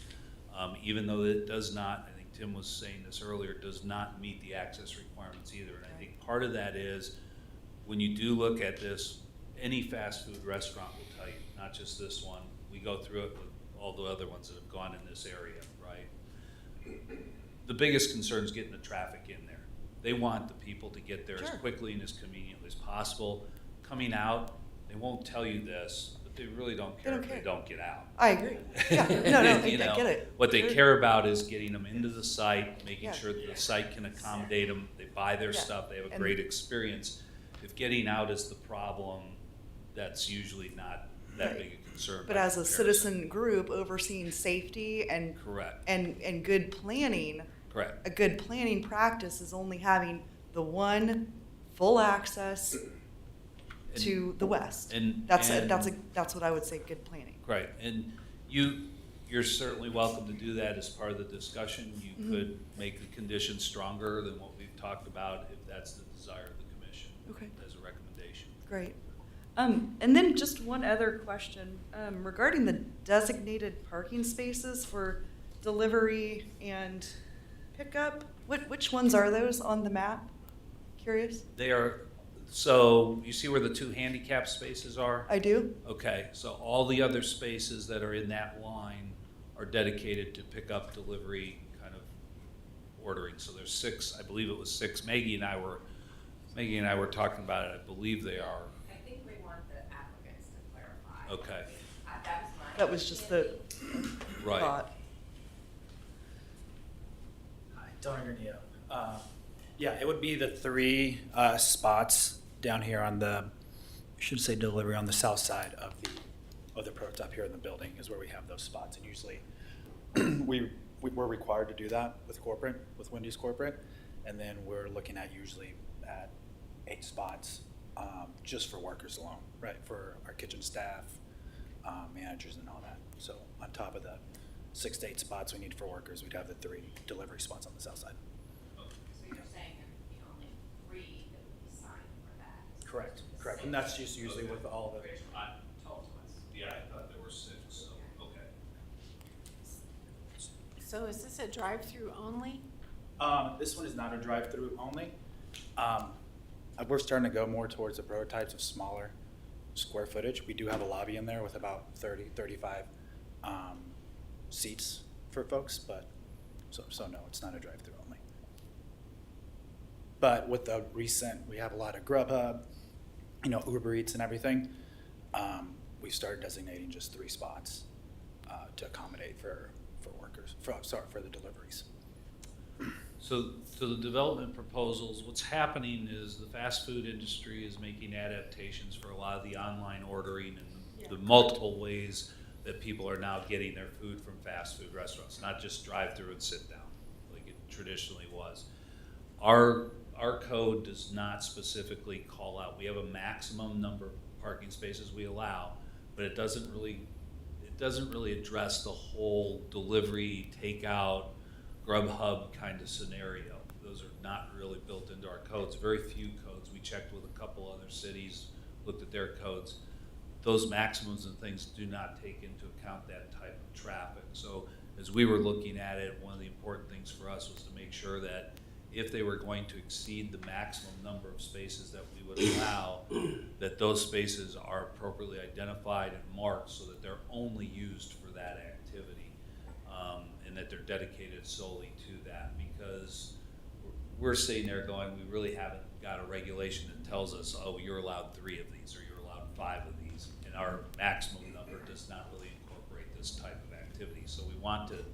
even though it does not, I think Tim was saying this earlier, does not meet the access requirements either. And I think part of that is, when you do look at this, any fast food restaurant will tell you, not just this one, we go through it with all the other ones that have gone in this area, right? The biggest concern is getting the traffic in there. They want the people to get there as quickly and as conveniently as possible. Coming out, they won't tell you this, but they really don't care if they don't get out. I agree. Yeah. No, I get it. What they care about is getting them into the site, making sure that the site can accommodate them. They buy their stuff, they have a great experience. If getting out is the problem, that's usually not that big a concern. But as a citizen group overseeing safety and correct and good planning, correct. A good planning practice is only having the one full access to the west. And that's what I would say good planning. Right, and you're certainly welcome to do that as part of the discussion. You could make the conditions stronger than what we've talked about if that's the desire of the commission. Okay. As a recommendation. Great. And then just one other question regarding the designated parking spaces for delivery and pickup. Which ones are those on the map? Curious. They are. So you see where the two handicap spaces are? I do. Okay, so all the other spaces that are in that line are dedicated to pickup, delivery, kind of ordering. So there's 6, I believe it was 6. Maggie and I were talking about it. I believe they are. I think we want the applicants to clarify. Okay. That was just the thought. Hi, Tony Granillo. Yeah, it would be the 3 spots down here on the, I should say delivery on the south side of the prototype here in the building is where we have those spots. And usually we're required to do that with Wendy's corporate. And then we're looking at usually at 8 spots just for workers alone, right? For our kitchen staff, managers and all that. So on top of the 6 to 8 spots we need for workers, we'd have the 3 delivery spots on the south side. So you're saying there'd be only 3 that would be signed for that? Correct. And that's just usually with all the. Yeah, I thought there were 6, so, okay. So is this a drive-through only? This one is not a drive-through only. We're starting to go more towards the prototypes of smaller square footage. We do have a lobby in there with about 30, 35 seats for folks, but so no, it's not a drive-through only. But with the recent, we have a lot of Grubhub, Uber Eats and everything. We started designating just 3 spots to accommodate for workers, for the deliveries. So the development proposals, what's happening is the fast food industry is making adaptations for a lot of the online ordering and the multiple ways that people are now getting their food from fast food restaurants, not just drive through and sit down like it traditionally was. Our code does not specifically call out, we have a maximum number of parking spaces we allow, but it doesn't really address the whole delivery, takeout, Grubhub kind of scenario. Those are not really built into our codes. Very few codes. We checked with a couple other cities, looked at their codes. Those maximums and things do not take into account that type of traffic. So as we were looking at it, one of the important things for us was to make sure that if they were going to exceed the maximum number of spaces that we would allow, that those spaces are appropriately identified and marked so that they're only used for that activity, and that they're dedicated solely to that. Because we're sitting there going, we really haven't got a regulation that tells us, oh, you're allowed 3 of these or you're allowed 5 of these, and our maximum number does not really incorporate this type of activity. So we want to,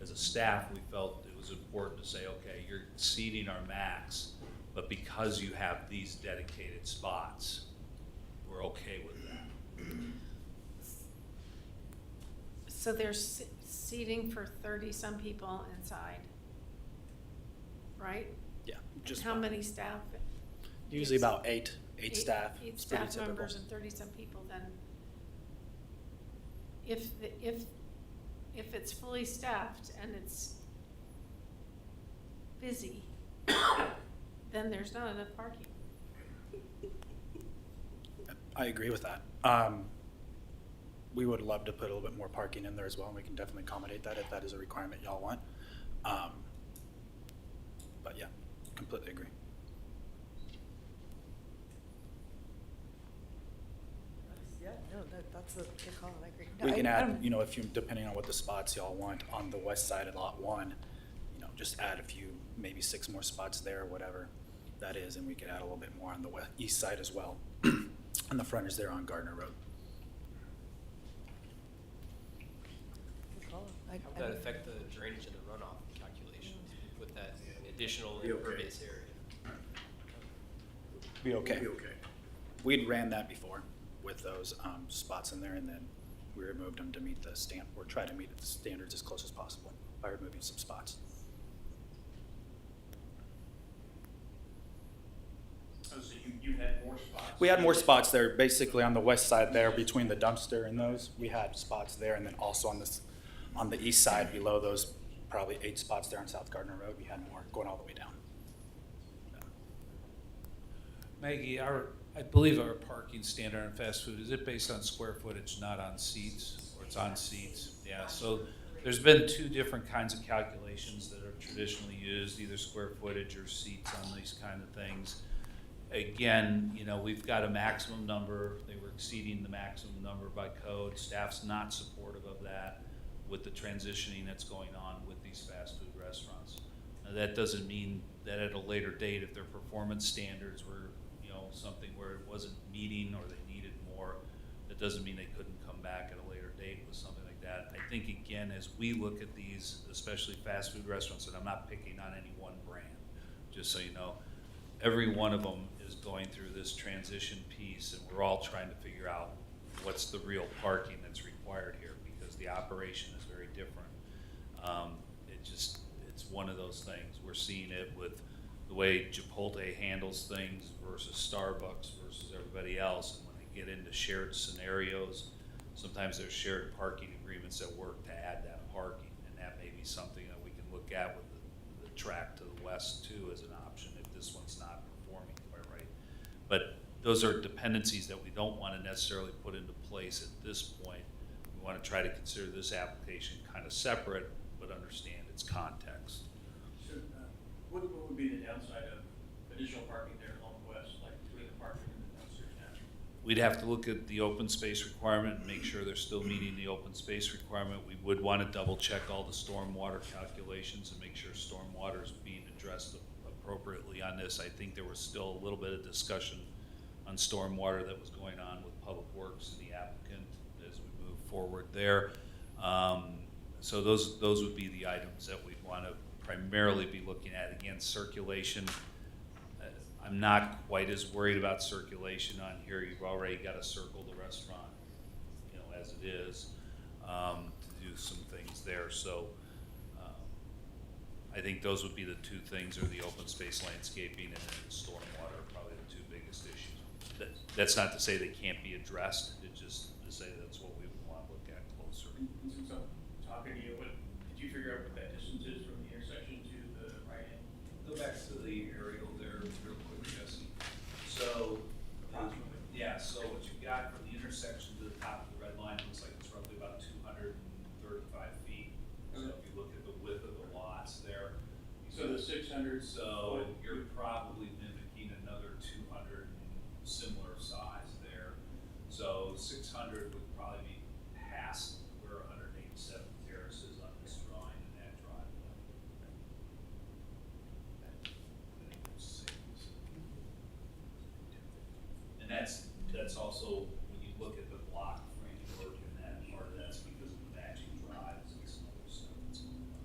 as a staff, we felt it was important to say, okay, you're exceeding our max, but because you have these dedicated spots, we're okay with that. So there's seating for 30-some people inside, right? Yeah, just How many staff? usually about eight staff. 8 It's pretty staff typical. members and 30-some people, then if it's fully staffed and it's busy, then there's not enough parking. I agree with that. We would love to put a little bit more parking in there as well, and we can definitely accommodate that if that is a requirement y'all want. But yeah, completely agree. Yeah, no, that's a good call, I agree. We can add, I'm- you know, if you, depending on what the spots y'all want on the west side of lot 1, you know, just add a few, maybe 6 more spots there, whatever that is, and we could add a little bit more on the east side as well. And the front is there on Gardner Road. Good call. How would that affect the drainage and the runoff calculations with that additional Be okay. impervious area? Be okay. Be okay. We'd ran that before with those spots in there, and then we removed them to meet the or try to meet the standards as close as possible by removing some spots. Oh, so you had more spots? We had more spots there, basically on the west side there between the dumpster and those. We had spots there, and then also on the east side below those, probably 8 spots there on South Gardner Road. We had more going all the way down. Maggie, I believe our parking standard on fast food, is it based on square footage, not on seats, or it's on seats? Yeah, so there's been 2 different kinds of calculations that are traditionally used, either square footage or seats on these kind of things. Again, you know, we've got a maximum number, they were exceeding the maximum number by code, staff's not supportive of that with the transitioning that's going on with these fast food restaurants. Now, that doesn't mean that at a later date, if their performance standards were, you know, something where it wasn't meeting or they needed more, that doesn't mean they couldn't come back at a later date with something like that. I think, again, as we look at these, especially fast food restaurants, and I'm not picking on any one brand, just so you know, every one of them is going through this transition piece, and we're all trying to figure out what's the real parking that's required here, because the operation is very different. It's one of those things. We're seeing it with the way Chipotle handles things versus Starbucks versus everybody else. And when they get into shared scenarios, sometimes there's shared parking agreements that work to add that parking, and that may be something that we can look at with the track to the west too as an option if this one's not performing quite right. But those are dependencies that we don't want to necessarily put into place at this point. We want to try to consider this application kind of separate, but understand its context. So, what would be the downside of additional parking there along the west, like between the parking and the dumpsters now? We'd have to look at the open space requirement and make sure they're still meeting the open space requirement. We would want to double check all the stormwater calculations and make sure stormwater is being addressed appropriately on this. I think there was still a little bit of discussion on stormwater that was going on with Public Works and the applicant as we move forward there. So those would be the items that we'd want to primarily be looking at. Again, circulation. I'm not quite as worried about circulation on here. You've already got to circle the restaurant, you know, as it is, to do some things there. So I think those would be the two things, or the open space landscaping and then the stormwater are probably the two biggest issues. That's not to say they can't be addressed. It's just to say that's what we would want to look at closer. Since I'm talking to you, did you figure out what that distance is from the intersection to the right end? Go back to the aerial there real quick, Jesse. So, yeah, so what you got from the intersection to the top of the red line looks like it's roughly about 235 feet. So if you look at the width of the lots there. So the 600. So you're probably mimicking another 200 similar size there. So 600 would probably be past where 187 Terrace is on this drawing and that driveway. And that's also, when you look at the block framework and that part of that's because of the matching drives and some other stuff that's going on.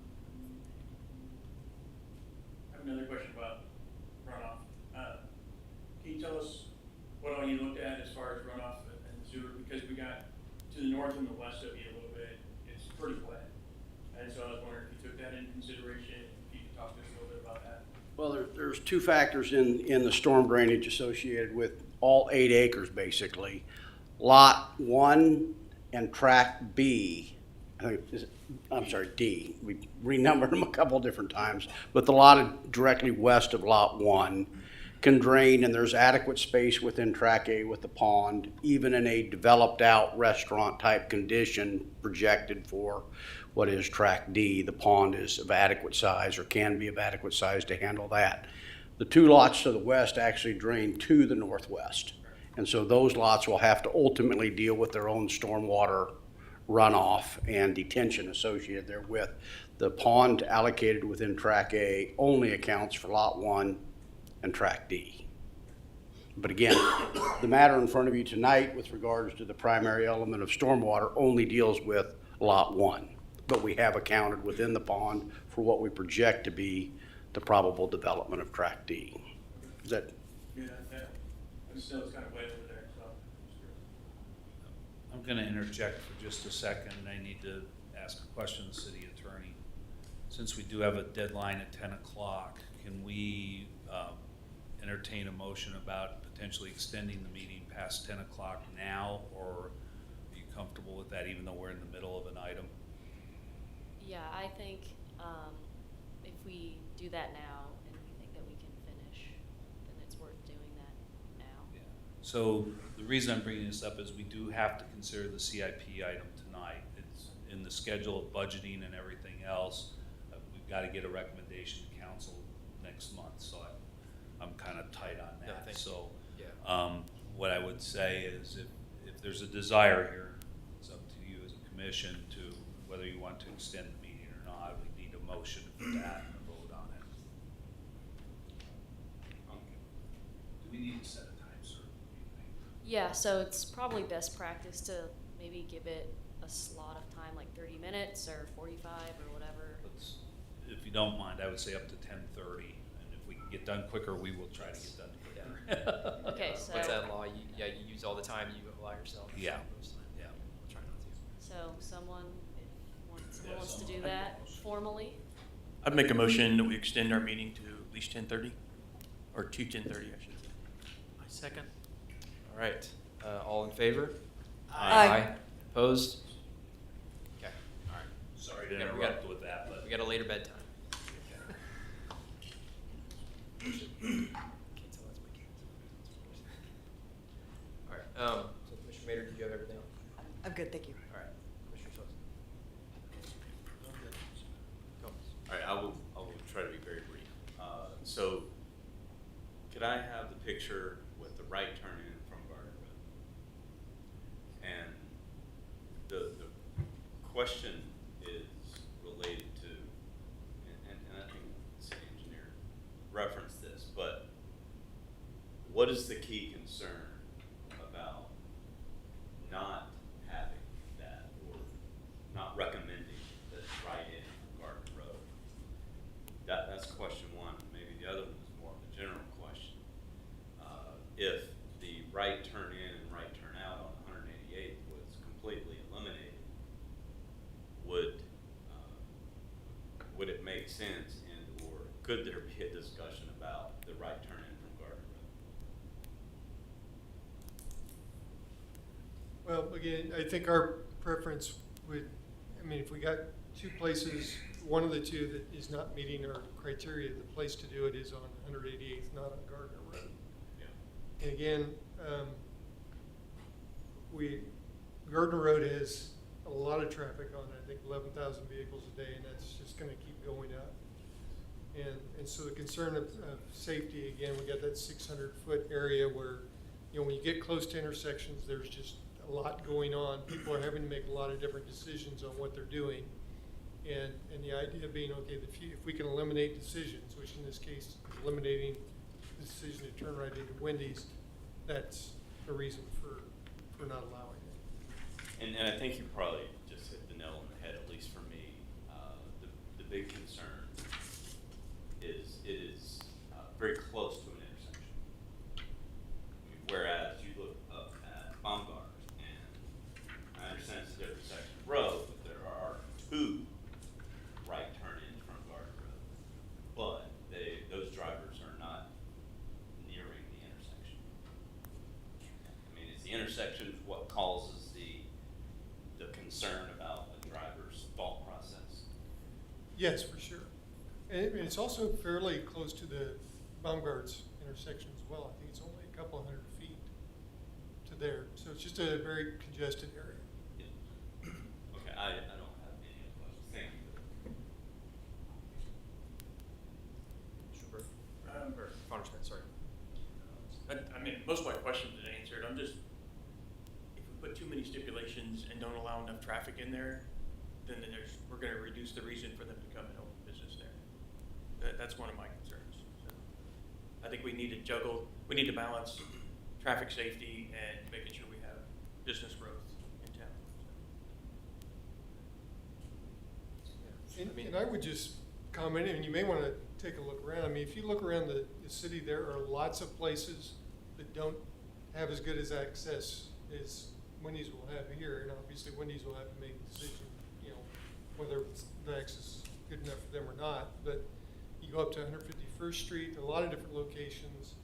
I have another question about runoff. Can you tell us what all you looked at as far as runoff and sewer? Because we got to the north and the west of you a little bit, it's pretty wet. And so I was wondering if you took that into consideration, if you could talk to us a little bit about that. Well, there's two factors in the storm drainage associated with all 8 acres, basically. Lot 1 and tract B, I'm sorry, D. We renumbered them a couple different times, but the lot directly west of Lot 1 can drain, and there's adequate space within tract A with the pond, even in a developed out restaurant type condition projected for what is tract D. The pond is of adequate size, or can be of adequate size to handle that. The 2 lots to the west actually drain to the northwest. And so those lots will have to ultimately deal with their own stormwater runoff and detention associated therewith. The pond allocated within tract A only accounts for lot 1 and tract D. But again, the matter in front of you tonight with regards to the primary element of stormwater only deals with lot 1. But we have accounted within the pond for what we project to be the probable development of tract D. Is that? Yeah, I just know it's kind of wet over there, so. I'm going to interject for just a second, and I need to ask a question of the city attorney. Since we do have a deadline at 10 o'clock, can we entertain a motion about potentially extending the meeting past 10 o'clock now, or are you comfortable with that even though we're in the middle of an item? Yeah, I think if we do that now and we think that we can finish, then it's worth doing that now. Yeah. So the reason I'm bringing this up is we do have to consider the CIP item tonight. It's in the schedule of budgeting and everything else. We've got to get a recommendation to council next month, so I'm kind of tight on that. Yeah, so yeah. What I would say is if there's a desire here, it's up to you as a commission to whether you want to extend the meeting or not. We need a motion for that and a vote on it. Do we need to set a time certain? Yeah, so it's probably best practice to maybe give it a slot of time, like 30 minutes or 45 or whatever. If you don't mind, I would say up to 10:30, and if we can get done quicker, we will try to get done quicker. Okay, so. What's that law? You use all the time you allow yourself. Yeah. Yeah. I'll try not to. So someone wants to do that formally? I'd make a motion that we extend our meeting to at least 10:30, or to 10:30, I should say. I second. All right. All in favor? Aye. Opposed? Okay. All right. Sorry to Yeah, interrupt with that, but we got a later bedtime. Can't tell that's my kids. All right. So Commissioner Mader, did you have everything else? I'm good, thank you. All right. Commissioner Schultz. Go. All right, I will try to be very brief. So could I have the picture with the right turn in from Gardner Road? And the question is related to, and I think the city engineer referenced this, but what is the key concern about not having that, or not recommending that right in Gardner Road? that's question one. Maybe the other one is more of a general question. If the right turn in and right turn out on 188 was completely eliminated, would it make sense, and or could there be a discussion about the right turn in from Gardner Road? Well, again, I think our preference would, I mean, if we got two places, one of the two that is not meeting our criteria, the place to do it is on 188th, not on Gardner Road. Yeah. And again, Gardner Road has a lot of traffic on it, I think 11,000 vehicles a day, and that's just gonna keep going up. And so the concern of safety, again, we got that 600-foot area where, you know, when you get close to intersections, there's just a lot going on. People are having to make a lot of different decisions on what they're doing. And the idea being, okay, if we can eliminate decisions, which in this case is eliminating the decision to turn right into Wendy's, that's a reason for not allowing it. And I think you probably just hit the nail on the head, at least for me. The big concern is it is very close to an intersection. I mean, whereas you look up at Baumgart, and I understand it's a different section of road, but there are two right turn-ins from Gardner Road. But those drivers are not nearing the intersection. I mean, it's the intersection what causes the concern about the driver's thought process. Yes, for sure. And it's also fairly close to the Baumgart's intersection as well. I think it's only a couple hundred feet to there. So it's just a very congested area. Yeah. Okay, I don't have any other questions. Thank you. Schubert, or Fonderschmidt, sorry. I mean, most of my questions have been answered. I'm just, if we put too many stipulations and don't allow enough traffic in there, then we're going to reduce the reason for them to come and open business there. That's one of my concerns. So I think we need to we need to balance traffic safety and making sure we have business growth in town. And I would just comment, and you may want to take a look around. I mean, if you look around the city, there are lots of places that don't have as good as access as Wendy's will have here. And obviously Wendy's will have to make a decision, you know, whether the access is good enough for them or not. But you go up to 151st Street, a lot of different locations.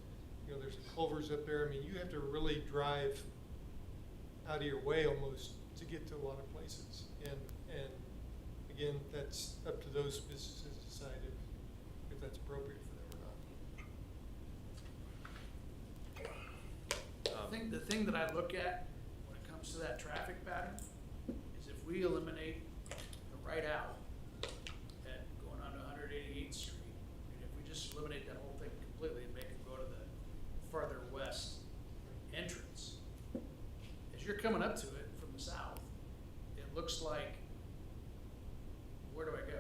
You know, there's Culver's up there. I mean, you have to really drive out of your way almost to get to a lot of places. And again, that's up to those businesses to decide if that's appropriate for them or not. I think the thing that I look at when it comes to that traffic pattern is if we eliminate the right out at going on to 188th Street, and if we just eliminate that whole thing completely and make it go to the farther west entrance, as you're coming up to it from the south, it looks like, where do I go?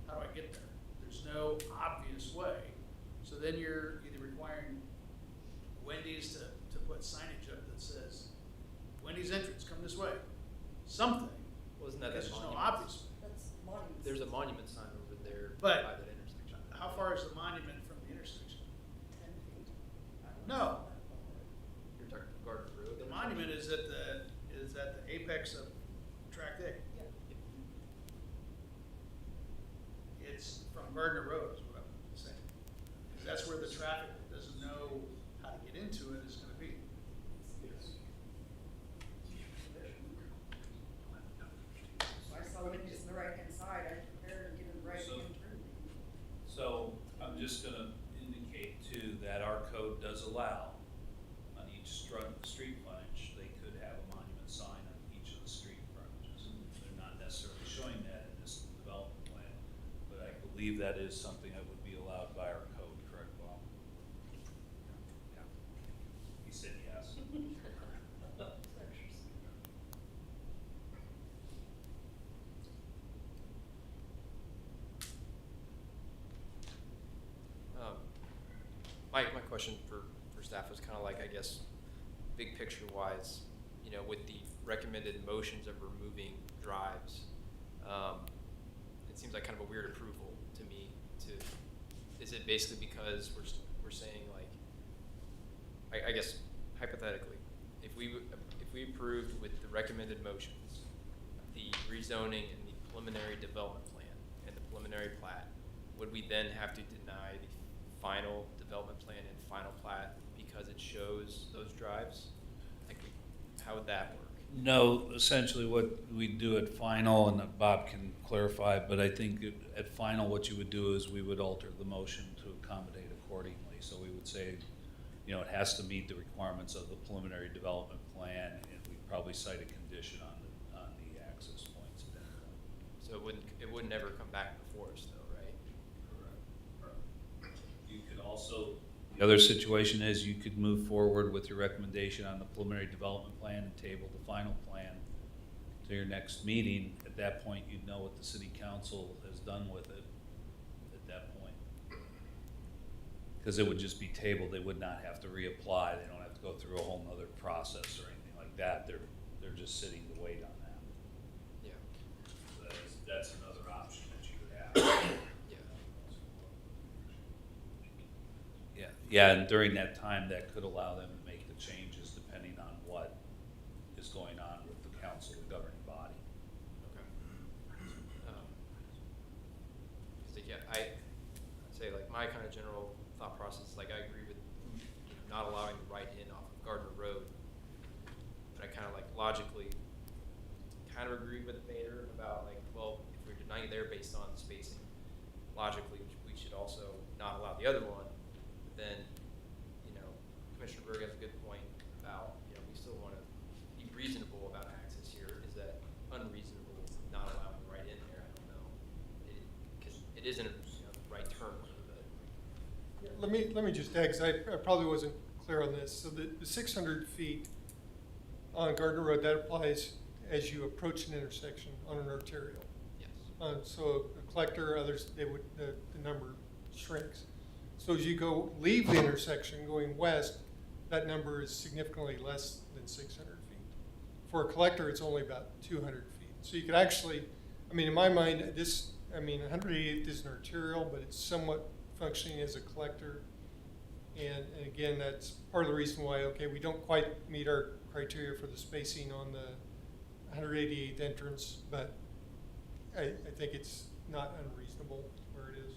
How do I get there? There's no obvious way. So then you're either requiring Wendy's to put signage up that says, Wendy's entrance, come this way. Something. Wasn't that Because the there's no monument? obvious way. That's monuments. There's a monument sign over there But by that intersection. how far is the monument from the intersection? 10 feet. No. You're talking Gardner Road. The monument is at the apex of Tract A. It's from Gardner Road is what I'm saying. 'Cause that's where the traffic that doesn't know how to get into it is gonna be. So I saw Wendy's on the right-hand side, I prepared to get in the right-hand turn. So I'm just gonna indicate too that our code does allow on each street frontage, they could have a monument sign on each of the street frontages. They're not necessarily showing that in this development plan, but I believe that is something that would be allowed by our code, correct, Bob? Yeah. He said yes. My question for staff was kind of like, I guess, big picture wise, you know, with the recommended motions of removing drives, it seems like kind of a weird approval to me to is it basically because we're saying like, I guess hypothetically, if we approved with the recommended motions, the rezoning and the preliminary development plan and the preliminary plat, would we then have to deny the final development plan and final plat because it shows those drives? Like, how would that work? No, essentially what we do at final, and Bob can clarify, but I think at final, what you would do is we would alter the motion to accommodate accordingly. So we would say, you know, it has to meet the requirements of the preliminary development plan, and we'd probably cite a condition on the access points at that point. So it wouldn't ever come back before us though, right? Correct. You could also, the other situation is you could move forward with your recommendation on the preliminary development plan and table the final plan to your next meeting. At that point, you'd know what the city council has done with it at that point. Because it would just be tabled, they would not have to reapply, they don't have to go through a whole nother process or anything like that, they're just sitting to wait on that. Yeah. So that's another option that you could have. Yeah. Yeah, and during that time, that could allow them to make the changes depending on what is going on with the council, the governing body. Okay. So yeah, I'd say like my kind of general thought process, like I agree with not allowing the right in off of Gardner Road, but I kind of like logically kind of agree with Vader about like, well, if we're denying there based on spacing, logically we should also not allow the other one. But then, you know, Commissioner Berg has a good point about, you know, we still want to be reasonable about access here. Is that unreasonable not allowing the right in there? I don't know. Because it isn't the right term. But Let me just add, because I probably wasn't clear on this. So the 600 feet on Gardner Road, that applies as you approach an intersection on an arterial. Yes. So a collector, others, the number shrinks. So as you leave the intersection going west, that number is significantly less than 600 feet. For a collector, it's only about 200 feet. So you could actually, I mean, in my mind, 188th is an arterial, but it's somewhat functioning as a collector. And again, that's part of the reason why, okay, we don't quite meet our criteria for the spacing on the 188th entrance, but I think it's not unreasonable where it is.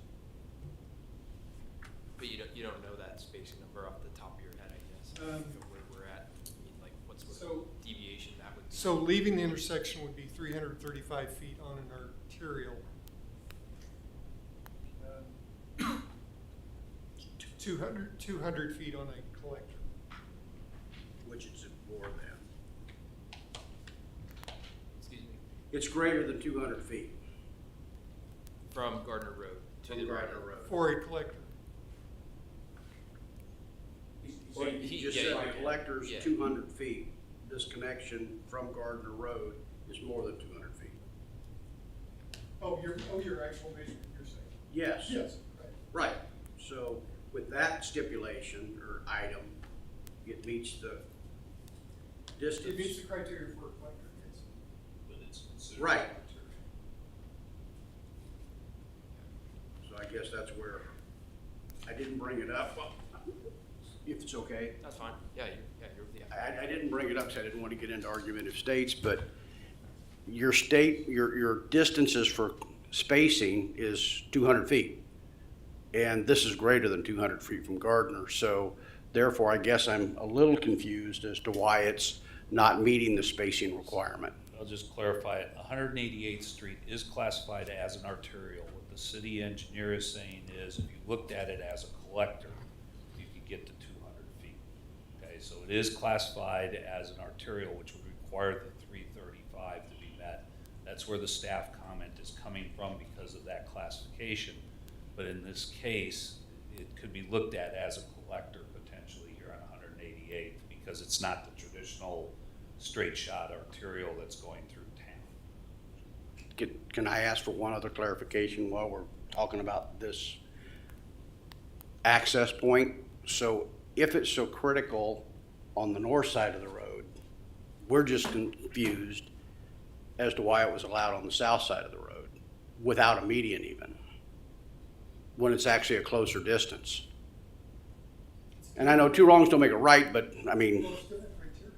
But you don't know that spacing number off the top of your head, I guess. Where we're at. I mean, like what sort of deviation that would be. So leaving the intersection would be 335 feet on an arterial. 200 feet on a collector. Which is more than. Excuse me. It's greater than 200 feet. From Gardner Road to From the Gardner Road. For a collector. Well, he just said the collector's 200 feet. This connection from Gardner Road is more than 200 feet. Oh, your actual measurement, you're saying? Yes. Yes. Right. So with that stipulation or item, it meets the distance. It meets the criteria for a collector, yes. But it's considered. Right. So I guess that's where I didn't bring it up. If it's okay. That's fine. Yeah. I didn't bring it up because I didn't want to get into argumentative states, but your distances for spacing is 200 feet. And this is greater than 200 feet from Gardner. So therefore, I guess I'm a little confused as to why it's not meeting the spacing requirement. I'll just clarify it. 188th Street is classified as an arterial. What the city engineer is saying is if you looked at it as a collector, you could get to 200 feet. Okay, so it is classified as an arterial, which would require the 335 to be met. That's where the staff comment is coming from because of that classification. But in this case, it could be looked at as a collector potentially here on 188th because it's not the traditional straight shot arterial that's going through town. Can I ask for one other clarification while we're talking about this access point? So if it's so critical on the north side of the road, we're just confused as to why it was allowed on the south side of the road without a median even. when it's actually a closer distance. And I know two wrongs don't make a right, but I mean, Well, it's different criteria.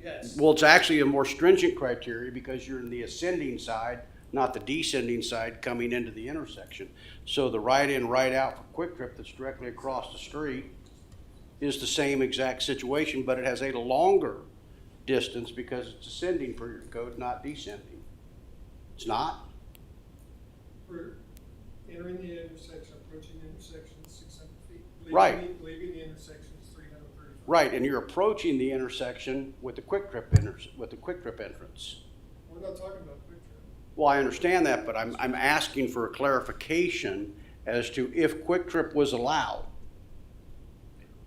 Yes. well, it's actually a more stringent criteria because you're in the ascending side, not the descending side coming into the intersection. So the right in, right out for Quick Trip that's directly across the street is the same exact situation, but it has a longer distance because it's ascending for your code, not descending. It's not? For entering the intersection, approaching the intersection, 600 feet. Right. Leaving the intersection is 335. Right, and you're approaching the intersection with the Quick Trip entrance. We're not talking about Quick Trip. Well, I understand that, but I'm asking for a clarification as to if Quick Trip was allowed.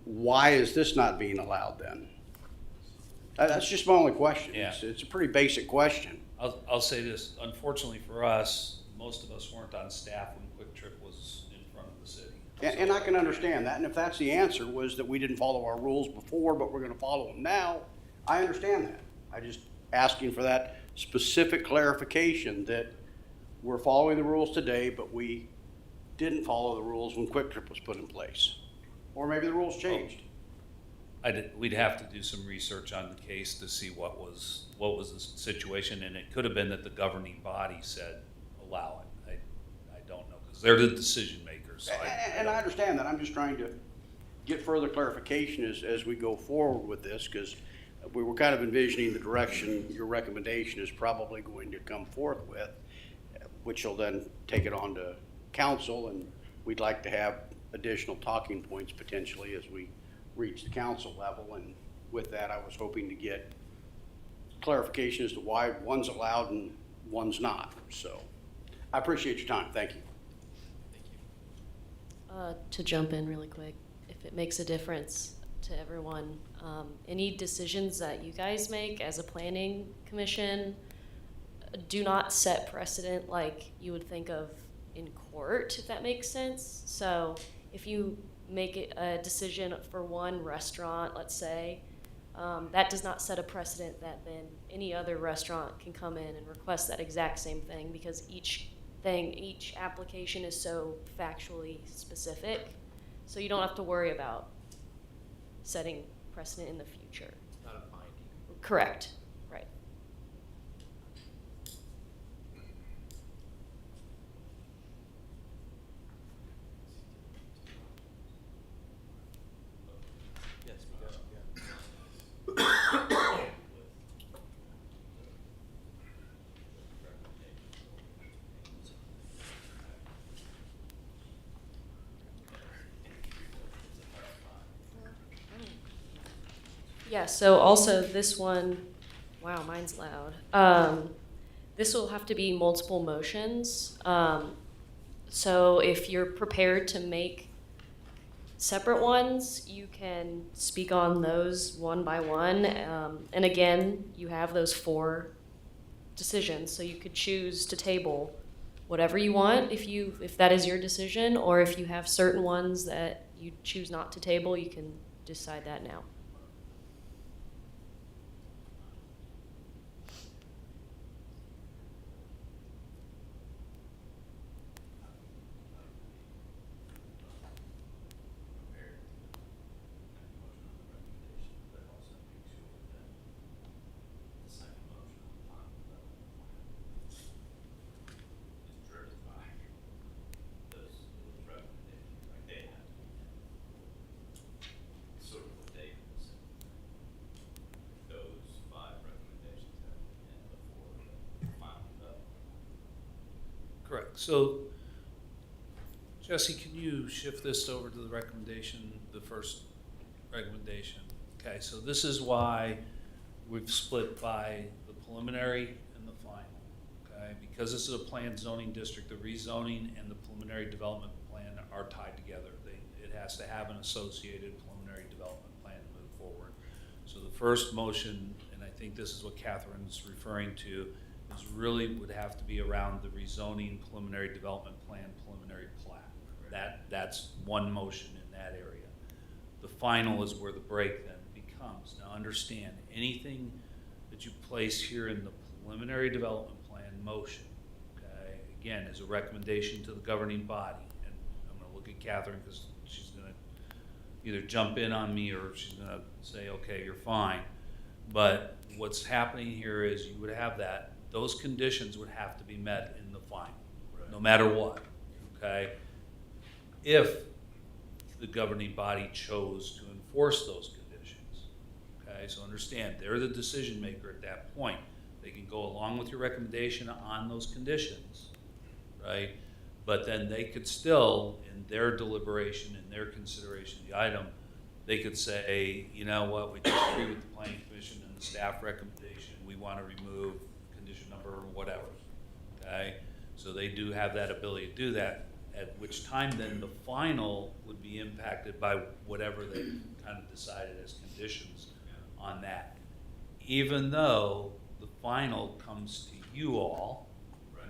Why is this not being allowed then? That's just my only question. Yeah. It's a pretty basic question. I'll say this, unfortunately for us, most of us weren't on staff when Quick Trip was in front of the city. And I can understand that, and if that's the answer, was that we didn't follow our rules before, but we're gonna follow them now, I understand that. I just asking for that specific clarification that we're following the rules today, but we didn't follow the rules when Quick Trip was put in place. Or maybe the rules changed. We'd have to do some research on the case to see what was the situation, and it could have been that the governing body said, allow it. I don't know, because they're the decision makers. So And I understand that. I'm just trying to get further clarification as we go forward with this, because we were kind of envisioning the direction your recommendation is probably going to come forth with, which will then take it on to council, and we'd like to have additional talking points potentially as we reach the council level. And with that, I was hoping to get clarification as to why one's allowed and one's not. So I appreciate your time. Thank you. To jump in really quick, if it makes a difference to everyone, any decisions that you guys make as a planning commission do not set precedent like you would think of in court, if that makes sense. So if you make it a decision for one restaurant, let's say, that does not set a precedent that then any other restaurant can come in and request that exact same thing, because each application is so factually specific. So you don't have to worry about setting precedent in the future. It's not a binding. Correct. Right. Yes, we got. Yeah, so also this one, wow, mine's loud. This will have to be multiple motions. So if you're prepared to make separate ones, you can speak on those one by one. And again, you have those 4 decisions, so you could choose to table whatever you want if that is your decision, or if you have certain ones that you choose not to table, you can decide that now. Correct. So, Jesse, can you shift this over to the recommendation, the first recommendation? Okay, so this is why we've split by the preliminary and the final, okay? Because this is a planned zoning district, the rezoning and the preliminary development plan are tied together. It has to have an associated preliminary development plan to move forward. So the first motion, and I think this is what Catherine's referring to, is really would have to be around the rezoning preliminary development plan, preliminary plat. That's one motion in that area. The final is where the break then becomes. Now understand, anything that you place here in the preliminary development plan motion, okay, again, is a recommendation to the governing body. And Catherine, because she's gonna either jump in on me or she's gonna say, okay, you're fine. But what's happening here is you would have that, those conditions would have to be met in the final, no matter what, okay? If the governing body chose to enforce those conditions, okay? So understand, they're the decision maker at that point. They can go along with your recommendation on those conditions, right? But then they could still, in their deliberation, in their consideration of the item, they could say, you know what, we disagree with the planning commission and the staff recommendation. We want to remove condition number whatever, okay? So they do have that ability to do that, at which time then the final would be impacted by whatever they kind of decided as conditions on that. Even though the final comes to you all,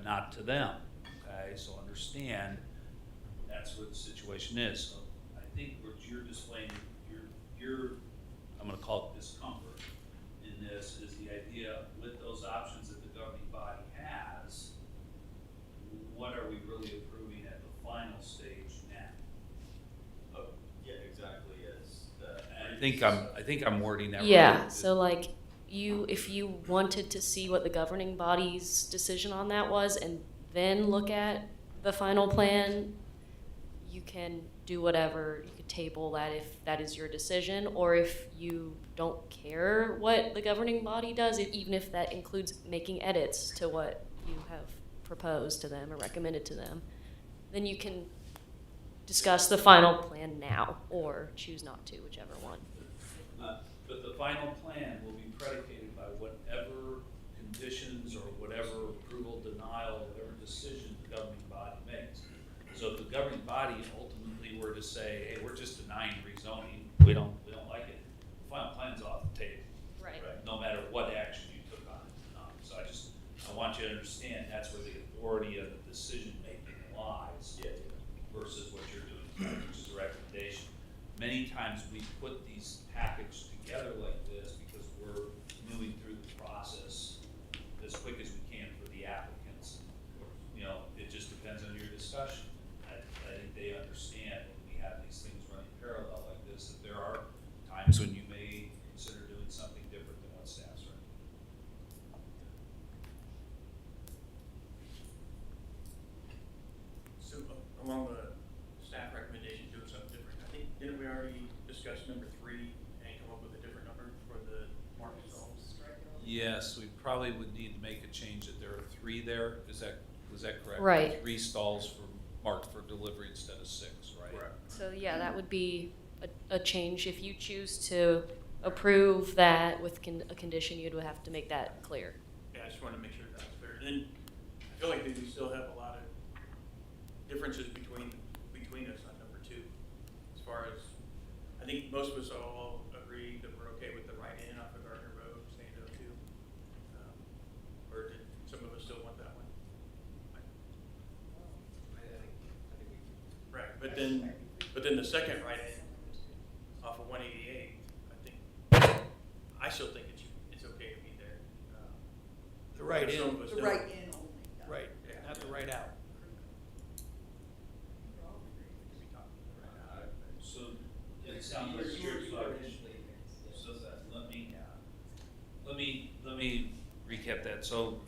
not to them, okay? So understand that's what the situation is. So I think what you're displaying, your I'm gonna call it discomfort in this, is the idea with those options that the governing body has, what are we really approving at the final stage now? Oh, yeah, exactly, as the. I think I'm wording that right. Yeah, so like if you wanted to see what the governing body's decision on that was and then look at the final plan, you can do whatever. You could table that if that is your decision, or if you don't care what the governing body does, even if that includes making edits to what you have proposed to them or recommended to them, then you can discuss the final plan now or choose not to, whichever one. But the final plan will be predicated by whatever conditions or whatever approval, denial, whatever decision the governing body makes. So if the governing body ultimately were to say, hey, we're just denying rezoning, we don't like it, the final plan's off the table. Right. No matter what action you took on it. So I want you to understand that's where the authority of the decision making lies versus what you're doing tonight, which is a recommendation. Many times we put these packaged together like this because we're moving through the process as quick as we can for the applicants. You know, it just depends on your discussion. I think they understand when we have these things running parallel like this, that there are times when you may consider doing something different than what staff's running. So along the staff recommendation, doing something different, I think, didn't we already discuss number 3 and come up with a different number for the market zones? Yes, we probably would need to make a change that there are 3 there. Was that correct? Right. 3 stalls marked for delivery instead of 6, right? Correct. So yeah, that would be a change. If you choose to approve that with a condition, you'd have to make that clear. Yeah, I just wanted to make sure that was fair. And then I feel like that we still have a lot of differences between us on number 2. As far as, I think most of us all agree that we're okay with the right in off of Gardner Road, staying at 02. Or did some of us still want that one? Right, but then the second right in off of 188, I still think it's okay to be there. The right in. Some of us The don't. right in only. Yeah. Right, not the right out. So it sounds like you're let me recap that. So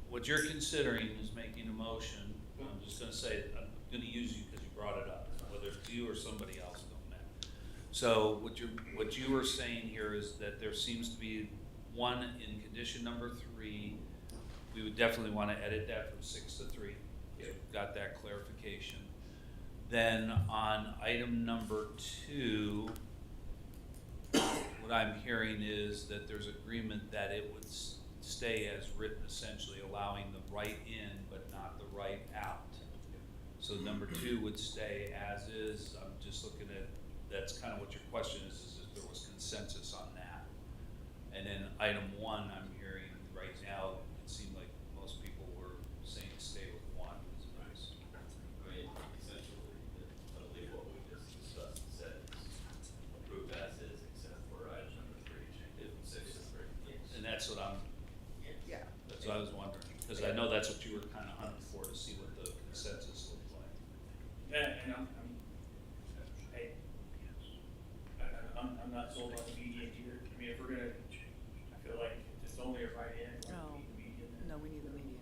what you're considering is making a motion. I'm just gonna say it. I'm gonna use you because you brought it up, whether it's you or somebody else, don't matter. So what you were saying here is that there seems to be one in condition number 3. We would definitely want to edit that from 6 to 3. So we've got that clarification. Then on item number 2, what I'm hearing is that there's agreement that it would stay as written, essentially allowing the right in but not the right out. So number 2 would stay as is. I'm just looking at, that's kind of what your question is if there was consensus on that. And then item 1, I'm hearing right now, it seemed like most people were saying stay with 1. I mean, essentially, I believe what we just discussed said approved as is, except for item number 3, change it from 6 to 3. And that's what Yeah. that's what I was wondering, because I know that's what you were kind of hunting for, to see what the consensus looked like. And I'm sold on the median either. I mean, if we're gonna, I feel like if it's only a right in, we No. need the median then. No, we need the median.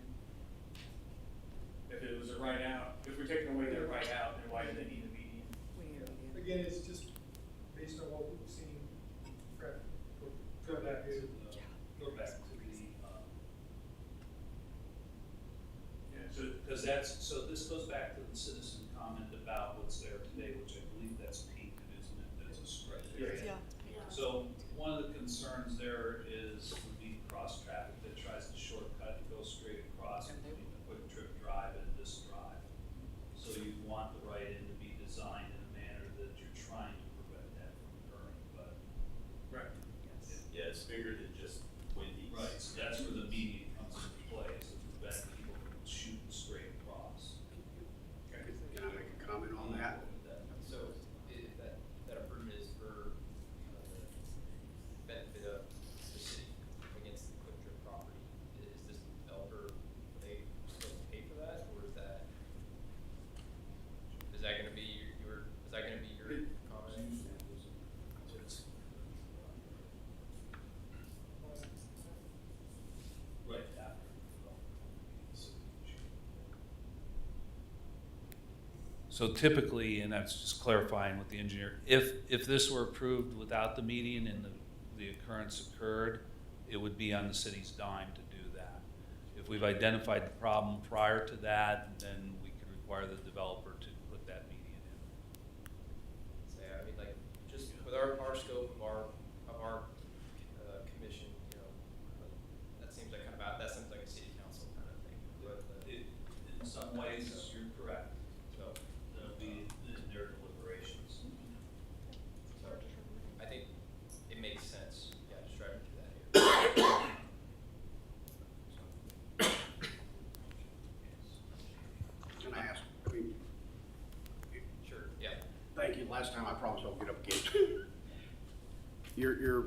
If it was a right out, if we're taking away their right out, then why do they need the median? We need a median. Again, it's just based on what we've seen, Fred, go back to. Go back to the, Yeah, so, because so this goes back to the citizen comment about what's there today, which I believe that's pink, isn't it? That's a stripe area. Yeah. So one of the concerns there would be cross traffic that tries to shortcut and go straight across between the Quick Trip Drive and this drive. So you want the right end to be designed in a manner that you're trying to prevent that from occurring, but. right. Yeah, it's bigger than just Wendy's. Right, so that's where the median comes into play, is to prevent people from shooting straight across. Can I make a comment on that? So if that improvement is for the benefit of the city against the Quick Trip property, is this developer, are they supposed to pay for that, or is that gonna be your comment? Right after. So typically, and that's just clarifying with the engineer, if this were approved without the median and the occurrence occurred, it would be on the city's dime to do that. If we've identified the problem prior to that, then we could require the developer to put that median in. Say, I mean, like, just with our scope of our commission, you know, that seems like that seems like a city council kind of thing. But In some ways, you're correct. so That'll be in their deliberations. I think it makes sense. Yeah, just driving through that here. Can I ask? I mean, Sure. Yeah. thank you. Last time I promised I'll get up again. You're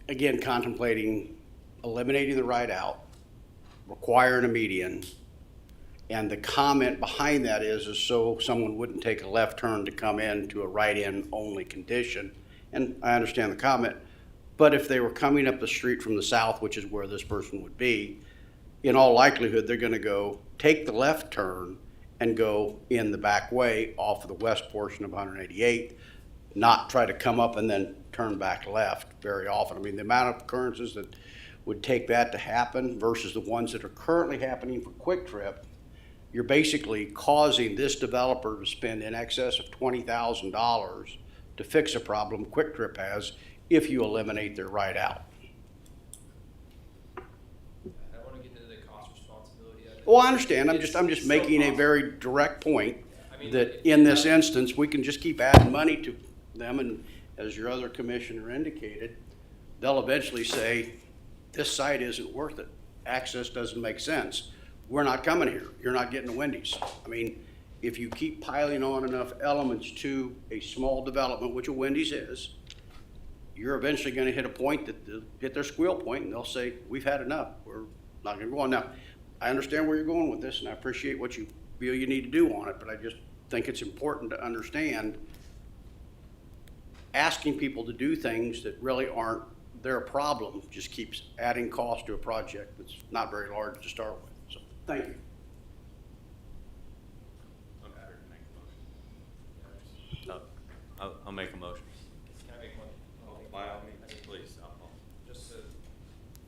again contemplating eliminating the right out, requiring a median, and the comment behind that is so someone wouldn't take a left turn to come in to a right-in only condition. And I understand the comment, but if they were coming up the street from the south, which is where this person would be, in all likelihood, they're gonna go take the left turn and go in the back way off of the west portion of 188th, not try to come up and then turn back left very often. I mean, the amount of occurrences that would take that to happen versus the ones that are currently happening for Quick Trip, you're basically causing this developer to spend in excess of $20,000 to fix a problem Quick Trip has if you eliminate their right out. I don't want to get into the cost responsibility of it. Well, I understand. I'm just making a very direct point I mean, that in this instance, we can just keep adding money to them, and as your other commissioner indicated, they'll eventually say, this site isn't worth it. Access doesn't make sense. We're not coming here. You're not getting a Wendy's. I mean, if you keep piling on enough elements to a small development, which a Wendy's is, you're eventually gonna hit a point that they'll hit their squeal point and they'll say, we've had enough. We're not gonna go on. Now, I understand where you're going with this and I appreciate what you feel you need to do on it, but I just think it's important to understand asking people to do things that really aren't their problem just keeps adding cost to a project that's not very large to start with. So, thank you. I'm prepared to make a motion. I'll make a motion. Can I make one? By all means, please. Just so,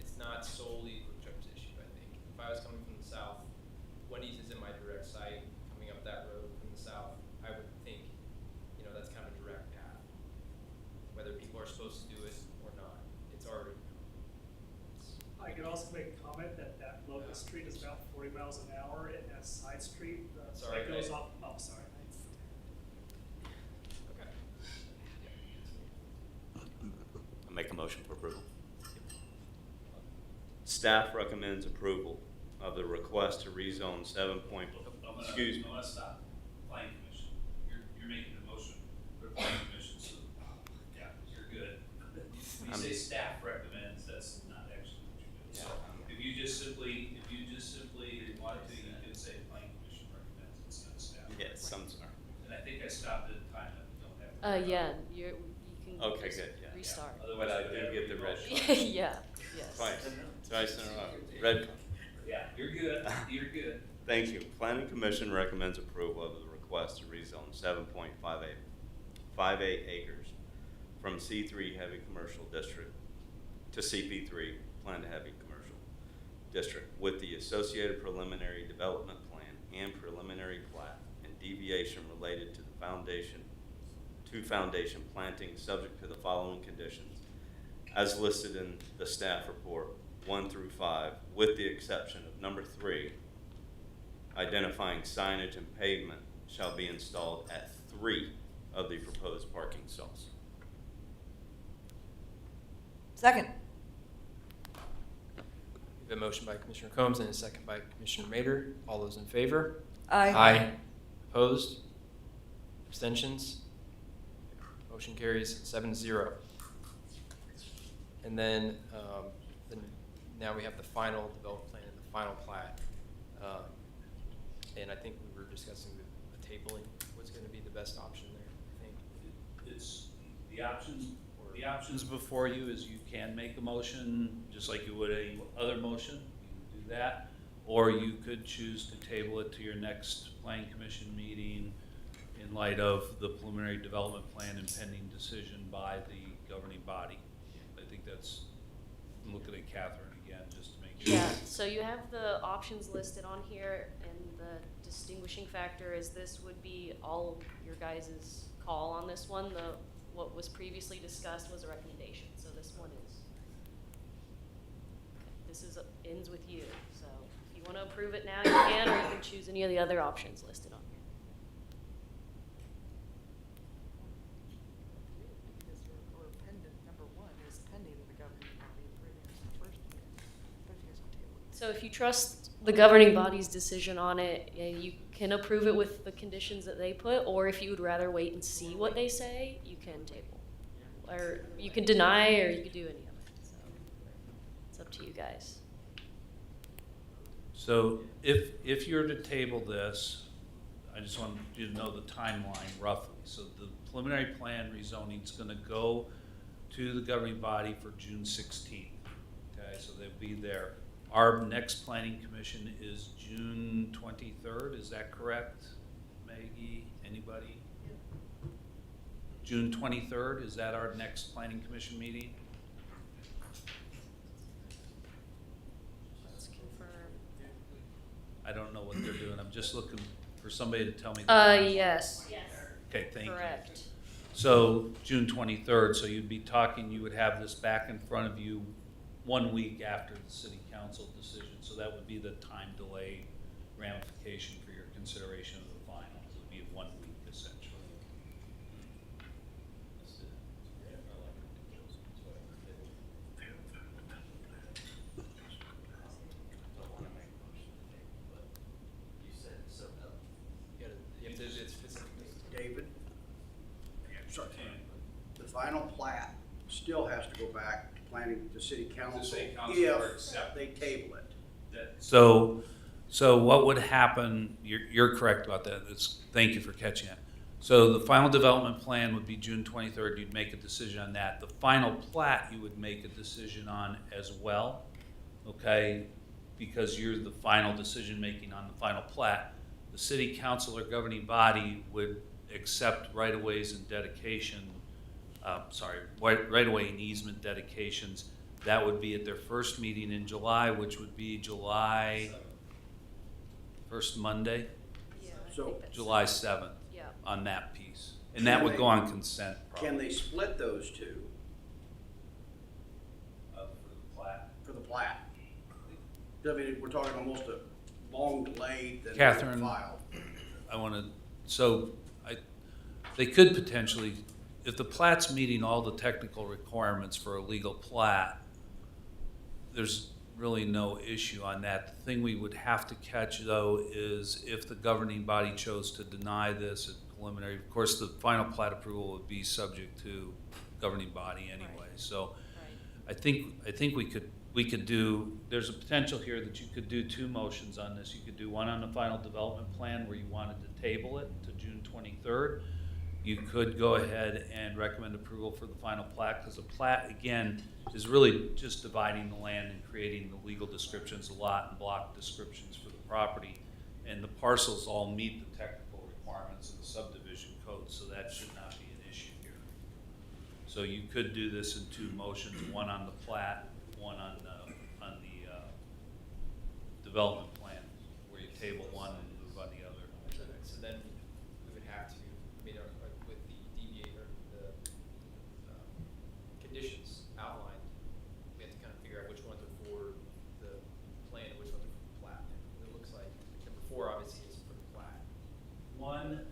it's not solely Quick Trip's issue, I think. If I was coming from the south, Wendy's is in my direct sight, coming up that road from the south, I would think, you know, that's kind of a direct path. Whether people are supposed to do it or not, it's already. I could also make a comment that Locust Street is about 40 miles an hour, and that side street Sorry, that goes Nate. off. Oh, sorry. Okay. I'll make a motion for approval. Staff recommends approval of the request to rezone 7 point, excuse me. I'm gonna stop. Planning Commission. You're making the motion for the Planning Commission, so, yeah, you're good. When you say staff recommends, that's not actually what you did. So if you just simply wanted to, you could say Planning Commission recommends instead of staff. Yes, I'm sorry. And I think I stopped at a time that we don't have. Yeah, you can Okay, just good, yeah. restart. But I did get the red card. Yeah, yes. Twice in a row. Red card. Yeah, you're good, you're good. Thank you. Planning Commission recommends approval of the request to rezone 7.58 acres from C3 heavy commercial district to CP3 planned heavy commercial district with the associated preliminary development plan and preliminary plat and deviation related to the foundation planting subject to the following conditions as listed in the staff report 1 through 5, with the exception of number 3, identifying signage and pavement shall be installed at 3 of the proposed parking stalls. Second. We have a motion by Commissioner Combs and a second by Commissioner Mader. All those in favor? Aye. Aye. Opposed? Abstentions? Motion carries 7-0. And then now we have the final development plan and the final plat. And I think we were discussing the tabling. What's going to be the best option there, I think? It's, the options before you is you can make a motion, just like you would any other motion, you can do that. Or you could choose to table it to your next planning commission meeting in light of the preliminary development plan and pending decision by the governing body. I think that's, I'm looking at Catherine again, just to make sure. Yeah, so you have the options listed on here, and the distinguishing factor is this would be all of your guys' call on this one. What was previously discussed was a recommendation, so this one ends with you. So if you want to approve it now, you can, or you can choose any of the other options listed on here. Or pendant, number 1 is pending the governing body approving this first year. But you guys want to table it. So if you trust the governing body's decision on it, you can approve it with the conditions that they put, or if you would rather wait and see what they say, you can table. Or you can deny, or you could do any of it. So it's up to you guys. So if you're to table this, I just want you to know the timeline roughly. So the preliminary plan rezoning is going to go to the governing body for June 16th. Okay, so they'll be there. Our next planning commission is June 23rd. Is that correct, Maggie? Anybody? June 23rd, is that our next planning commission meeting? Let's confirm. I don't know what they're doing. I'm just looking for somebody to tell me. Yes. Yes. Okay, thank you. Correct. So June 23rd, so you'd be talking, you would have this back in front of you 1 week after the city council decision. So that would be the time delay ramification for your consideration of the final. It would be 1 week essentially. David? Sorry. The final plat still has to go back to planning, the city council, if they table it. So what would happen, you're correct about that. Thank you for catching it. So the final development plan would be June 23rd. You'd make a decision on that. The final plat you would make a decision on as well, okay? Because you're the final decision making on the final plat. The city council or governing body would accept right-of-ways and dedication, right-of-way and easement dedications. That would be at their first meeting in July, which would be July first Monday, Yeah. So July 7th. Yeah. On that piece. And that would go on consent probably. Can they split those two For the plat. for the plat? I mean, we're talking almost a long delay than Catherine, filed. I want to, they could potentially, if the plat's meeting all the technical requirements for a legal plat, there's really no issue on that. The thing we would have to catch though is if the governing body chose to deny this at preliminary, of course the final plat approval would be subject to governing body anyway. Right. So I think we could do, there's a potential here that you could do 2 motions on this. You could do one on the final development plan where you wanted to table it to June 23rd. you could go ahead and recommend approval for the final plat, because the plat, again, is really just dividing the land and creating the legal descriptions, the lot and block descriptions for the property. And the parcels all meet the technical requirements of the subdivision code, so that should not be an issue here. So you could do this in two motions, one on the plat, one on the development plan, where you table one and move on the other. So then we would have to, I mean, with the deviate or the conditions outlined, we have to kind of figure out which ones are for the plan and which ones are for the plat. It looks like number 4 obviously is for the plat. 1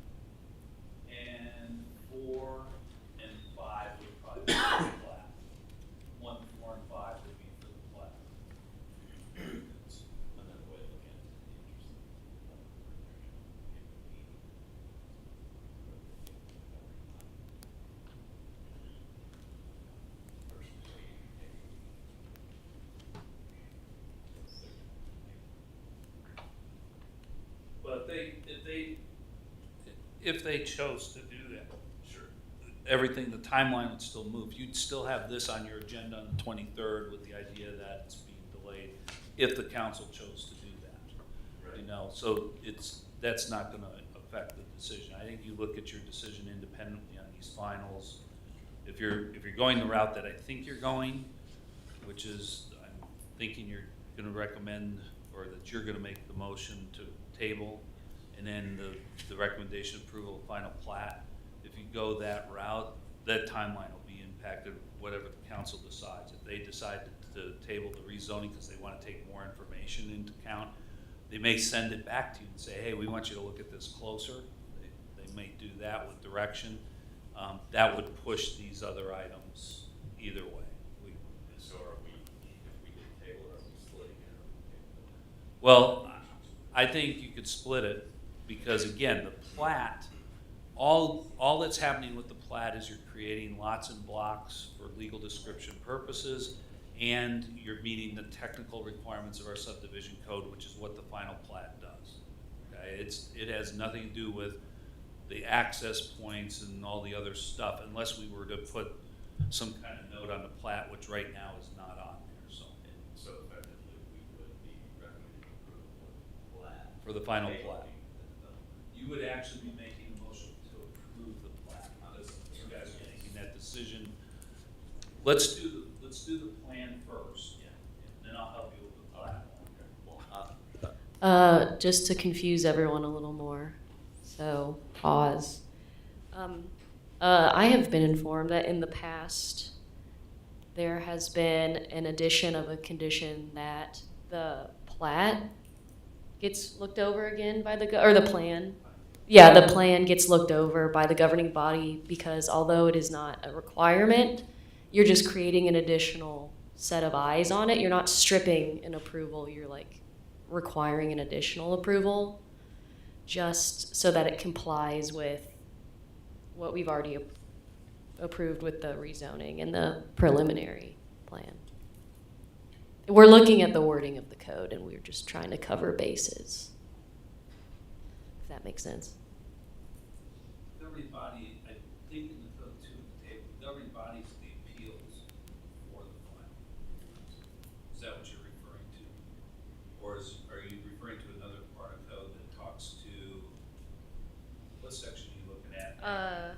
and 4 and 5 would probably be for the plat. 1, 4, and 5 would be for the plat. It's another way of looking at it. But if they chose to do that, sure, everything, the timeline would still move. You'd still have this on your agenda on the 23rd with the idea that it's being delayed if the council chose to do that. Right. You know, so that's not going to affect the decision. I think you look at your decision independently on these finals. If you're going the route that I think you're going, which is I'm thinking you're going to recommend, or that you're going to make the motion to table, and then the recommendation approval of final plat. If you go that route, that timeline will be impacted, whatever the council decides. If they decide to table the rezoning because they want to take more information into account, they may send it back to you and say, hey, we want you to look at this closer. They may do that with direction. That would push these other items either way. So are we, if we did table it, are we splitting it? Well, I think you could split it because, again, the plat, all that's happening with the plat is you're creating lots and blocks for legal description purposes, and you're meeting the technical requirements of our subdivision code, which is what the final plat does. Okay? It has nothing to do with the access points and all the other stuff, unless we were to put some kind of note on the plat, which right now is not on there. So effectively, we would be recommending approval of the plat. For the final plat. You would actually be making a motion to approve the plat. You guys are making that decision. Let's do the plan first, and then I'll help you with the plat. Just to confuse everyone a little more, so pause. I have been informed that in the past there has been an addition of a condition that the plat gets looked over again by or the plan. Yeah, the plan gets looked over by the governing body because although it is not a requirement, you're just creating an additional set of eyes on it. You're not stripping an approval, you're like requiring an additional approval just so that it complies with what we've already approved with the rezoning and the preliminary plan. We're looking at the wording of the code and we're just trying to cover bases. If that makes sense. Governing body, I think in the code too, at the table, governing bodies, the appeals for the final. Is that what you're referring to? Or are you referring to another part of code that talks to, what section are you looking at?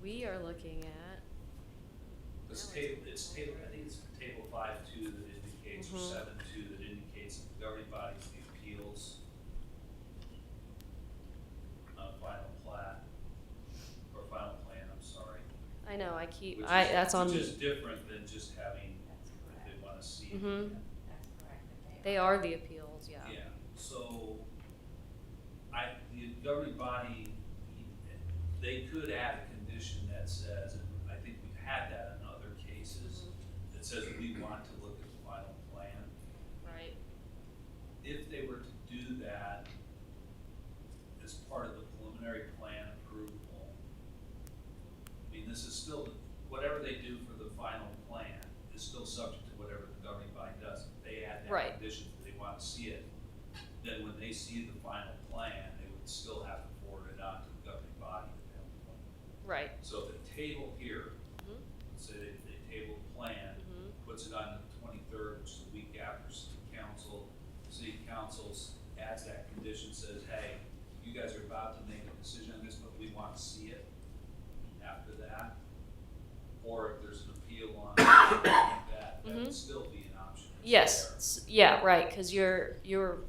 We are looking at. It's table, I think it's table 5.2 that indicates, or 7.2 that indicates that the governing bodies, the appeals on final plat, or final plan, I'm sorry. I know, that's on. Which is different than just having, if they want to see. Mm-hmm. They are the appeals, yeah. Yeah, so the governing body, they could add a condition that says, and I think we've had that in other cases, that says we want to look at the final plan. Right. If they were to do that as part of the preliminary plan approval, I mean, this is still, whatever they do for the final plan is still subject to whatever the governing body does. If they add that condition that they want to see it, then when they see the final plan, they would still have to forward it on to the governing body at that point. Right. So if they table here, Mhm. let's say they table the plan, Mhm. puts it on the 23rd, which is the week after city council adds that condition, says, hey, you guys are about to make a decision on this, but we want to see it after that. Or if there's an appeal on something like that, that would still be an option. It's Yes, there. yeah, right, because you're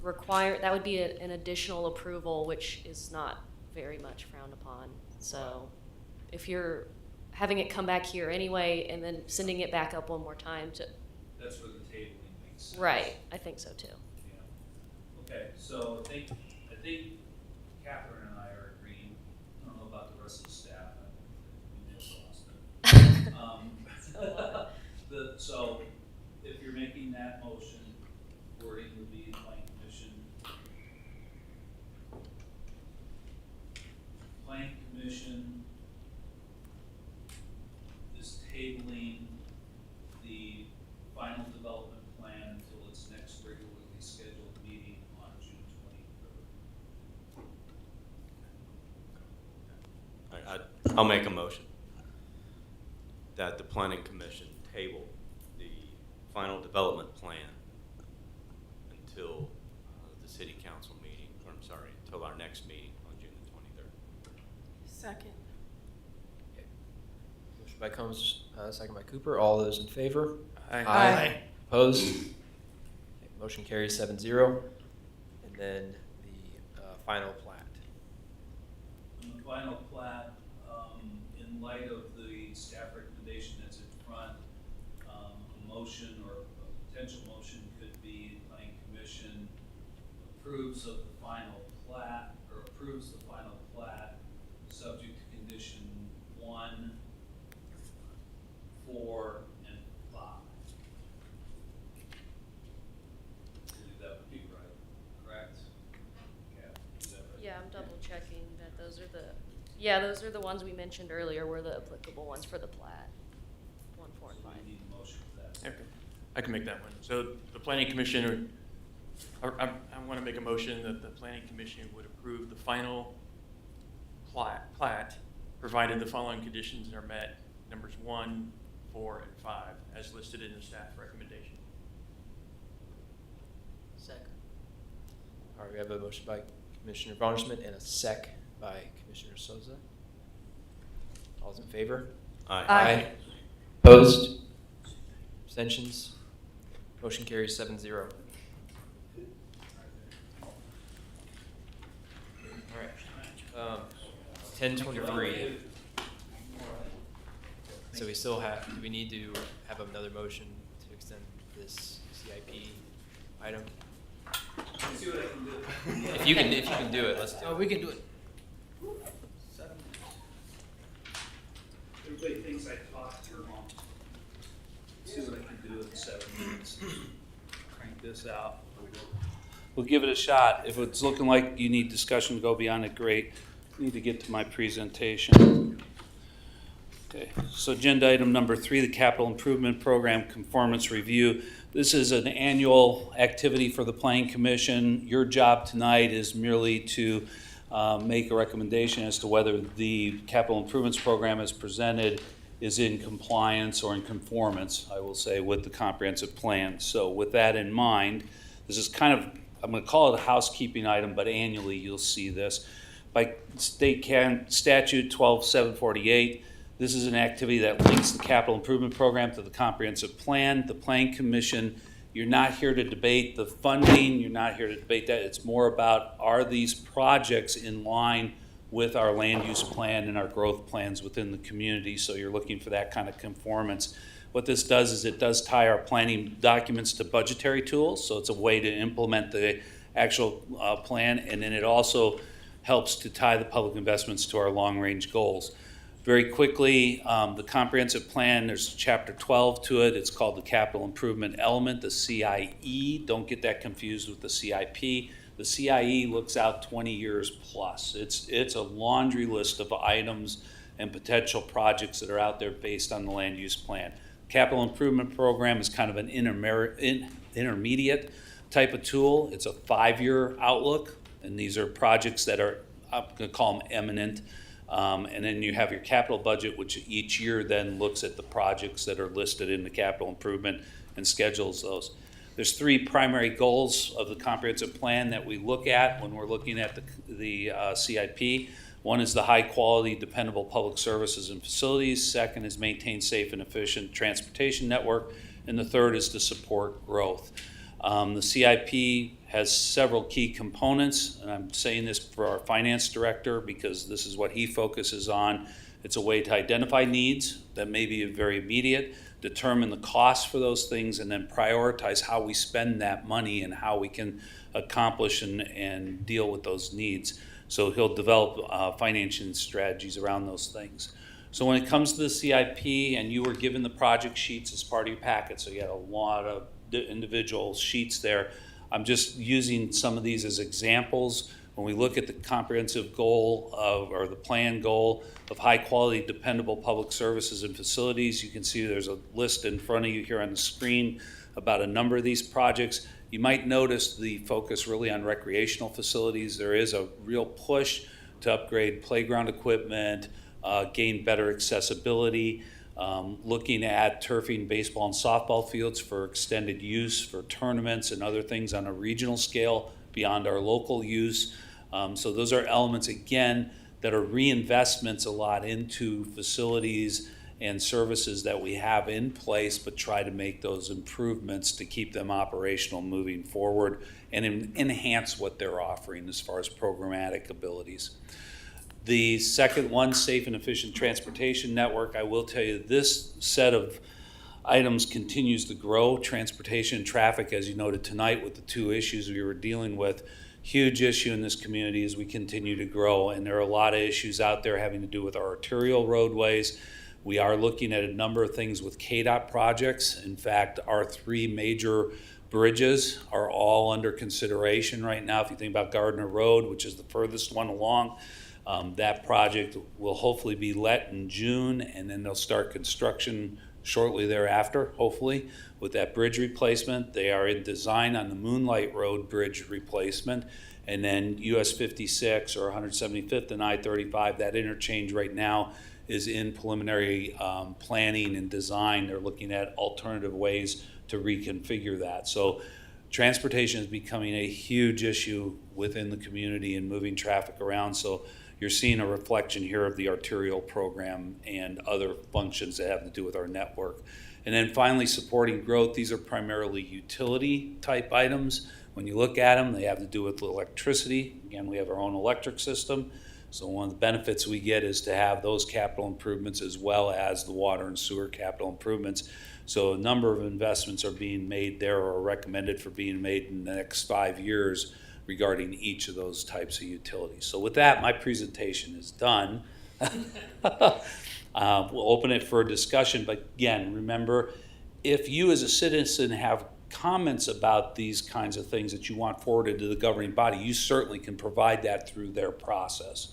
required, that would be an additional approval, which is not very much frowned upon. So if you're having it come back here anyway and then sending it back up one more time to, That's where the tabling makes sense. right, I think so too. Yeah. Okay, so I think Catherine and I are agreeing. I don't know about the rest of the staff. We may have lost it. So if you're making that motion, wording would be Plan Commission. Plan Commission is tabling the final development plan until its next regularly scheduled meeting on June 23rd. I'll make a motion that the planning commission table the final development plan until the city council meeting, or I'm sorry, until our next meeting on June the 23rd. Second. Motion by Combs, second by Cooper. All those in favor? Aye. Opposed? Okay, motion carries 7-0. And then the final plat. And the final plat, in light of the staff recommendation that's in front, a motion or a potential motion could be the planning commission approves of the final plat, or approves the final plat, subject to condition 1, 4, and 5. I believe that would be right, correct? Yeah, is that right? Yeah, I'm double checking that those are the ones we mentioned earlier were the applicable ones for the plat. 1, 4, and 5. So we need a motion for that. Okay, I can make that one. So the planning commission, I want to make a motion that the planning commission would approve the final plat, provided the following conditions are met, numbers 1, 4, and 5, as listed in the staff recommendation. Second. All right, we have a motion by Commissioner Vonderschmidt and a sec by Commissioner Souza. All those in favor? Aye. Opposed? Abstentions? Motion carries 7-0. All right. 10:23. So we still have, do we need to have another motion to extend this CIP item? See what I can do. If you can do it, let's do Oh, it. we can do it. 7 Everybody thinks I talk too long. See what I can do in 7 minutes. Crank this out. We'll give it a shot. If it's looking like you need discussion to go beyond it, great. Need to get to my presentation. Okay, so agenda item number 3, the Capital Improvement Program Conformance Review. This is an annual activity for the Planning Commission. Your job tonight is merely to make a recommendation as to whether the capital improvements program as presented is in compliance or in conformance, I will say, with the comprehensive plan. So with that in mind, this is kind of, I'm going to call it a housekeeping item, but annually you'll see this. By statute 12748, this is an activity that links the capital improvement program to the comprehensive plan. The Planning Commission, you're not here to debate the funding, you're not here to debate that. It's more about, are these projects in line with our land use plan and our growth plans within the community? So you're looking for that kind of conformance. What this does is it does tie our planning documents to budgetary tools, so it's a way to implement the actual plan, and then it also helps to tie the public investments to our long-range goals. Very quickly, the comprehensive plan, there's chapter 12 to it. It's called the capital improvement element, the CIE. Don't get that confused with the CIP. The CIE looks out 20 years plus. It's a laundry list of items and potential projects that are out there based on the land use plan. Capital improvement program is kind of an intermediate type of tool. It's a 5-year outlook, and these are projects that are, I'm going to call them eminent. And then you have your capital budget, which each year then looks at the projects that are listed in the capital improvement and schedules those. There's three primary goals of the comprehensive plan that we look at when we're looking at the CIP. One is the high quality, dependable public services and facilities. Second is maintain safe and efficient transportation network. And the third is to support growth. The CIP has several key components, and I'm saying this for our finance director because this is what he focuses on. It's a way to identify needs that may be very immediate, determine the costs for those things, and then prioritize how we spend that money and how we can accomplish and deal with those needs. So he'll develop financing strategies around those things. So when it comes to the CIP, and you were given the project sheets as part of your packet, so you had a lot of individual sheets there. I'm just using some of these as examples. When we look at the comprehensive goal or the plan goal of high quality, dependable public services and facilities, you can see there's a list in front of you here on the screen about a number of these projects. You might notice the focus really on recreational facilities. There is a real push to upgrade playground equipment, gain better accessibility, looking at turfing baseball and softball fields for extended use for tournaments and other things on a regional scale beyond our local use. So those are elements, again, that are reinvestments a lot into facilities and services that we have in place, but try to make those improvements to keep them operational moving forward and enhance what they're offering as far as programmatic abilities. The second one, safe and efficient transportation network, I will tell you this set of items continues to grow. Transportation and traffic, as you noted tonight with the two issues we were dealing with, huge issue in this community as we continue to grow. And there are a lot of issues out there having to do with our arterial roadways. We are looking at a number of things with KDOT projects. In fact, our three major bridges are all under consideration right now. If you think about Gardner Road, which is the furthest one along, that project will hopefully be let in June, and then they'll start construction shortly thereafter, hopefully, with that bridge replacement. They are in design on the Moonlight Road bridge replacement, and then US 56 or 175th and I-35, that interchange right now is in preliminary planning and design. They're looking at alternative ways to reconfigure that. So transportation is becoming a huge issue within the community and moving traffic around. So you're seeing a reflection here of the arterial program and other functions that have to do with our network. And then finally, supporting growth. These are primarily utility type items. When you look at them, they have to do with electricity. Again, we have our own electric system. So one of the benefits we get is to have those capital improvements as well as the water and sewer capital improvements. So a number of investments are being made there or recommended for being made in the next 5 years regarding each of those types of utilities. So with that, my presentation is done. We'll open it for discussion, but again, remember, if you as a citizen have comments about these kinds of things that you want forwarded to the governing body, you certainly can provide that through their process.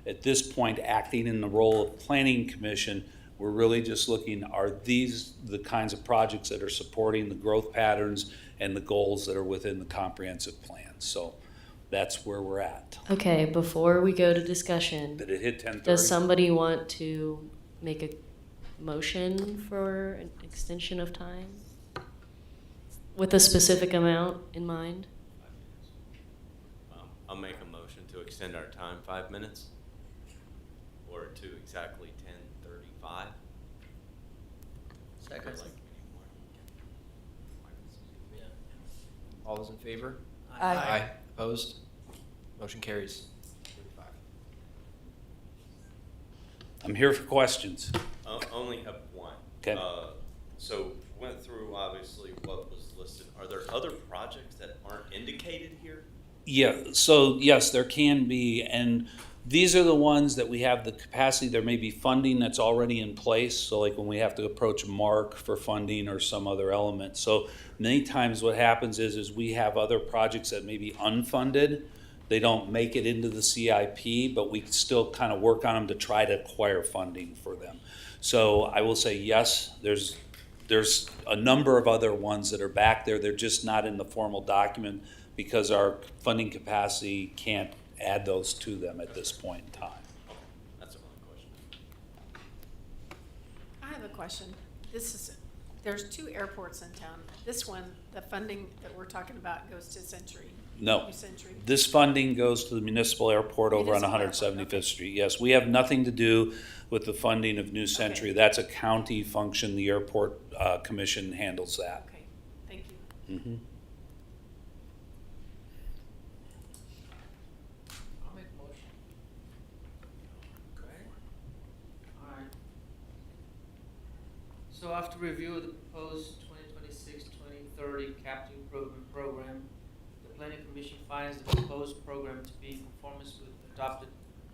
At this point, acting in the role of planning commission, we're really just looking, are these the kinds of projects that are supporting the growth patterns and the goals that are within the comprehensive plan? So that's where we're at. Okay, before we go to discussion, Did it hit 10:30? does somebody want to make a motion for an extension of time with a specific amount in mind? I'll make a motion to extend our time 5 minutes, or to exactly 10:35. Second. All those in favor? Aye. Opposed? Motion carries. I'm here for questions. Only have one. Okay. So went through obviously what was listed. Are there other projects that aren't indicated here? Yeah, so yes, there can be, and these are the ones that we have the capacity. There may be funding that's already in place, so like when we have to approach Mark for funding or some other element. So many times what happens is we have other projects that may be unfunded. They don't make it into the CIP, but we still kind of work on them to try to acquire funding for them. So I will say yes, there's a number of other ones that are back there. They're just not in the formal document because our funding capacity can't add those to them at this point in time. That's all. question. There's 2 airports in town. This one, the funding that we're talking about goes to Century. No. New Century. This funding goes to the municipal airport over on Municipal airport, 175th Street. Yes, we have nothing to do with the funding of New Century. Okay. That's a county function. The airport commission handles that. Okay, thank you. Mhm. I'll make a motion. Okay. All right. So after review of the proposed 2026-2030 capital improvement program, the planning commission finds the proposed program to be in conformance with adopted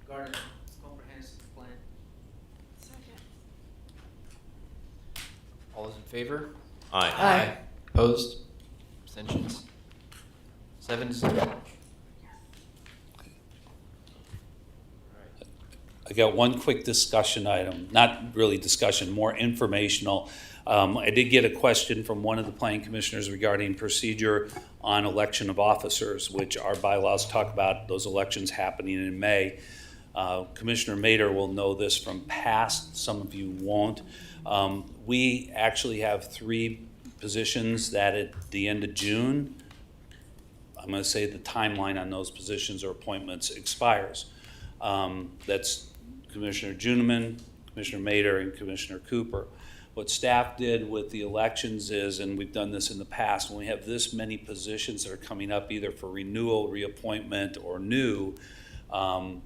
Gardner comprehensive plan. Second. All those in favor? Aye. Aye. Opposed? Abstentions? 7-0. I got one quick discussion item, not really discussion, more informational. I did get a question from one of the planning commissioners regarding procedure on election of officers, which our bylaws talk about those elections happening in May. Commissioner Mader will know this from past, some of you won't. We actually have 3 positions that at the end of June, I'm going to say the timeline on those positions or appointments expires. That's Commissioner Juniman, Commissioner Mader, and Commissioner Cooper. What staff did with the elections is, and we've done this in the past, when we have this many positions that are coming up either for renewal, reappointment, or new,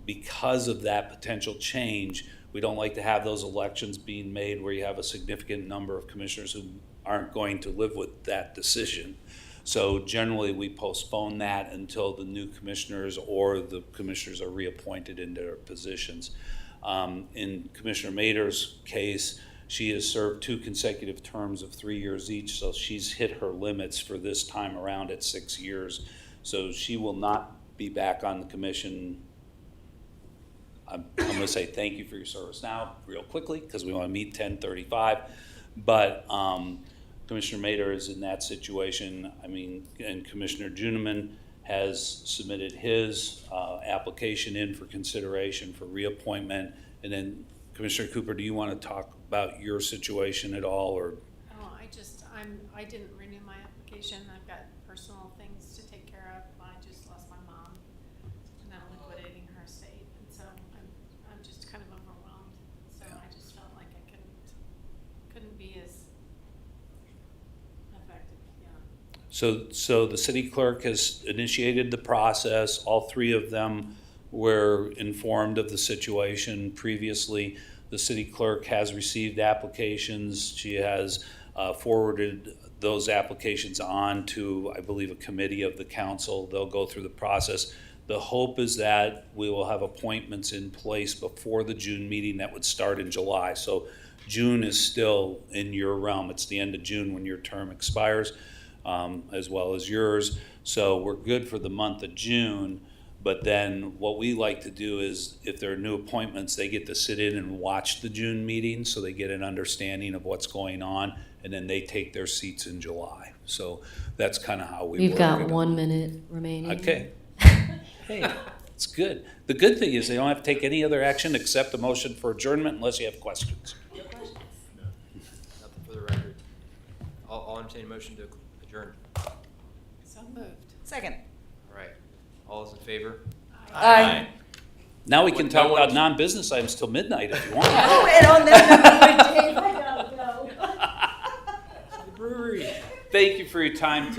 because of that potential change, we don't like to have those elections being made where you have a significant number of commissioners who aren't going to live with that decision. So generally, we postpone that until the new commissioners or the commissioners are reappointed in their positions. In Commissioner Mader's case, she has served 2 consecutive terms of 3 years each, so she's hit her limits for this time around at 6 years. So she will not be back on the commission. I'm going to say thank you for your service now real quickly because we want to meet 10:35. But Commissioner Mader is in that situation. I mean, and Commissioner Juniman has submitted his application in for consideration for reappointment. And then Commissioner Cooper, do you want to talk about your situation at all, or? Oh, I didn't renew my application. I've got personal things to take care of. I just lost my mom, and I'm liquidating her estate, and so I'm just kind of overwhelmed. So I just felt like I couldn't be as effective. Yeah. So the city clerk has initiated the process. All 3 of them were informed of the situation previously. The city clerk has received applications. She has forwarded those applications on to, I believe, a committee of the council. They'll go through the process. The hope is that we will have appointments in place before the June meeting that would start in July. So June is still in your realm. It's the end of June when your term expires, as well as yours. So we're good for the month of June. But then what we like to do is if there are new appointments, they get to sit in and watch the June meeting so they get an understanding of what's going on, and then they take their seats in July. So that's kind of how we work. We've got 1 minute remaining. Okay. Hey, it's good. The good thing is they don't have to take any other action except a motion for adjournment unless you have questions. Nothing for the record. I'll entertain a motion to adjourn. So moved. Second. All right. All those in favor? Aye. Now we can talk about non-business items till midnight if you want. Oh, and on that note, Dave, I gotta go. The brewery. Thank you for your time.